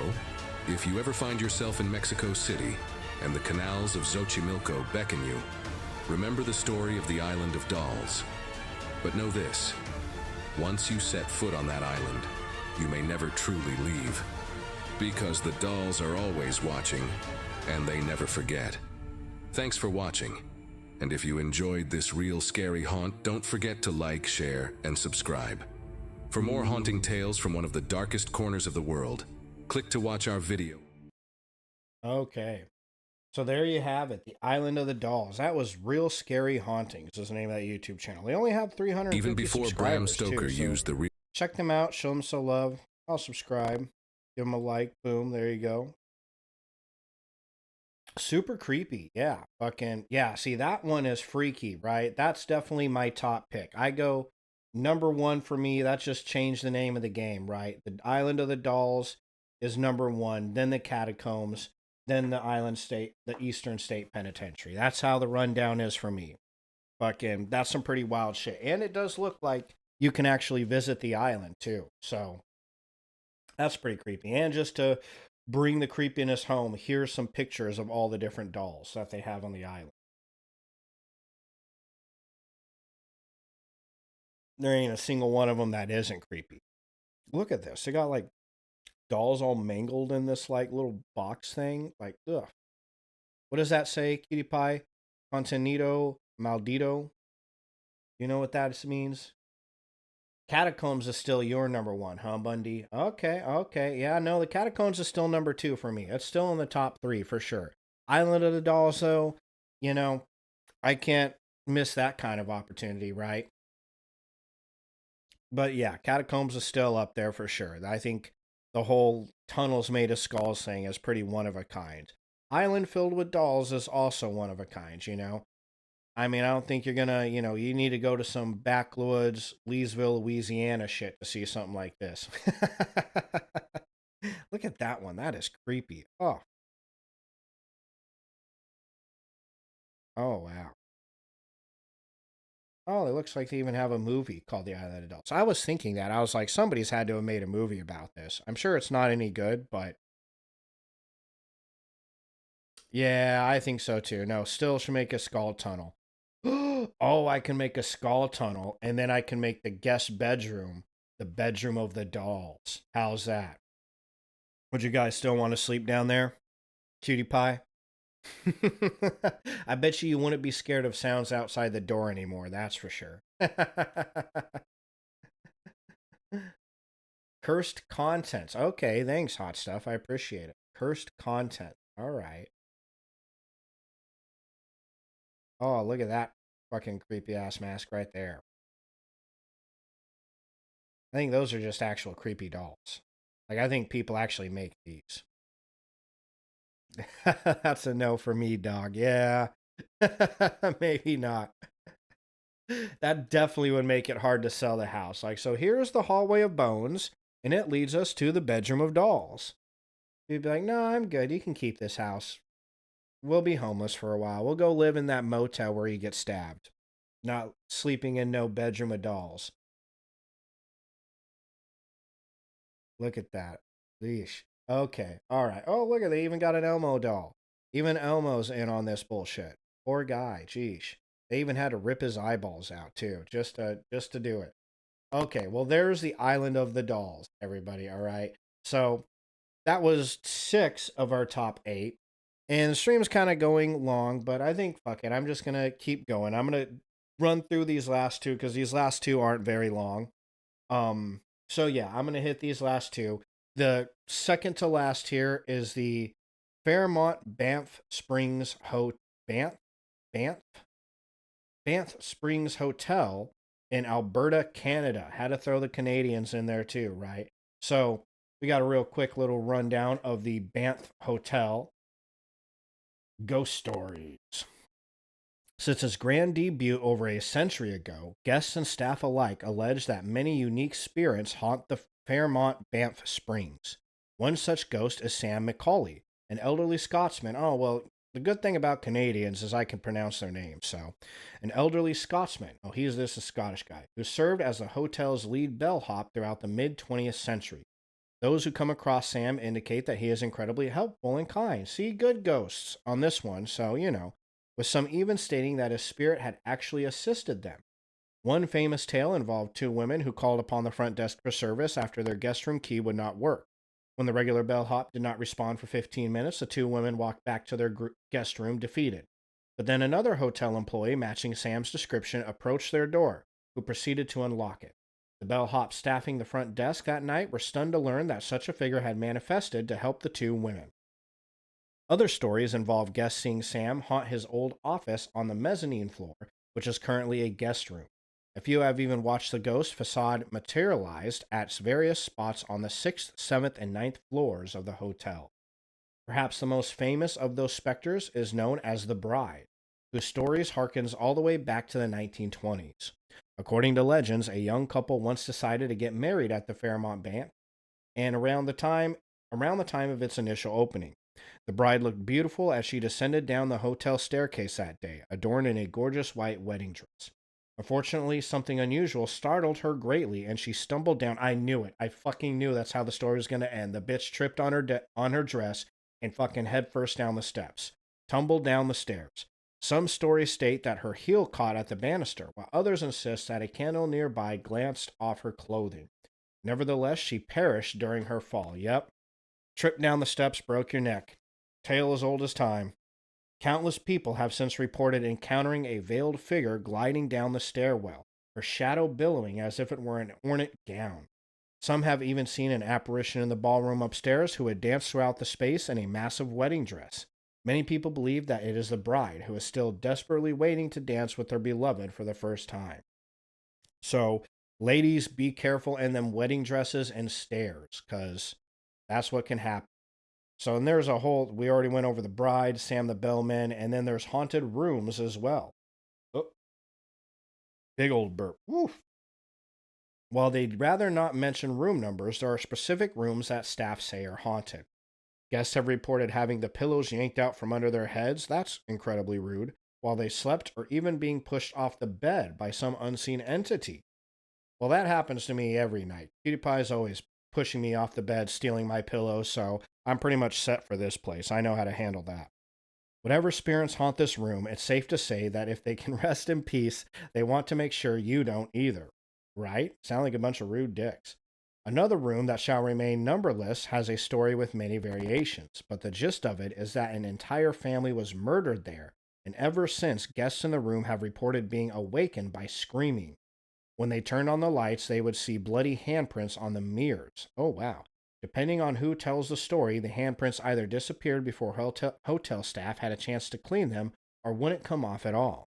if you ever find yourself in Mexico City and the canals of Xochimilco beckon you, remember the story of the Island of Dolls. But know this, once you set foot on that island, you may never truly leave. Because the dolls are always watching, and they never forget. Thanks for watching, and if you enjoyed this real scary haunt, don't forget to like, share, and subscribe. For more haunting tales from one of the darkest corners of the world, click to watch our video. Okay. So there you have it, the Island of the Dolls. That was Real Scary Hauntings is the name of that YouTube channel. They only have 350 Even before Bram Stoker too, so used the real... check them out, show them some love. I'll subscribe. Give them a like. Boom. There you go. Super creepy. Yeah. Fucking. Yeah. See, that one is freaky, right? That's definitely my top pick. I go number one for me. That's just changed the name of the game, right? The Island of the Dolls is number one. Then the Catacombs. Then the the Eastern State Penitentiary. That's how the rundown is for me. Fucking. That's some pretty wild shit. And it does look like you can actually visit the island too. So. That's pretty creepy. And just to bring the creepiness home, here's some pictures of all the different dolls that they have on the island. There ain't a single one of them that isn't creepy. Look at this. They got like dolls all mangled in this like little box thing. Like, ugh. What does that say, Cutie Pie? Contenido maldito. You know what that means? Catacombs is still your number one, huh, Bundy? Okay. Yeah, no, the Catacombs is still number two for me. It's still in the top three for sure. Island of the Dolls, though, you know, I can't miss that kind of opportunity, right? But yeah, Catacombs is still up there for sure. I think the whole tunnels made of skulls thing is pretty one of a kind. Island filled with dolls is also one of a kind, you know? I mean, I don't think you're gonna, you know, you need to go to some backwoods, Leesville, Louisiana shit to see something like this. Look at that one. That is creepy. Oh. Oh, wow. Oh, it looks like they even have a movie called The Island of Dolls. I was thinking that. I was like, somebody's had to have made a movie about this. I'm sure it's not any good, but... yeah, I think so too. No, still should make a skull tunnel. Oh, I can make a skull tunnel, and then I can make the guest bedroom the bedroom of the dolls. How's that? Would you guys still want to sleep down there, cutie pie? I bet you wouldn't be scared of sounds outside the door anymore, that's for sure. Cursed contents. Okay, thanks, Hot Stuff. I appreciate it. Cursed content. All right. Oh, look at that fucking creepy ass mask right there. I think those are just actual creepy dolls. Like, I think people actually make these. That's a no for me, dog. Yeah. Maybe not. That definitely would make it hard to sell the house. Like, so here's the hallway of bones, and it leads us to the bedroom of dolls. You'd be like, no, I'm good. You can keep this house. We'll be homeless for a while. We'll go live in that motel where you get stabbed. Not sleeping in no bedroom of dolls. Look at that. Leash. Okay. All right. Oh, look at, they even got an Elmo doll. Even Elmo's in on this bullshit. Poor guy. Jeesh. They even had to rip his eyeballs out too, just to do it. Okay, well, there's the island of the dolls, everybody. All right. So that was 6 of our top 8. And the stream's kind of going long, but I think, fuck it, I'm just going to keep going. I'm going to run through these last 2 because these last 2 aren't very long. So yeah, I'm going to hit these last 2. The second to last here is the Fairmont Banff Springs Banff Springs Hotel in Alberta, Canada. Had to throw the Canadians in there too, right? So we got a real quick little rundown of the Banff Hotel. Ghost stories. Since its grand debut over a century ago, guests and staff alike allege that many unique spirits haunt the Fairmont Banff Springs. One such ghost is Sam McCauley, an elderly Scotsman. Oh, well, the good thing about Canadians is I can pronounce their names. So, an elderly Scotsman, this is a Scottish guy, who served as the hotel's lead bellhop throughout the mid-20th century. Those who come across Sam indicate that he is incredibly helpful and kind. See, good ghosts on this one, so, with some even stating that his spirit had actually assisted them. One famous tale involved 2 women who called upon the front desk for service after their guest room key would not work. When the regular bellhop did not respond for 15 minutes, the 2 women walked back to their guest room defeated. But then another hotel employee matching Sam's description approached their door, who proceeded to unlock it. The bellhops staffing the front desk that night were stunned to learn that such a figure had manifested to help the 2 women. Other stories involve guests seeing Sam haunt his old office on the mezzanine floor, which is currently a guest room. A few have even watched the ghost facade materialized at various spots on the 6th, 7th, and 9th floors of the hotel. Perhaps the most famous of those specters is known as the Bride, whose stories harkens all the way back to the 1920s. According to legends, a young couple once decided to get married at the Fairmont Banff, and around the time of its initial opening. The bride looked beautiful as she descended down the hotel staircase that day, adorned in a gorgeous white wedding dress. Unfortunately, something unusual startled her greatly, and she stumbled down. I knew it. I fucking knew that's how the story was going to end. The bitch tripped on her dress and fucking head first down the steps. Tumbled down the stairs. Some stories state that her heel caught at the banister, while others insist that a candle nearby glanced off her clothing. Nevertheless, she perished during her fall. Yep. Tripped down the steps, broke your neck. Tale as old as time. Countless people have since reported encountering a veiled figure gliding down the stairwell, her shadow billowing as if it were an ornate gown. Some have even seen an apparition in the ballroom upstairs who had danced throughout the space in a massive wedding dress. Many people believe that it is the bride who is still desperately waiting to dance with her beloved for the first time. So, ladies, be careful in them wedding dresses and stairs, because that's what can happen. So, and there's a whole, we already went over the bride, Sam the Bellman, and then there's haunted rooms as well. Oh, big old burp. Woof. While they'd rather not mention room numbers, there are specific rooms that staff say are haunted. Guests have reported having the pillows yanked out from under their heads, that's incredibly rude, while they slept, or even being pushed off the bed by some unseen entity. Well, that happens to me every night. PewDiePie is always pushing me off the bed, stealing my pillows, so I'm pretty much set for this place. I know how to handle that. Whatever spirits haunt this room, it's safe to say that if they can rest in peace, they want to make sure you don't either. Right? Sound like a bunch of rude dicks. Another room that shall remain numberless has a story with many variations, but the gist of it is that an entire family was murdered there, and ever since, guests in the room have reported being awakened by screaming. When they turned on the lights, they would see bloody handprints on the mirrors. Oh, wow. Depending on who tells the story, the handprints either disappeared before hotel staff had a chance to clean them or wouldn't come off at all.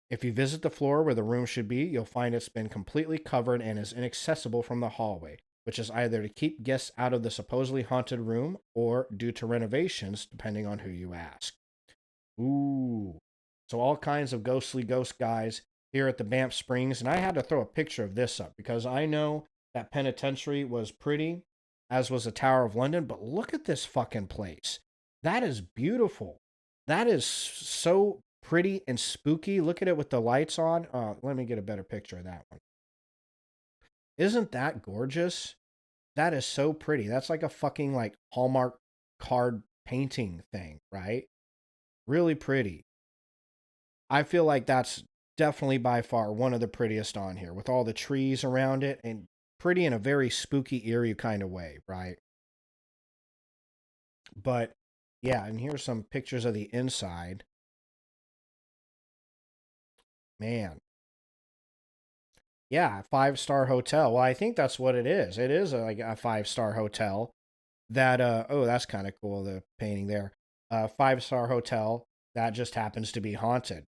If you visit the floor where the room should be, you'll find it's been completely covered and is inaccessible from the hallway, which is either to keep guests out of the supposedly haunted room or due to renovations, depending on who you ask. Ooh. So all kinds of ghostly ghost guys here at the Banff Springs, and I had to throw a picture of this up because I know that penitentiary was pretty, as was the Tower of London, but look at this fucking place. That is beautiful. That is so pretty and spooky. Look at it with the lights on. Let me get a better picture of that one. Isn't that gorgeous? That is so pretty. That's like a fucking like Hallmark card painting thing, right? Really pretty. I feel like that's definitely by far one of the prettiest on here with all the trees around it and pretty in a very spooky, eerie kind of way, right? But yeah, and here's some pictures of the inside. Man. Yeah, 5-star hotel. Well, I think that's what it is. It is like a 5-star hotel that, oh, that's kind of cool, the painting there. 5-star hotel that just happens to be haunted.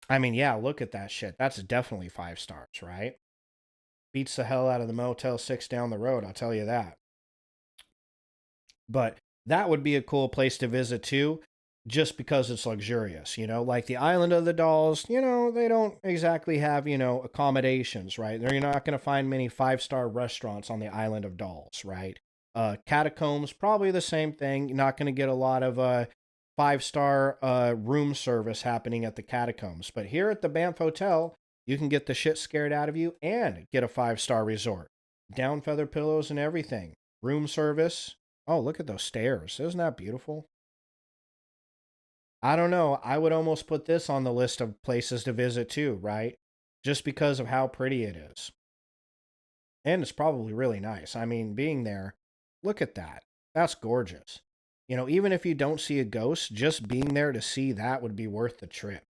I mean, yeah, look at that shit. That's definitely 5 stars, right? Beats the hell out of the Motel 6 down the road, I'll tell you that. But that would be a cool place to visit too, just because it's luxurious, you know? Like the Island of the Dolls, you know, they don't exactly have, you know, accommodations, right? You're not going to find many 5-star restaurants on the Island of Dolls, right? Catacombs, probably the same thing. You're not going to get a lot of 5-star room service happening at the Catacombs. But here at the Banff Hotel, you can get the shit scared out of you and get a 5-star resort. Down feather pillows and everything. Room service. Oh, look at those stairs. Isn't that beautiful? I don't know. I would almost put this on the list of places to visit too, right? Just because of how pretty it is. And it's probably really nice. I mean, being there, look at that. That's gorgeous. You know, even if you don't see a ghost, just being there to see that would be worth the trip.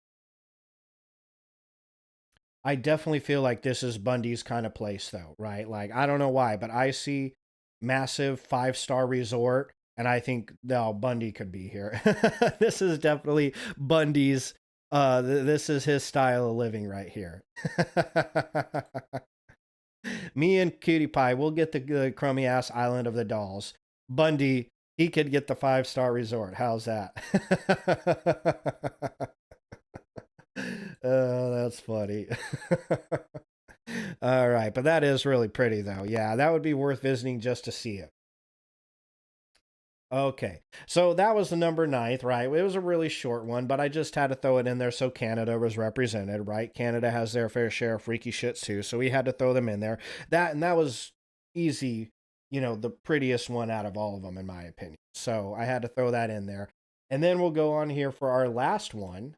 I definitely feel like this is Bundy's kind of place though, right? Like, I don't know why, but I see massive 5-star resort and I think, no, Bundy could be here. This is definitely Bundy's, this is his style of living right here. Me and Cutie Pie, we'll get the crummy ass Island of the Dolls. Bundy, he could get the 5-star resort. How's that? Oh, that's funny. All right, but that is really pretty though. Yeah, that would be worth visiting just to see it. Okay, so that was the number 9th, right? It was a really short one, but I just had to throw it in there so Canada was represented, right? Canada has their fair share of freaky shits too, so we had to throw them in there. That was easy, you know, the prettiest one out of all of them, in my opinion. So I had to throw that in there. And then we'll go on here for our last one,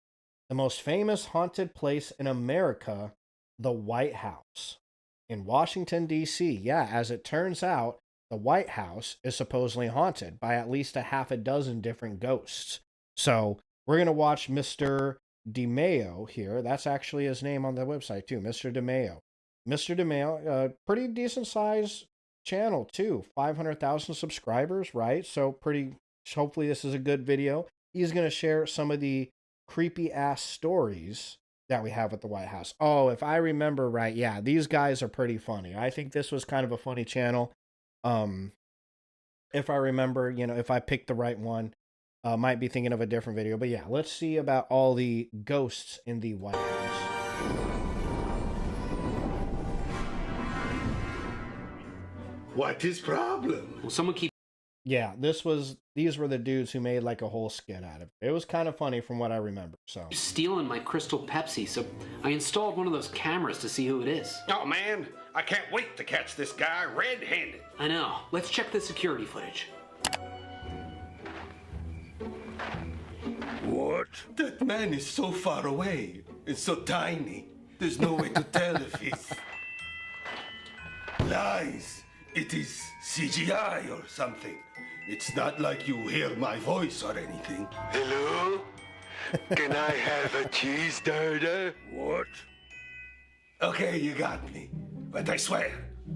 the most famous haunted place in America, the White House in Washington, D.C. Yeah, as it turns out, the White House is supposedly haunted by at least a half a dozen different ghosts. So we're going to watch Mr. DeMeo here. That's actually his name on the website too, Mr. DeMeo. Mr. DeMeo, pretty decent size channel too, 500,000 subscribers, right? So pretty, hopefully this is a good video. He's going to share some of the creepy ass stories that we have at the White House. Oh, if I remember right, yeah, these guys are pretty funny. I think this was kind of a funny channel. If I remember, you know, if I picked the right one, might be thinking of a different video. But yeah, let's see about all the ghosts in the White House. What is problem? Well, someone keep. Yeah, these were the dudes who made like a whole skit out of it. It was kind of funny from what I remember. So Stealing my Crystal Pepsi, so I installed one of those cameras to see who it is. Oh man, I can't wait to catch this guy red-handed. I know. Let's check the security footage. That man is so far away. It's so tiny. There's no way to tell if he's... Lies. It is CGI or something. It's not like you hear my voice or anything. Hello? Can I have a cheese starter? What? Okay, you got me. But I swear,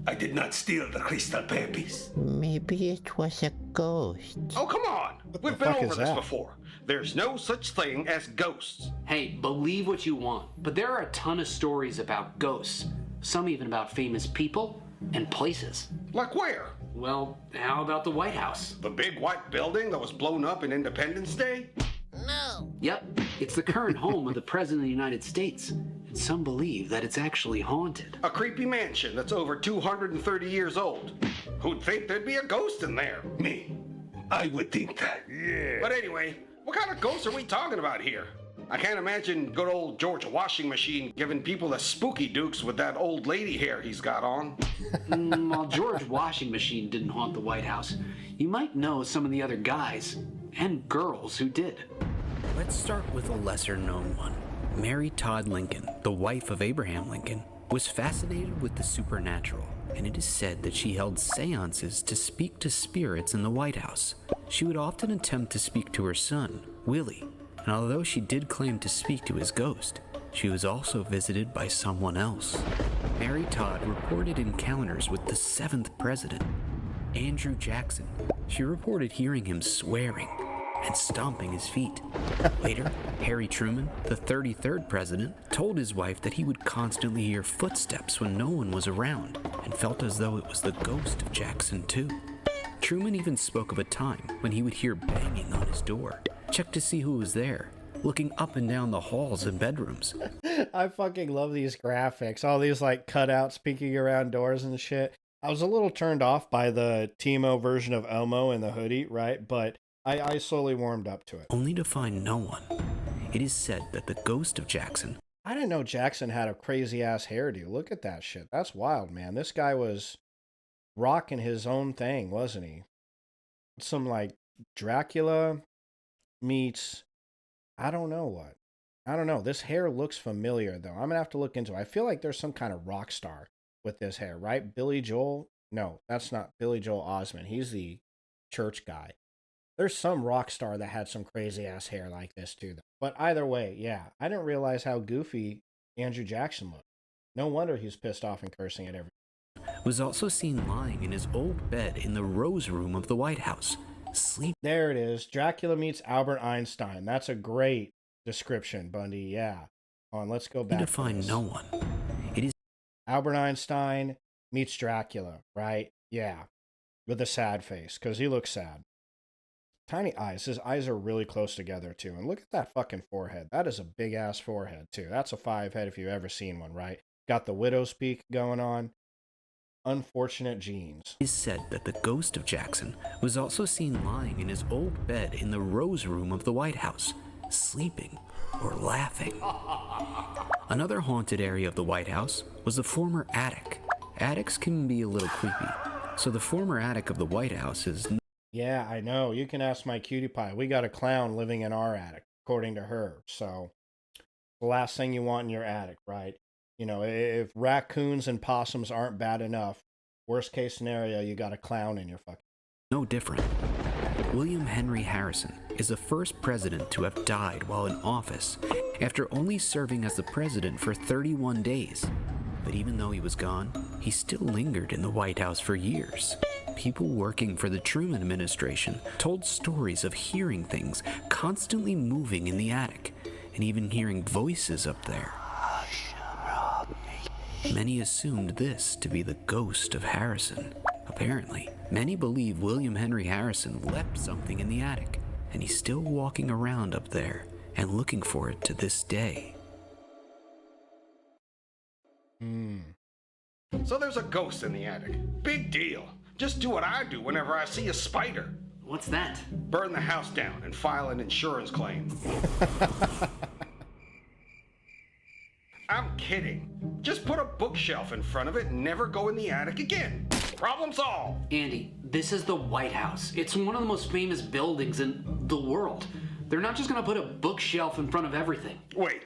I did not steal the crystal peppies. Maybe it was a ghost. Oh, come on. We've been over this before. There's no such thing as ghosts. Hey, believe what you want, but there are a ton of stories about ghosts. Some even about famous people and places. Like where? Well, how about the White House? The big white building that was blown up in Independence Day? No. Yep, it's the current home of the President of the United States. And some believe that it's actually haunted. A creepy mansion that's over 230 years old. Who'd think there'd be a ghost in there? Me. I would think that. Yeah. But anyway, what kind of ghosts are we talking about here? I can't imagine good old George Washing Machine giving people the spooky dukes with that old lady hair he's got on. While George Washing Machine didn't haunt the White House, you might know some of the other guys and girls who did. Let's start with a lesser-known one. Mary Todd Lincoln, the wife of Abraham Lincoln, was fascinated with the supernatural, and it is said that she held seances to speak to spirits in the White House. She would often attempt to speak to her son, Willie, and although she did claim to speak to his ghost, she was also visited by someone else. Mary Todd reported encounters with the 7th president, Andrew Jackson. She reported hearing him swearing and stomping his feet. Later, Harry Truman, the 33rd president, told his wife that he would constantly hear footsteps when no one was around and felt as though it was the ghost of Jackson too. Truman even spoke of a time when he would hear banging on his door, check to see who was there, looking up and down the halls and bedrooms. I fucking love these graphics. All these like cutouts peeking around doors and shit. I was a little turned off by the Timo version of Elmo in the hoodie, right? But I slowly warmed up to it. Only to find no one. It is said that the ghost of Jackson... I didn't know Jackson had a crazy-ass hairdo. Look at that shit. That's wild, man. This guy was rocking his own thing, wasn't he? Some, like, Dracula meets... I don't know what. I don't know. This hair looks familiar, though. I'm going to have to look into it. I feel like there's some kind of rock star with this hair, right? Billy Joel? No, that's not Billy Joel Osment. He's the church guy. There's some rock star that had some crazy ass hair like this too, though. But either way, yeah, I didn't realize how goofy Andrew Jackson looked. No wonder he's pissed off and cursing at everyone. Was also seen lying in his old bed in the Rose Room of the White House, sleep. There it is. Dracula meets Albert Einstein. That's a great description, Bundy. Yeah. On, let's go back. To find no one. It is Albert Einstein meets Dracula, right? Yeah. With a sad face, because he looks sad. Tiny eyes. His eyes are really close together, too. And look at that fucking forehead. That is a big-ass forehead, too. That's a 5 head if you've ever seen one, right? Got the widow's peak going on. Unfortunate genes. It is said that the ghost of Jackson was also seen lying in his old bed in the Rose Room of the White House, sleeping or laughing. Another haunted area of the White House was the former attic. Attics can be a little creepy, so the former attic of the White House is... Yeah, I know. You can ask my cutie pie. We got a clown living in our attic, according to her. So, the last thing you want in your attic, right? You know, if raccoons and possums aren't bad enough, worst case scenario, you got a clown in your fucking... No different. William Henry Harrison is the first president to have died while in office after only serving as the president for 31 days. But even though he was gone, he still lingered in the White House for years. People working for the Truman administration told stories of hearing things constantly moving in the attic, and even hearing voices up there. Many assumed this to be the ghost of Harrison. Apparently, many believe William Henry Harrison left something in the attic, and he's still walking around up there and looking for it to this day. So there's a ghost in the attic. Big deal. Just do what I do whenever I see a spider. What's that? Burn the house down and file an insurance claim. I'm kidding. Just put a bookshelf in front of it and never go in the attic again. Problem solved. Andy, this is the White House. It's one of the most famous buildings in the world. They're not just gonna put a bookshelf in front of everything. Wait,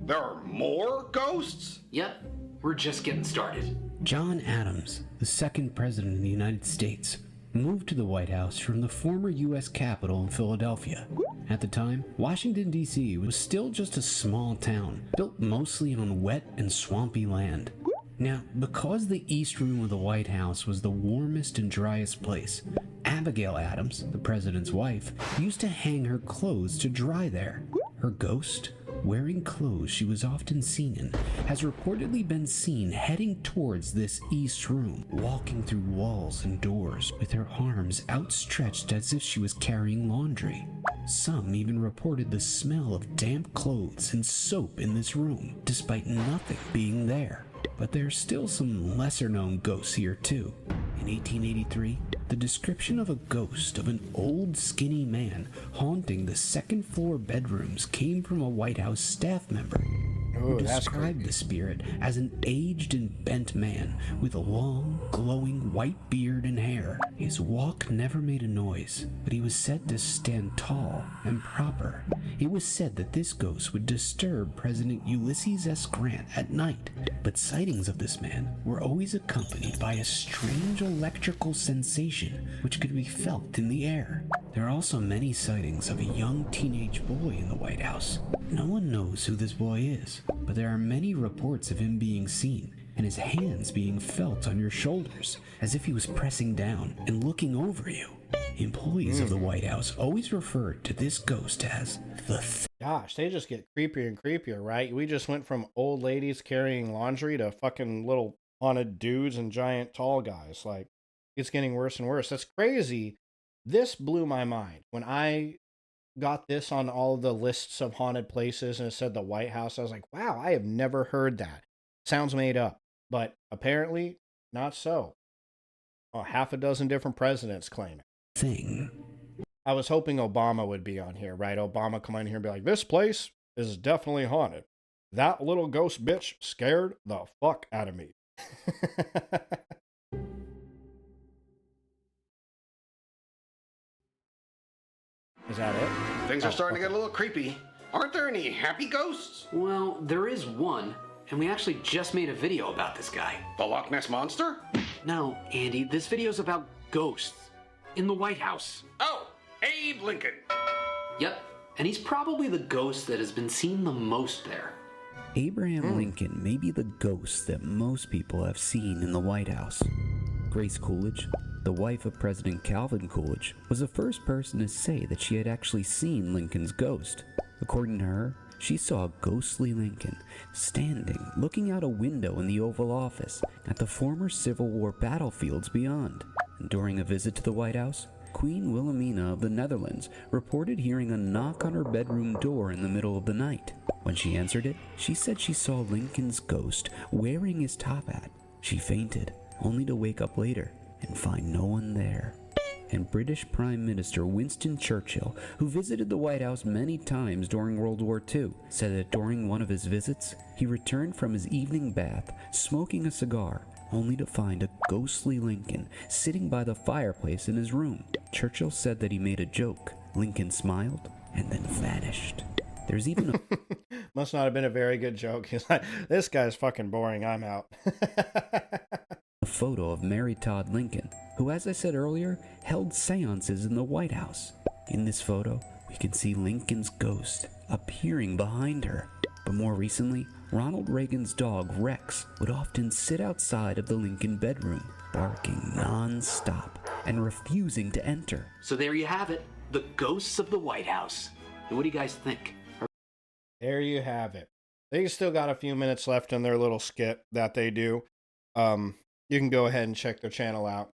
there are more ghosts? Yep, we're just getting started. John Adams, the second president of the United States, moved to the White House from the former U.S. Capitol in Philadelphia. At the time, Washington, D.C. was still just a small town, built mostly on wet and swampy land. Now, because the East Room of the White House was the warmest and driest place, Abigail Adams, the president's wife, used to hang her clothes to dry there. Her ghost, wearing clothes she was often seen in, has reportedly been seen heading towards this East Room, walking through walls and doors with her arms outstretched as if she was carrying laundry. Some even reported the smell of damp clothes and soap in this room, despite nothing being there. But there's still some lesser-known ghosts here too. In 1883, the description of a ghost of an old skinny man haunting the second-floor bedrooms came from a White House staff member who described the spirit as an aged and bent man with a long, glowing white beard and hair. His walk never made a noise, but he was said to stand tall and proper. It was said that this ghost would disturb President Ulysses S. Grant at night, but sightings of this man were always accompanied by a strange electrical sensation which could be felt in the air. There are also many sightings of a young teenage boy in the White House. No one knows who this boy is, but there are many reports of him being seen and his hands being felt on your shoulders as if he was pressing down and looking over you. Employees of the White House always referred to this ghost as the Gosh, they just get creepier and creepier, right? We just went from old ladies carrying laundry to fucking little haunted dudes and giant tall guys. Like, it's getting worse and worse. That's crazy. This blew my mind. When I got this on all the lists of haunted places and it said the White House, I was like, wow, I have never heard that. Sounds made up. But apparently, not so. Oh, half a dozen different presidents claim it. thing. I was hoping Obama would be on here, right? Obama come on here and be like, this place is definitely haunted. That little ghost bitch scared the fuck out of me. Is that it? Things are starting to get a little creepy. Aren't there any happy ghosts? Well, there is one, and we actually just made a video about this guy. The Loch Ness Monster? No, Andy, this video's about ghosts in the White House. Oh, Abe Lincoln. Yep, and he's probably the ghost that has been seen the most there. Abraham Lincoln may be the ghost that most people have seen in the White House. Grace Coolidge, the wife of President Calvin Coolidge, was the first person to say that she had actually seen Lincoln's ghost. According to her, she saw a ghostly Lincoln standing, looking out a window in the Oval Office at the former Civil War battlefields beyond. And during a visit to the White House, Queen Wilhelmina of the Netherlands reported hearing a knock on her bedroom door in the middle of the night. When she answered it, she said she saw Lincoln's ghost wearing his top hat. She fainted, only to wake up later and find no one there. And British Prime Minister Winston Churchill, who visited the White House many times during World War II, said that during one of his visits, he returned from his evening bath smoking a cigar, only to find a ghostly Lincoln sitting by the fireplace in his room. Churchill said that he made a joke. Lincoln smiled and then vanished. There's even a must not have been a very good joke. He's like, this guy's fucking boring, I'm out. a photo of Mary Todd Lincoln, who, as I said earlier, held seances in the White House. In this photo, we can see Lincoln's ghost appearing behind her. But more recently, Ronald Reagan's dog Rex would often sit outside of the Lincoln bedroom, barking non-stop and refusing to enter. So there you have it, the ghosts of the White House. And what do you guys think? There you have it. They still got a few minutes left in their little skit that they do. You can go ahead and check their channel out.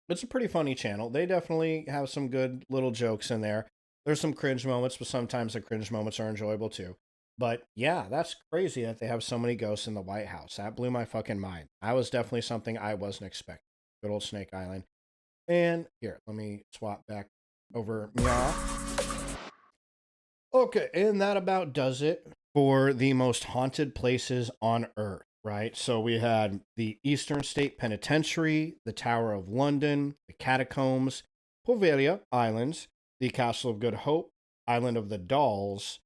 It's a pretty funny channel. They definitely have some good little jokes in there. There's some cringe moments, but sometimes the cringe moments are enjoyable too. But yeah, that's crazy that they have so many ghosts in the White House. That blew my fucking mind. That was definitely something I wasn't expecting. Good old Snake Island. And here, let me swap back over. Yeah. Okay, and that about does it for the most haunted places on Earth, right? So we had the Eastern State Penitentiary, the Tower of London, the Catacombs, Poveglia Islands, the Castle of Good Hope, Island of the Dolls,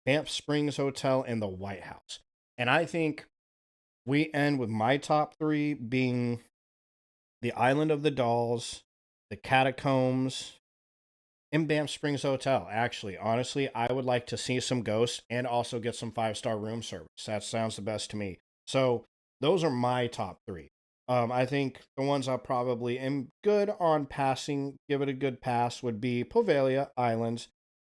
Banff Springs Hotel, and the White House. And I think we end with my top 3 being the Island of the Dolls, the Catacombs, and Banff Springs Hotel. Actually, honestly, I would like to see some ghosts and also get some 5-star room service. That sounds the best to me. So those are my top 3. I think the ones I probably am good on passing, give it a good pass, would be Poveglia Islands,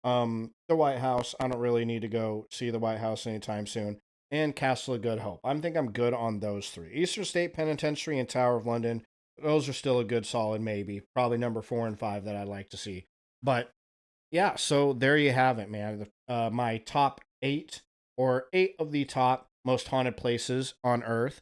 the White House. I don't really need to go see the White House anytime soon, and Castle of Good Hope. I think I'm good on those 3. Eastern State Penitentiary and Tower of London, those are still a good solid maybe. Probably number 4 and 5 that I'd like to see. But yeah, so there you have it, man. My top 8, or 8 of the top most haunted places on Earth.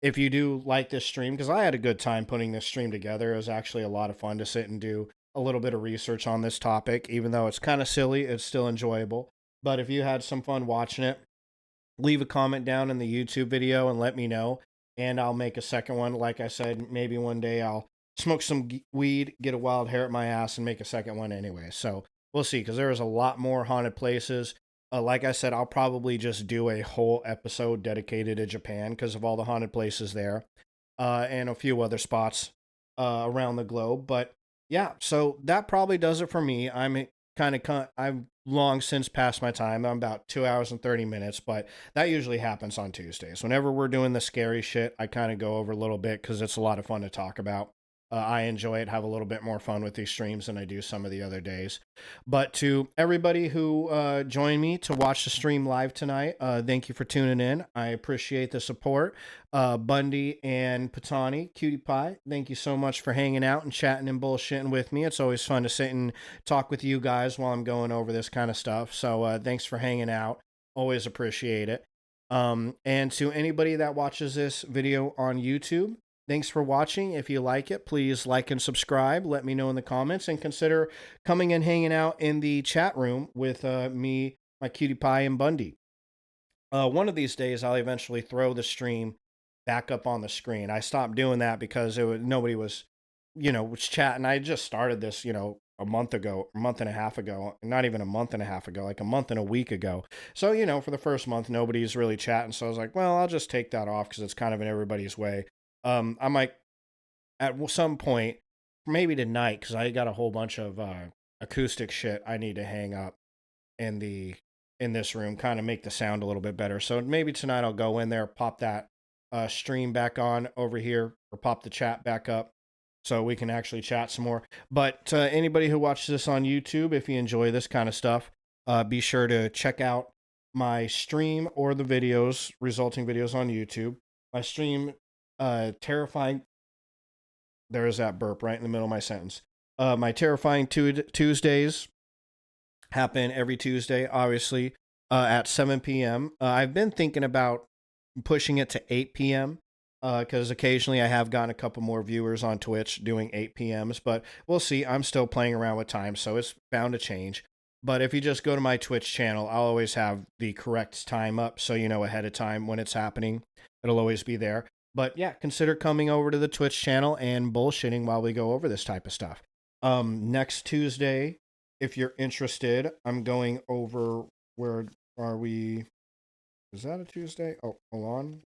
If you do like this stream, because I had a good time putting this stream together. It was actually a lot of fun to sit and do a little bit of research on this topic. Even though it's kind of silly, it's still enjoyable. But if you had some fun watching it, leave a comment down in the YouTube video and let me know. And I'll make a second one. Like I said, maybe one day I'll smoke some weed, get a wild hair at my ass, and make a second one anyway. So we'll see, because there is a lot more haunted places. Like I said, I'll probably just do a whole episode dedicated to Japan because of all the haunted places there, and a few other spots around the globe. But yeah, so that probably does it for me. I've long since passed my time. I'm about 2 hours and 30 minutes, but that usually happens on Tuesdays. Whenever we're doing the scary shit, I kind of go over a little bit because it's a lot of fun to talk about. I enjoy it, have a little bit more fun with these streams than I do some of the other days. But to everybody who joined me to watch the stream live tonight, thank you for tuning in. I appreciate the support. Bundy and Patani, Cutie Pie, thank you so much for hanging out and chatting and bullshitting with me. It's always fun to sit and talk with you guys while I'm going over this kind of stuff. So thanks for hanging out. Always appreciate it. And to anybody that watches this video on YouTube, thanks for watching. If you like it, please like and subscribe. Let me know in the comments, and consider coming and hanging out in the chat room with me, my Cutie Pie, and Bundy. One of these days, I'll eventually throw the stream back up on the screen. I stopped doing that because nobody was, was chatting. I just started this, a month and a half ago, not even a month and a half ago, like a month and a week ago. So, for the first month, nobody's really chatting. So I was like, well, I'll just take that off because it's kind of in everybody's way. I might at some point, maybe tonight, because I got a whole bunch of acoustic shit I need to hang up in this room, kind of make the sound a little bit better. So maybe tonight I'll go in there, pop that stream back on over here, or pop the chat back up so we can actually chat some more. But anybody who watches this on YouTube, if you enjoy this kind of stuff, be sure to check out my stream or the resulting videos on YouTube. My stream, Terrifying, there's that burp right in the middle of my sentence. My Terrifying Tuesdays happen every Tuesday, obviously, at 7 p.m. I've been thinking about pushing it to 8 p.m. Because occasionally I have gotten a couple more viewers on Twitch doing 8 p.m.s, but we'll see. I'm still playing around with time, so it's bound to change. But if you just go to my Twitch channel, I'll always have the correct time up, so you know ahead of time when it's happening. It'll always be there. But yeah, consider coming over to the Twitch channel and bullshitting while we go over this type of stuff. Next Tuesday, if you're interested, I'm going over, where are we? Is that a Tuesday? Oh, hold on.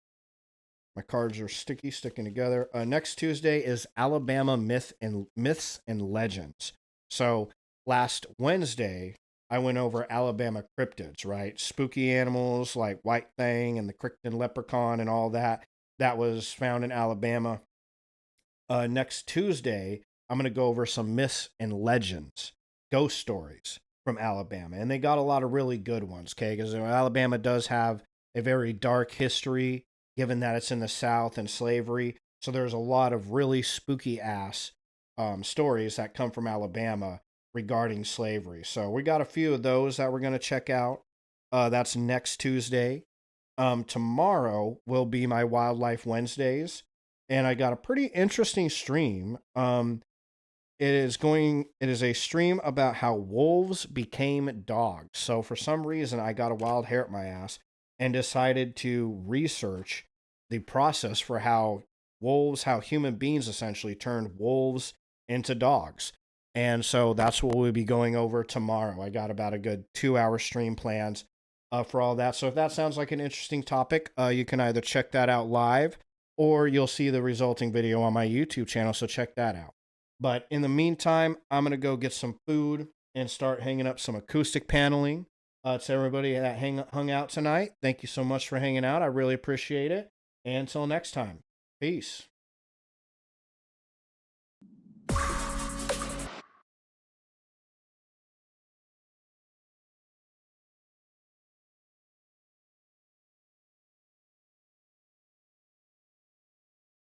My cards are sticking together. Next Tuesday is Alabama Myths and Legends. So last Wednesday, I went over Alabama cryptids, right? Spooky animals like White Thing and the Crichton Leprechaun and all that. That was found in Alabama. Next Tuesday, I'm going to go over some myths and legends, ghost stories from Alabama. And they got a lot of really good ones, okay? Because Alabama does have a very dark history, given that it's in the South and slavery. So there's a lot of really spooky-ass stories that come from Alabama regarding slavery. So we got a few of those that we're going to check out. That's next Tuesday. Tomorrow will be my Wildlife Wednesdays, and I got a pretty interesting stream. It is a stream about how wolves became dogs. So for some reason, I got a wild hair at my ass and decided to research the process for how human beings essentially turned wolves into dogs. And so that's what we'll be going over tomorrow. I got about a good 2-hour stream plans for all that. So if that sounds like an interesting topic, you can either check that out live or you'll see the resulting video on my YouTube channel. So check that out. But in the meantime, I'm going to go get some food and start hanging up some acoustic paneling. To everybody that hung out tonight, thank you so much for hanging out. I really appreciate it. And until next time, peace.